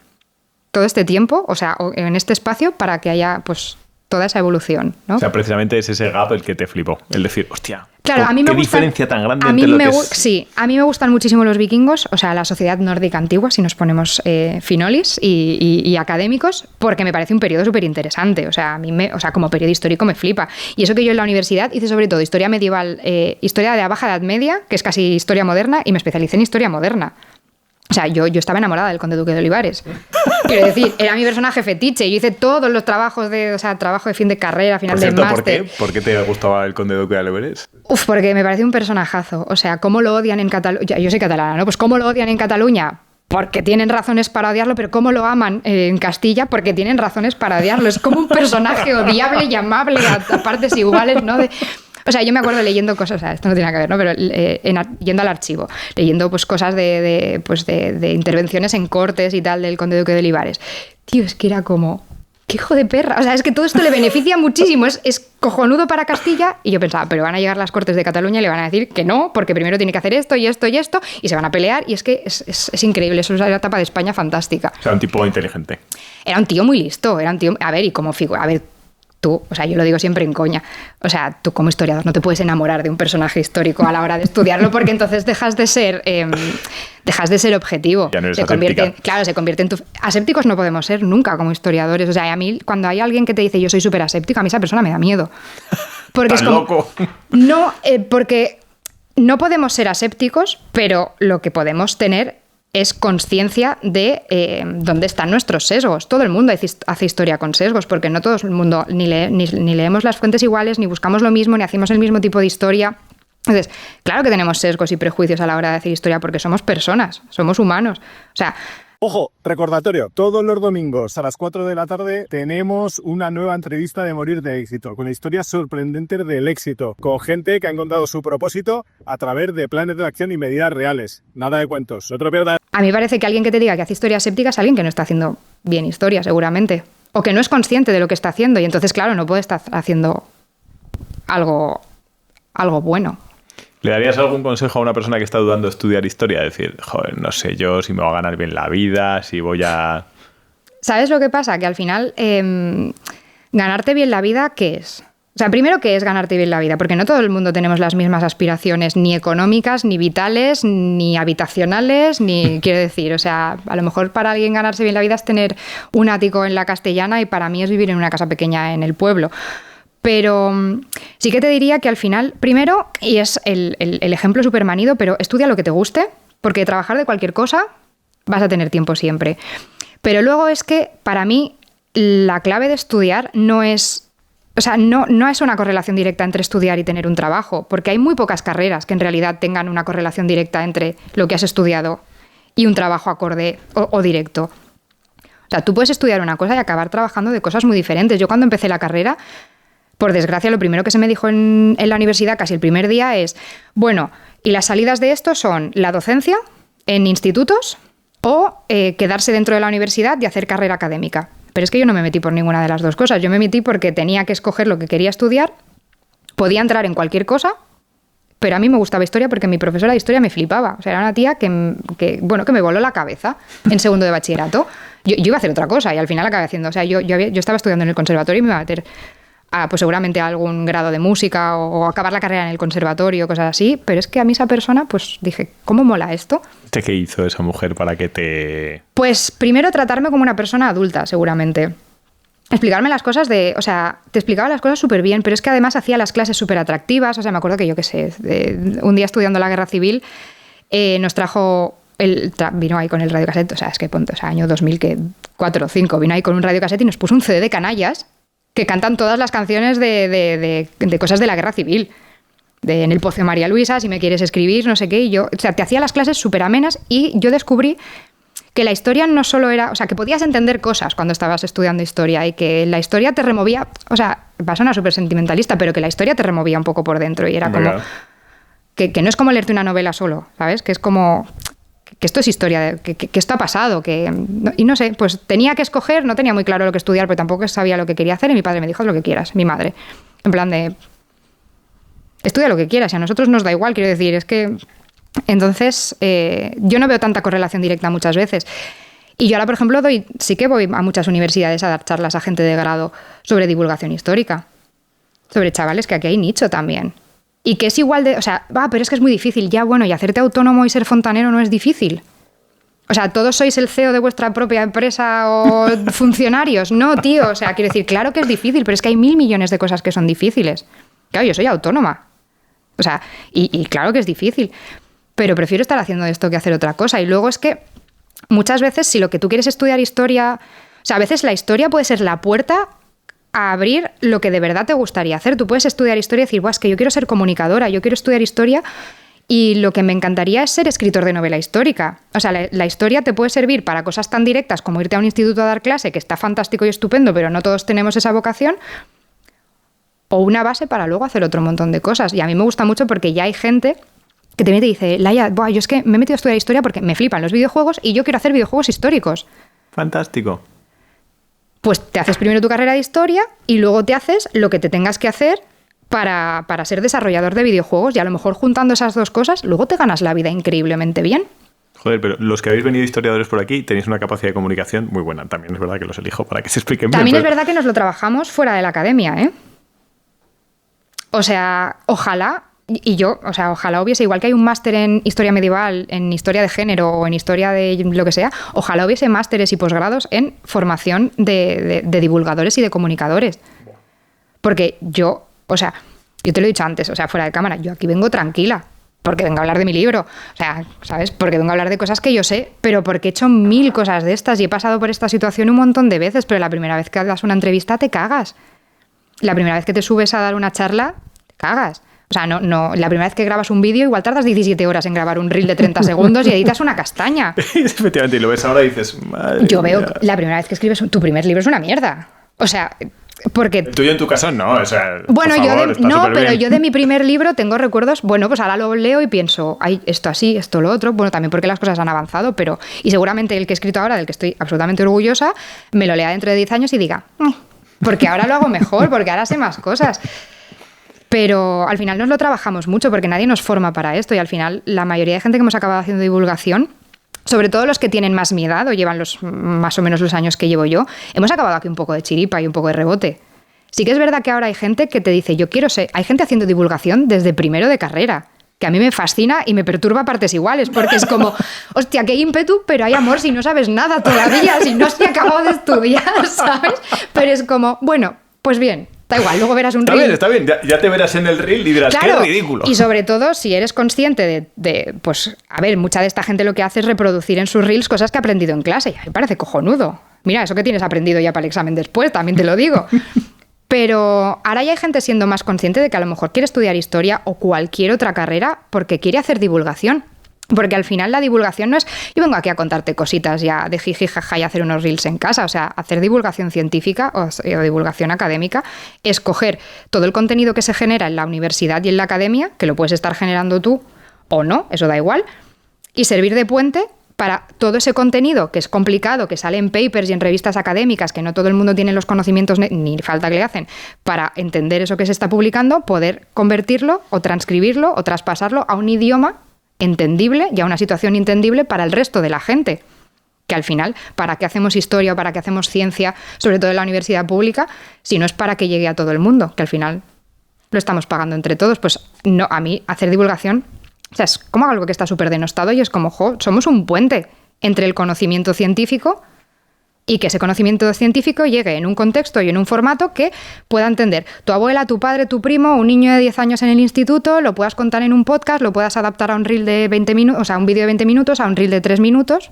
Todo este tiempo, o sea, en este espacio, para que haya, pues, toda esa evolución, ¿no? O sea, precisamente es ese gap el que te flipó. El decir, hostia, claro, a mí me qué diferencia tan grande a mí entre lo me que gu- es... Sí, a mí me gustan muchísimo los vikingos, o sea, la sociedad nórdica antigua, si nos ponemos finolis y académicos, porque me parece un periodo súper interesante. O sea, como periodo histórico me flipa. Y eso que yo en la universidad hice sobre todo historia medieval, historia de la Baja Edad Media, que es casi historia moderna, y me especialicé en historia moderna. O sea, yo estaba enamorada del Conde Duque de Olivares. Quiero decir, era mi personaje fetiche. Yo hice todos los trabajos trabajo de fin de carrera, final Por de cierto, máster. ¿por qué te gustaba el Conde Duque de Olivares? Porque me parece un personajazo. O sea, ¿cómo lo odian en Cataluña? Yo soy catalana, ¿no? Pues ¿cómo lo odian en Cataluña? Porque tienen razones para odiarlo, pero ¿cómo lo aman en Castilla? Porque tienen razones para odiarlo. Es como un personaje odiable y amable a partes iguales, ¿no? O sea, yo me acuerdo leyendo cosas, o sea, esto no tiene nada que ver, ¿no? Pero yendo al archivo, leyendo pues cosas de intervenciones en cortes y tal del Conde Duque de Olivares. Tío, es que era como... ¡Qué hijo de perra! O sea, es que todo esto le beneficia muchísimo. Es cojonudo para Castilla. Y yo pensaba, pero van a llegar las Cortes de Cataluña y le van a decir que no, porque primero tiene que hacer esto y esto y esto, y se van a pelear. Y es que es increíble. Eso es la etapa de España fantástica. O sea, un tipo inteligente. Era un tío muy listo. Era un tío... A ver, y como figura... A ver, tú, o sea, yo lo digo siempre en coña. O sea, tú como historiador no te puedes enamorar de un personaje histórico a la hora de estudiarlo, porque entonces dejas de ser objetivo. Ya no eres se convierte, aséptica. claro, se convierte en tu... Asépticos no podemos ser nunca como historiadores. O sea, a mí cuando hay alguien que te dice yo soy súper aséptico, a mí esa persona me da miedo. Porque ¡Estás es como... loco! No, porque no podemos ser asépticos, pero lo que podemos tener es conciencia de dónde están nuestros sesgos. Todo el mundo hace historia con sesgos, porque no todo el mundo ni leemos las fuentes iguales, ni buscamos lo mismo, ni hacemos el mismo tipo de historia. Entonces, claro que tenemos sesgos y prejuicios a la hora de hacer historia, porque somos personas, somos humanos. O sea, Ojo, recordatorio, todos los domingos a las 4 de la tarde tenemos una nueva entrevista de Morir de Éxito, con historias sorprendentes del éxito, con gente que ha encontrado su propósito a través de planes de acción y medidas reales. Nada de cuentos, no te lo pierdas. A mí me parece que alguien que te diga que hace historia séptica es alguien que no está haciendo bien historia, seguramente. O que no es consciente de lo que está haciendo y entonces, claro, no puede estar haciendo algo bueno. ¿Le darías algún consejo a una persona que está dudando de estudiar historia? Decir, joder, no sé yo si me voy a ganar bien la vida, si voy a... ¿Sabes lo que pasa? Que al final, ganarte bien la vida, ¿qué es? O sea, primero, ¿qué es ganarte bien la vida? Porque no todo el mundo tenemos las mismas aspiraciones, ni económicas, ni vitales, ni habitacionales, ni quiero decir, o sea, a lo mejor para alguien ganarse bien la vida es tener un ático en la Castellana y para mí es vivir en una casa pequeña en el pueblo. Pero sí que te diría que al final, primero, y es el ejemplo súper manido, pero estudia lo que te guste, porque trabajar de cualquier cosa vas a tener tiempo siempre. Pero luego es que, para mí, la clave de estudiar no es... O sea, no es una correlación directa entre estudiar y tener un trabajo, porque hay muy pocas carreras que en realidad tengan una correlación directa entre lo que has estudiado y un trabajo acorde o directo. O sea, tú puedes estudiar una cosa y acabar trabajando de cosas muy diferentes. Yo cuando empecé la carrera... Por desgracia, lo primero que se me dijo en la universidad casi el primer día es, bueno, y las salidas de esto son la docencia en institutos o quedarse dentro de la universidad y hacer carrera académica. Pero es que yo no me metí por ninguna de las dos cosas. Yo me metí porque tenía que escoger lo que quería estudiar, podía entrar en cualquier cosa, pero a mí me gustaba historia porque mi profesora de historia me flipaba. O sea, era una tía que me voló la cabeza en segundo de bachillerato. Yo iba a hacer otra cosa y al final acabé haciendo... O sea, yo estaba estudiando en el conservatorio y me iba a meter... pues seguramente a algún grado de música o acabar la carrera en el conservatorio, cosas así, pero es que a mí esa persona, pues dije, ¿cómo mola esto? ¿Qué hizo esa mujer para que te...? Pues primero tratarme como una persona adulta, seguramente. Explicarme las cosas o sea, te explicaba las cosas súper bien, pero es que además hacía las clases súper atractivas, o sea, me acuerdo que un día estudiando la Guerra Civil nos trajo... vino ahí con el radiocassette, o sea, es que ponte, o sea, año 2004 o 2005, vino ahí con un radiocassette y nos puso un CD de canallas que cantan todas las canciones de cosas de la Guerra Civil. En el Pozo de María Luisa, si me quieres escribir, no sé qué. Y yo, o sea, te hacía las clases súper amenas y yo descubrí que la historia no solo era... O sea, que podías entender cosas cuando estabas estudiando historia y que la historia te removía... O sea, va a sonar súper sentimentalista, pero que la historia te removía un poco por dentro y era como... Que no es como leerte una novela solo, ¿sabes? Que es como... que esto es historia, que esto ha pasado, y no sé, pues tenía que escoger, no tenía muy claro lo que estudiar, pero tampoco sabía lo que quería hacer, y mi padre me dijo, haz lo que quieras, mi madre, en plan de, estudia lo que quieras, y a nosotros nos da igual, quiero decir, es que, entonces, yo no veo tanta correlación directa muchas veces, y yo ahora, por ejemplo, sí que voy a muchas universidades a dar charlas a gente de grado sobre divulgación histórica, sobre chavales, que aquí hay nicho también. Y que es igual de... O sea, pero es que es muy difícil. Ya, bueno, y hacerte autónomo y ser fontanero no es difícil. O sea, ¿todos sois el CEO de vuestra propia empresa o funcionarios? No, tío. O sea, quiero decir, claro que es difícil, pero es que hay 1.000 millones de cosas que son difíciles. Claro, yo soy autónoma. O sea, y claro que es difícil. Pero prefiero estar haciendo esto que hacer otra cosa. Y luego es que muchas veces, si lo que tú quieres estudiar historia... O sea, a veces la historia puede ser la puerta a abrir lo que de verdad te gustaría hacer. Tú puedes estudiar historia y decir, es que yo quiero ser comunicadora, yo quiero estudiar historia y lo que me encantaría es ser escritor de novela histórica. O sea, la historia te puede servir para cosas tan directas como irte a un instituto a dar clase, que está fantástico y estupendo, pero no todos tenemos esa vocación, o una base para luego hacer otro montón de cosas. Y a mí me gusta mucho porque ya hay gente que te viene y te dice, Laia, yo es que me he metido a estudiar historia porque me flipan los videojuegos y yo quiero hacer videojuegos históricos. Fantástico. Pues te haces primero tu carrera de historia y luego te haces lo que te tengas que hacer para ser desarrollador de videojuegos y a lo mejor juntando esas dos cosas, luego te ganas la vida increíblemente bien. Joder, pero los que habéis venido historiadores por aquí tenéis una capacidad de comunicación muy buena. También es verdad que los elijo para que se expliquen bien. También es verdad que nos lo trabajamos fuera de la academia, ¿eh? O sea, ojalá hubiese, igual que hay un máster en historia medieval, en historia de género o en historia de lo que sea, ojalá hubiese másteres y posgrados en formación de divulgadores y de comunicadores. Porque yo te lo he dicho antes, o sea, fuera de cámara, yo aquí vengo tranquila, porque vengo a hablar de mi libro, o sea, ¿sabes? Porque vengo a hablar de cosas que yo sé, pero porque he hecho 1000 cosas de estas y he pasado por esta situación un montón de veces, pero la primera vez que das una entrevista te cagas. La primera vez que te subes a dar una charla, te cagas. O sea, no, la primera vez que grabas un vídeo igual tardas 17 horas en grabar un reel de 30 segundos y editas una castaña. Efectivamente, y lo ves ahora y dices, madre Yo veo mía. la primera vez que escribes tu primer libro es una mierda. O sea, porque... El tuyo en tu caso no, o sea, Bueno, por favor, está no, superbién. pero yo de mi primer libro tengo recuerdos, bueno, pues ahora lo leo y pienso, ay, esto así, esto lo otro, bueno, también porque las cosas han avanzado, pero... Y seguramente el que he escrito ahora, del que estoy absolutamente orgullosa, me lo lea dentro de 10 años y diga, porque ahora lo hago mejor, porque ahora sé más cosas. Pero al final nos lo trabajamos mucho porque nadie nos forma para esto y al final la mayoría de gente que hemos acabado haciendo divulgación, sobre todo los que tienen más mi edad o llevan más o menos los años que llevo yo, hemos acabado aquí un poco de chiripa y un poco de rebote. Sí que es verdad que ahora hay gente que te dice, yo quiero ser... Hay gente haciendo divulgación desde primero de carrera, que a mí me fascina y me perturba a partes iguales, porque es como, hostia, qué ímpetu, pero hay amor si no sabes nada todavía, si no has acabado de estudiar, ¿sabes? Pero es como, bueno, pues bien. Da igual, luego verás un reel. Está bien, ya te verás en el reel y dirás, claro, qué ridículo. Y sobre todo, si eres consciente pues, a ver, mucha de esta gente lo que hace es reproducir en sus reels cosas que ha aprendido en clase. Y a mí me parece cojonudo. Mira, eso que tienes aprendido ya para el examen después, también te lo digo. Pero ahora ya hay gente siendo más consciente de que a lo mejor quiere estudiar historia o cualquier otra carrera porque quiere hacer divulgación. Porque al final la divulgación no es, yo vengo aquí a contarte cositas ya de jiji, jaja y hacer unos reels en casa. O sea, hacer divulgación científica o divulgación académica es coger todo el contenido que se genera en la universidad y en la academia, que lo puedes estar generando tú o no, eso da igual, y servir de puente para todo ese contenido que es complicado, que sale en papers y en revistas académicas, que no todo el mundo tiene los conocimientos ni falta que le hacen, para entender eso que se está publicando, poder convertirlo o transcribirlo o traspasarlo a un idioma entendible y a una situación entendible para el resto de la gente. Que al final, ¿para qué hacemos historia o para qué hacemos ciencia, sobre todo en la universidad pública, si no es para que llegue a todo el mundo? Que al final lo estamos pagando entre todos. Pues no, a mí hacer divulgación, o sea, es como algo que está súper denostado y es como, somos un puente entre el conocimiento científico y que ese conocimiento científico llegue en un contexto y en un formato que pueda entender tu abuela, tu padre, tu primo, un niño de 10 años en el instituto, lo puedas contar en un podcast, lo puedas adaptar a un reel de 20 minutos, o sea, a un vídeo de 20 minutos, a un reel de 3 minutos.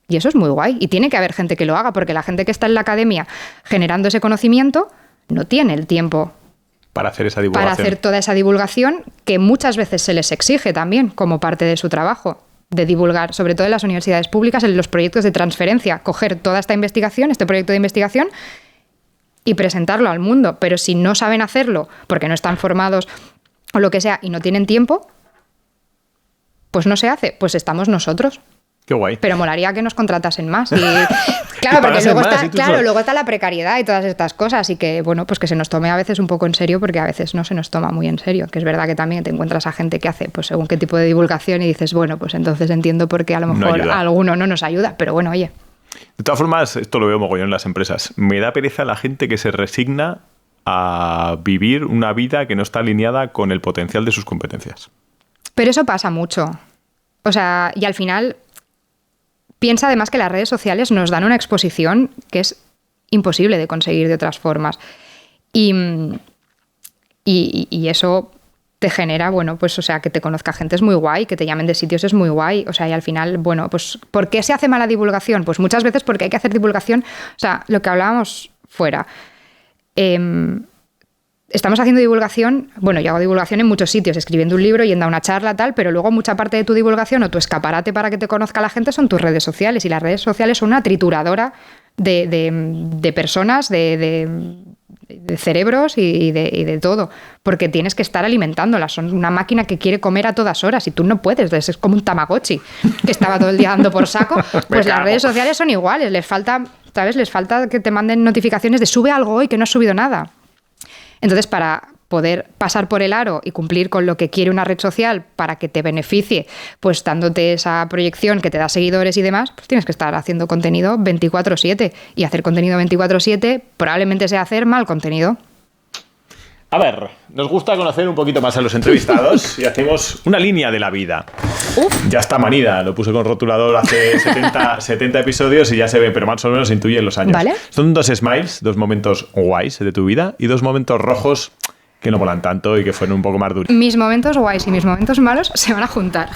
Y eso es muy guay. Y tiene que haber gente que lo haga, porque la gente que está en la academia generando ese conocimiento no tiene el tiempo para hacer esa divulgación. Para hacer toda esa divulgación que muchas veces se les exige también como parte de su trabajo. De divulgar, sobre todo en las universidades públicas, en los proyectos de transferencia, coger toda esta investigación, este proyecto de investigación y presentarlo al mundo. Pero si no saben hacerlo porque no están formados o lo que sea y no tienen tiempo, pues no se hace. Pues estamos nosotros. Qué guay. Pero molaría que nos contratasen más. Y, claro, porque luego está la precariedad y todas estas cosas y que, bueno, pues que se nos tome a veces un poco en serio porque a veces no se nos toma muy en serio. Que es verdad que también te encuentras a gente que hace, pues según qué tipo de divulgación y dices, bueno, pues entonces entiendo por qué a lo mejor alguno no nos ayuda. Pero bueno, oye. De todas formas, esto lo veo mogollón en las empresas. Me da pereza la gente que se resigna a vivir una vida que no está alineada con el potencial de sus competencias. Pero eso pasa mucho. O sea, y al final... Piensa además que las redes sociales nos dan una exposición que es imposible de conseguir de otras formas. Y eso te genera, bueno, pues, o sea, que te conozca gente es muy guay, que te llamen de sitios es muy guay. O sea, y al final, bueno, pues, ¿por qué se hace mala divulgación? Pues muchas veces porque hay que hacer divulgación, o sea, lo que hablábamos fuera. Estamos haciendo divulgación, bueno, yo hago divulgación en muchos sitios, escribiendo un libro, yendo a una charla, tal, pero luego mucha parte de tu divulgación o tu escaparate para que te conozca la gente son tus redes sociales, y las redes sociales son una trituradora de personas, de cerebros y de todo, porque tienes que estar alimentándolas, son una máquina que quiere comer a todas horas y tú no puedes, es como un Tamagotchi que estaba todo el día dando por saco. Pues las redes sociales son iguales, les falta, ¿sabes? Les falta que te manden notificaciones de sube algo hoy que no has subido nada. Entonces, para poder pasar por el aro y cumplir con lo que quiere una red social para que te beneficie, pues dándote esa proyección que te da seguidores y demás, pues tienes que estar haciendo contenido 24/7. Y hacer contenido 24/7 probablemente sea hacer mal contenido. A ver, nos gusta conocer un poquito más a los entrevistados y hacemos una línea de la vida. Ya está manida, lo puse con rotulador hace 70 episodios y ya se ve, pero más o menos se intuyen los años. ¿Vale? Son 2 smiles, 2 momentos guays de tu vida y 2 momentos rojos que no molan tanto y que fueron un poco más duros. Mis momentos guays y mis momentos malos se van a juntar.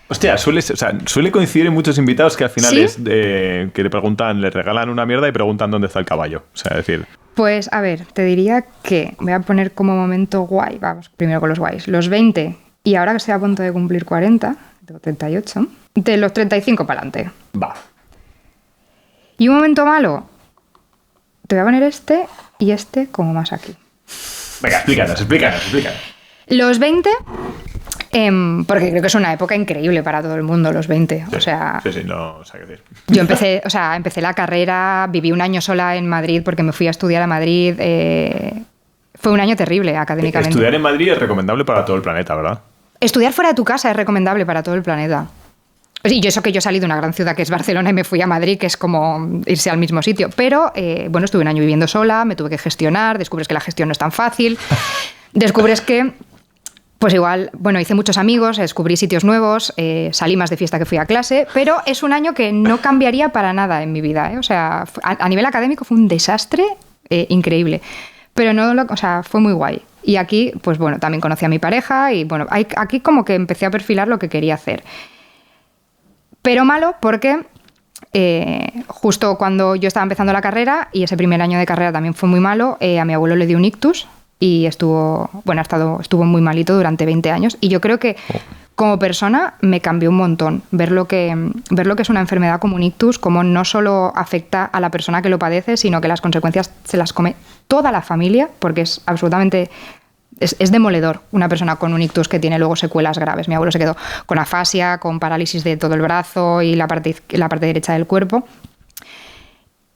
Hostia, suele coincidir en muchos invitados que al final ¿Sí? es que le preguntan, le regalan una mierda y preguntan dónde está el caballo. O sea, es decir... Pues a ver, te diría que voy a poner como momento guay, vamos, primero con los guays, los 20 y ahora que estoy a punto de cumplir 40, tengo 38, de los 35 para adelante. Va. Y un momento malo, te voy a poner este y este como más aquí. Venga, explícanos. Los 20, porque creo que es una época increíble para todo el mundo, los 20. Sí, o sea, sí, no sé qué decir. yo empecé la carrera, viví un año sola en Madrid porque me fui a estudiar a Madrid. Fue un año terrible académicamente. Estudiar en Madrid es recomendable para todo el planeta, ¿verdad? Estudiar fuera de tu casa es recomendable para todo el planeta. Y yo eso que yo salí de una gran ciudad que es Barcelona y me fui a Madrid, que es como irse al mismo sitio. Pero, bueno, estuve un año viviendo sola, me tuve que gestionar, descubres que la gestión no es tan fácil, descubres que, pues igual, bueno, hice muchos amigos, descubrí sitios nuevos, salí más de fiesta que fui a clase, pero es un año que no cambiaría para nada en mi vida, ¿eh? O sea, a nivel académico fue un desastre increíble. Pero no, o sea, fue muy guay. Y aquí, pues bueno, también conocí a mi pareja y bueno, aquí como que empecé a perfilar lo que quería hacer. Pero malo porque justo cuando yo estaba empezando la carrera, y ese primer año de carrera también fue muy malo, a mi abuelo le dio un ictus y estuvo muy malito durante 20 años. Y yo creo que como persona me cambió un montón ver lo que es una enfermedad como un ictus, como no solo afecta a la persona que lo padece, sino que las consecuencias se las come toda la familia, porque es absolutamente... Es demoledor una persona con un ictus que tiene luego secuelas graves. Mi abuelo se quedó con afasia, con parálisis de todo el brazo y la parte derecha del cuerpo.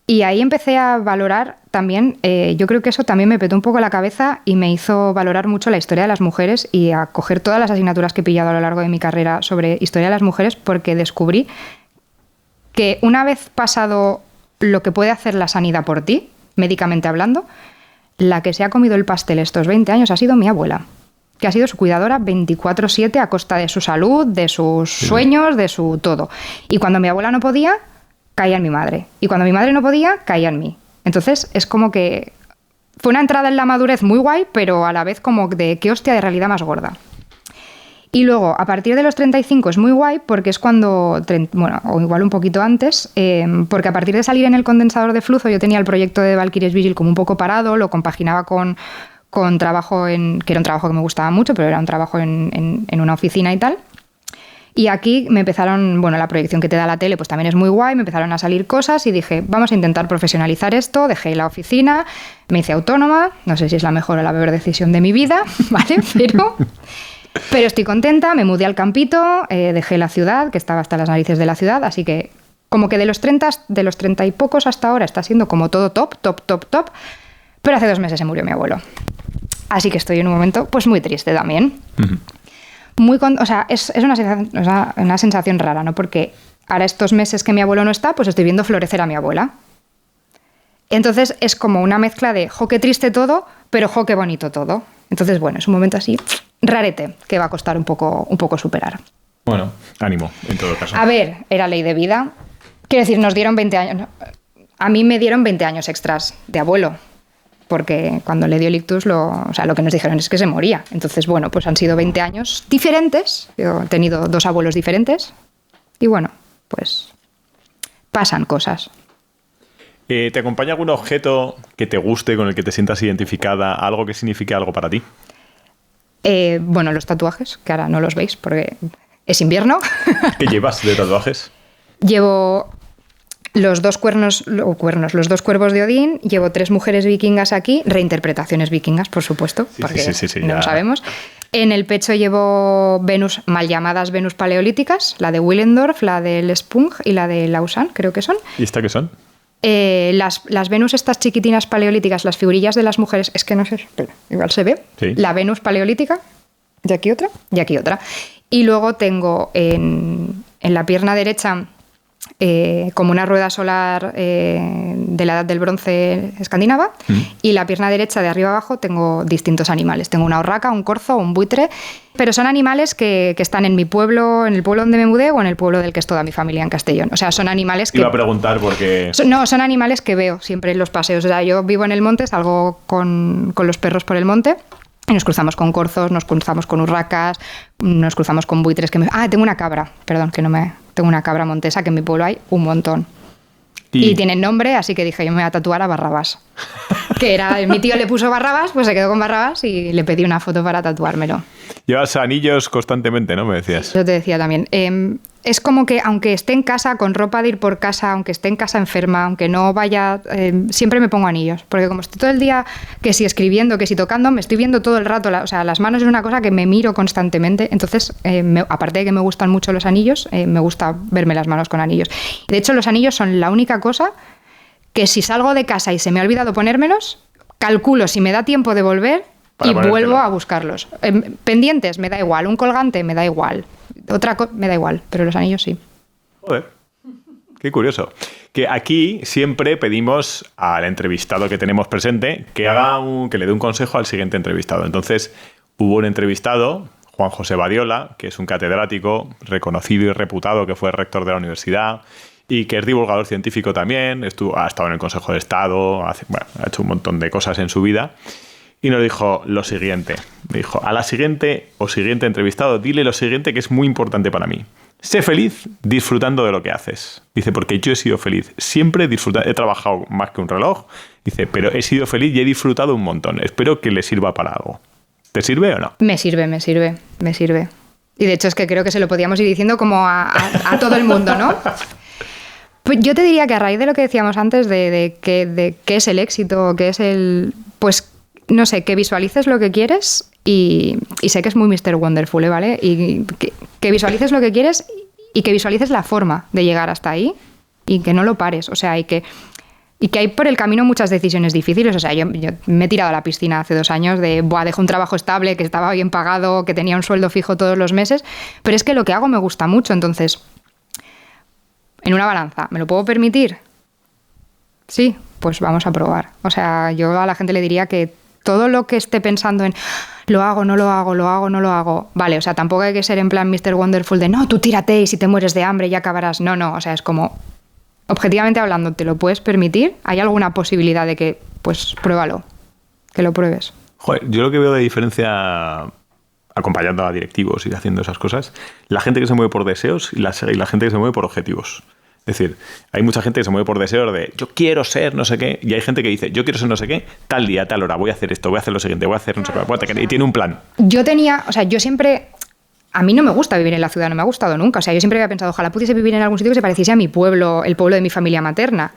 Y ahí empecé a valorar también, yo creo que eso también me petó un poco la cabeza y me hizo valorar mucho la historia de las mujeres y a coger todas las asignaturas que he pillado a lo largo de mi carrera sobre historia de las mujeres, porque descubrí que una vez pasado lo que puede hacer la sanidad por ti, médicamente hablando, la que se ha comido el pastel estos 20 años ha sido mi abuela, que ha sido su cuidadora 24/7 a costa de su salud, de sus sueños, de su todo. Y cuando mi abuela no podía, caía en mi madre. Y cuando mi madre no podía, caía en mí. Entonces es como que fue una entrada en la madurez muy guay, pero a la vez como de qué hostia de realidad más gorda. Y luego, a partir de los 35 es muy guay porque es cuando, bueno, o igual un poquito antes, porque a partir de salir en el condensador de flujo yo tenía el proyecto de Valkyries Vigil como un poco parado, lo compaginaba con trabajo que era un trabajo que me gustaba mucho, pero era un trabajo en una oficina y tal. Y aquí me empezaron, bueno, la proyección que te da la tele pues también es muy guay, me empezaron a salir cosas y dije, vamos a intentar profesionalizar esto, dejé la oficina, me hice autónoma, no sé si es la mejor o la peor decisión de mi vida, ¿vale? Pero estoy contenta, me mudé al campito, dejé la ciudad, que estaba hasta las narices de la ciudad, así que como que de los 30 y pocos hasta ahora está siendo como todo top, pero hace 2 meses se murió mi abuelo. Así que estoy en un momento pues muy triste también. Uh-huh. O sea, es una sensación rara, ¿no? Porque ahora estos meses que mi abuelo no está, pues estoy viendo florecer a mi abuela. Entonces es como una mezcla de, jo, qué triste todo, pero jo, qué bonito todo. Entonces, bueno, es un momento así rarete que va a costar un poco superar. Bueno, ánimo, en todo caso. A ver, era ley de vida. Quiero decir, nos dieron 20 años. A mí me dieron 20 años extras de abuelo, porque cuando le dio el ictus, lo que nos dijeron es que se moría. Entonces, bueno, pues han sido 20 años diferentes. Yo he tenido 2 abuelos diferentes. Y bueno, pues pasan cosas. ¿Te acompaña algún objeto que te guste, con el que te sientas identificada, algo que signifique algo para ti? Bueno, los tatuajes, que ahora no los veis porque es invierno. ¿Qué llevas de tatuajes? Llevo los 2 los 2 cuervos de Odín, llevo 3 mujeres vikingas aquí, reinterpretaciones vikingas, por supuesto, porque no lo sabemos. En el pecho llevo Venus, mal llamadas Venus paleolíticas, la de Willendorf, la del Spung y la de Lausanne, creo que son. ¿Y esta qué son? Las Venus estas chiquitinas paleolíticas, las figurillas de las mujeres, es que no sé, espera, igual se ve, sí. La Venus paleolítica, y aquí otra, y aquí otra. Y luego tengo en la pierna derecha como una rueda solar de la edad del bronce escandinava, y la pierna derecha de arriba abajo tengo distintos animales. Tengo una urraca, un corzo, un buitre, pero son animales que están en mi pueblo, en el pueblo donde me mudé o en el pueblo del que es toda mi familia en Castellón. O sea, son animales que... Iba a preguntar porque... Son animales que veo siempre en los paseos. O sea, yo vivo en el monte, salgo con los perros por el monte y nos cruzamos con corzos, nos cruzamos con urracas, nos cruzamos con buitres. Tengo una cabra, perdón, tengo una cabra montesa que en mi pueblo hay un montón. Y tienen nombre, así que dije, yo me voy a tatuar a Barrabás. Que era, mi tío le puso Barrabás, pues se quedó con Barrabás y le pedí una foto para tatuármelo. Llevas anillos constantemente, ¿no? Me decías. Yo te decía también. Es como que aunque esté en casa, con ropa de ir por casa, aunque esté en casa enferma, aunque no vaya, siempre me pongo anillos. Porque como estoy todo el día, que si escribiendo, que si tocando, me estoy viendo todo el rato. O sea, las manos es una cosa que me miro constantemente. Entonces, aparte de que me gustan mucho los anillos, me gusta verme las manos con anillos. De hecho, los anillos son la única cosa que si salgo de casa y se me ha olvidado ponérmelos, calculo si me da tiempo de volver y vuelvo a buscarlos. Pendientes, me da igual. Un colgante, me da igual. Me da igual, pero los anillos sí. Joder, qué curioso. Que aquí siempre pedimos al entrevistado que tenemos presente que le dé un consejo al siguiente entrevistado. Entonces, hubo un entrevistado, Juan José Badiola, que es un catedrático reconocido y reputado, que fue rector de la universidad y que es divulgador científico también. Ha estado en el Consejo de Estado, ha hecho un montón de cosas en su vida. Y nos dijo lo siguiente. Dijo, a la siguiente o siguiente entrevistado, dile lo siguiente que es muy importante para mí. Sé feliz disfrutando de lo que haces. Dice, porque yo he sido feliz. Siempre he trabajado más que un reloj. Dice, pero he sido feliz y he disfrutado un montón. Espero que le sirva para algo. ¿Te sirve o no? Me sirve. Y de hecho es que creo que se lo podíamos ir diciendo como a todo el mundo, ¿no? Pues yo te diría que a raíz de lo que decíamos antes de qué es el éxito, qué es el... Pues no sé, que visualices lo que quieres y sé que es muy Mr. Wonderful, ¿vale? Y que visualices lo que quieres y que visualices la forma de llegar hasta ahí y que no lo pares. O sea, y que hay por el camino muchas decisiones difíciles. O sea, yo me he tirado a la piscina hace 2 años dejé un trabajo estable, que estaba bien pagado, que tenía un sueldo fijo todos los meses, pero es que lo que hago me gusta mucho. Entonces, en una balanza, ¿me lo puedo permitir? Sí, pues vamos a probar. O sea, yo a la gente le diría que todo lo que esté pensando en lo hago, no lo hago, lo hago, no lo hago. Vale, o sea, tampoco hay que ser en plan Mr. Wonderful de no, tú tírate y si te mueres de hambre ya acabarás. No, o sea, es como, objetivamente hablando, ¿te lo puedes permitir? ¿Hay alguna posibilidad de que, pues, pruébalo, que lo pruebes? Joder, yo lo que veo de diferencia, acompañando a directivos y haciendo esas cosas, la gente que se mueve por deseos y la gente que se mueve por objetivos. Es decir, hay mucha gente que se mueve por deseos de yo quiero ser no sé qué, y hay gente que dice yo quiero ser no sé qué, tal día, tal hora, voy a hacer esto, voy a hacer lo siguiente, voy a hacer no sé qué, y tiene un plan. Yo siempre... A mí no me gusta vivir en la ciudad, no me ha gustado nunca. O sea, yo siempre había pensado, ojalá pudiese vivir en algún sitio que se pareciese a mi pueblo, el pueblo de mi familia materna.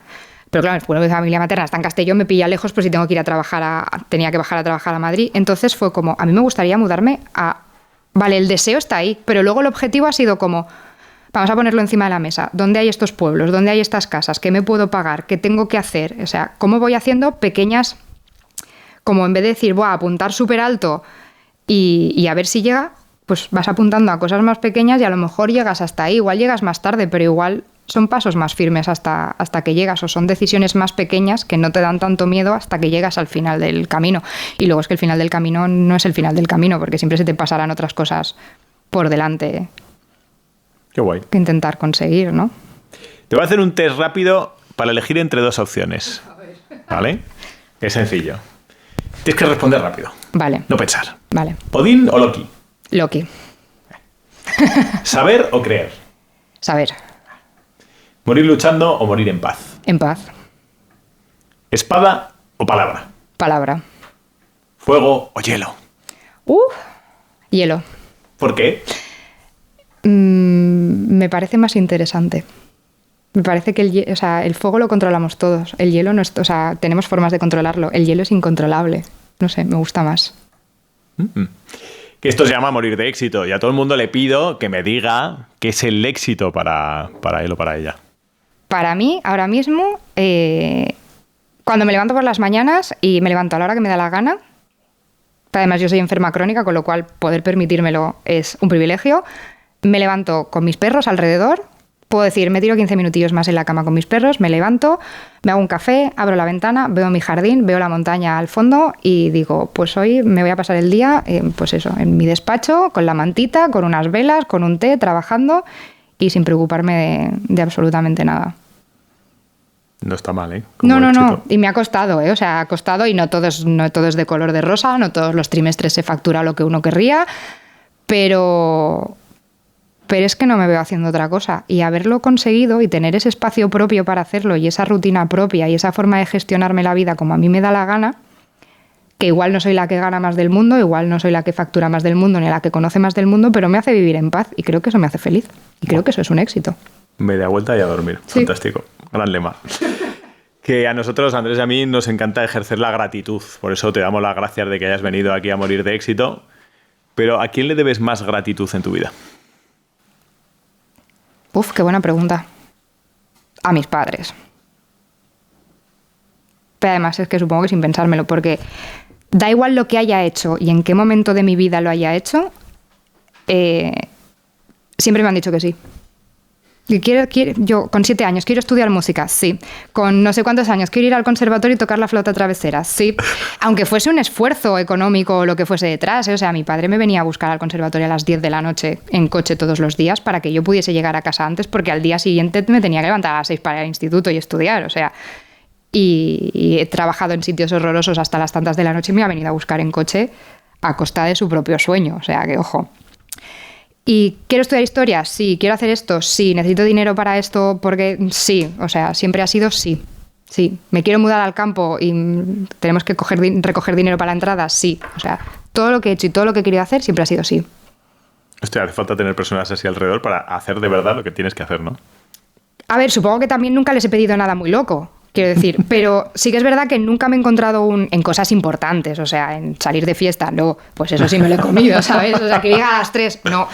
Pero claro, el pueblo de mi familia materna está en Castellón, me pilla lejos, pues si tengo que ir a trabajar, tenía que bajar a trabajar a Madrid. Entonces fue como, a mí me gustaría mudarme a... Vale, el deseo está ahí, pero luego el objetivo ha sido como... Vamos a ponerlo encima de la mesa. ¿Dónde hay estos pueblos? ¿Dónde hay estas casas? ¿Qué me puedo pagar? ¿Qué tengo que hacer? O sea, ¿cómo voy haciendo pequeñas... Como en vez de decir, voy a apuntar súper alto y a ver si llega, pues vas apuntando a cosas más pequeñas y a lo mejor llegas hasta ahí. Igual llegas más tarde, pero igual son pasos más firmes hasta que llegas, o son decisiones más pequeñas que no te dan tanto miedo hasta que llegas al final del camino. Y luego es que el final del camino no es el final del camino, porque siempre se te pasarán otras cosas por delante. Qué guay. Que intentar conseguir, ¿no? Te voy a hacer un test rápido para elegir entre 2 opciones. ¿Vale? Es sencillo. Tienes que responder rápido. Vale. No pensar. Vale. ¿Odín o Loki? Loki. ¿Saber o creer? Saber. ¿Morir luchando o morir en paz? En paz. ¿Espada o palabra? Palabra. ¿Fuego o hielo? Hielo. ¿Por qué? Me parece más interesante. Me parece que el fuego lo controlamos todos. El hielo no es... O sea, tenemos formas de controlarlo. El hielo es incontrolable. No sé, me gusta más. Que esto se llama morir de éxito. Y a todo el mundo le pido que me diga qué es el éxito para él o para ella. Para mí, ahora mismo, cuando me levanto por las mañanas y me levanto a la hora que me da la gana, además yo soy enferma crónica, con lo cual poder permitírmelo es un privilegio, me levanto con mis perros alrededor, puedo decir, me tiro 15 minutillos más en la cama con mis perros, me levanto, me hago un café, abro la ventana, veo mi jardín, veo la montaña al fondo y digo, pues hoy me voy a pasar el día, pues eso, en mi despacho, con la mantita, con unas velas, con un té, trabajando y sin preocuparme de absolutamente nada. No está mal, ¿eh? No. Y me ha costado, ¿eh? O sea, ha costado y no todo es de color de rosa, no todos los trimestres se factura lo que uno querría, pero pero es que no me veo haciendo otra cosa. Y haberlo conseguido y tener ese espacio propio para hacerlo y esa rutina propia y esa forma de gestionarme la vida como a mí me da la gana, que igual no soy la que gana más del mundo, igual no soy la que factura más del mundo ni la que conoce más del mundo, pero me hace vivir en paz y creo que eso me hace feliz. Y creo que eso es un éxito. Media vuelta y a dormir. Sí. Fantástico. Gran lema. Que a nosotros, Andrés y a mí, nos encanta ejercer la gratitud. Por eso te damos las gracias de que hayas venido aquí a Morir de Éxito. Pero ¿a quién le debes más gratitud en tu vida? Uf, qué buena pregunta. A mis padres. Pero además es que supongo que sin pensármelo, porque da igual lo que haya hecho y en qué momento de mi vida lo haya hecho, siempre me han dicho que sí. Yo con 7 años quiero estudiar música, sí. Con no sé cuántos años quiero ir al conservatorio y tocar la flauta travesera, sí. Aunque fuese un esfuerzo económico o lo que fuese detrás, ¿eh? O sea, mi padre me venía a buscar al conservatorio a las 10 de la noche en coche todos los días para que yo pudiese llegar a casa antes, porque al día siguiente me tenía que levantar a las 6 para ir al instituto y estudiar, o sea. Y he trabajado en sitios horrorosos hasta las tantas de la noche y me ha venido a buscar en coche a costa de su propio sueño, o sea, que ojo. ¿Y quiero estudiar historia? Sí. ¿Quiero hacer esto? Sí. ¿Necesito dinero para esto? Porque sí. O sea, siempre ha sido sí. Sí. ¿Me quiero mudar al campo y tenemos que recoger dinero para la entrada? Sí. O sea, todo lo que he hecho y todo lo que he querido hacer siempre ha sido sí. Hostia, hace falta tener personas así alrededor para hacer de verdad lo que tienes que hacer, ¿no? A ver, supongo que también nunca les he pedido nada muy loco. Quiero decir, pero sí que es verdad que nunca me he encontrado en cosas importantes, o sea, en salir de fiesta, no, pues eso sí me lo he comido, ¿sabes? O sea, que llega a las 3, no.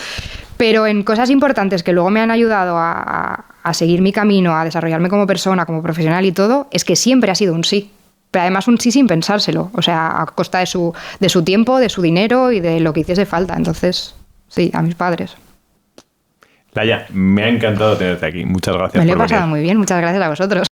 Pero en cosas importantes que luego me han ayudado a seguir mi camino, a desarrollarme como persona, como profesional y todo, es que siempre ha sido un sí. Pero además un sí sin pensárselo, o sea, a costa de su tiempo, de su dinero y de lo que hiciese falta. Entonces, sí, a mis padres. Laia, me ha encantado tenerte aquí. Muchas gracias por venir. Me lo he pasado muy bien, muchas gracias a vosotros.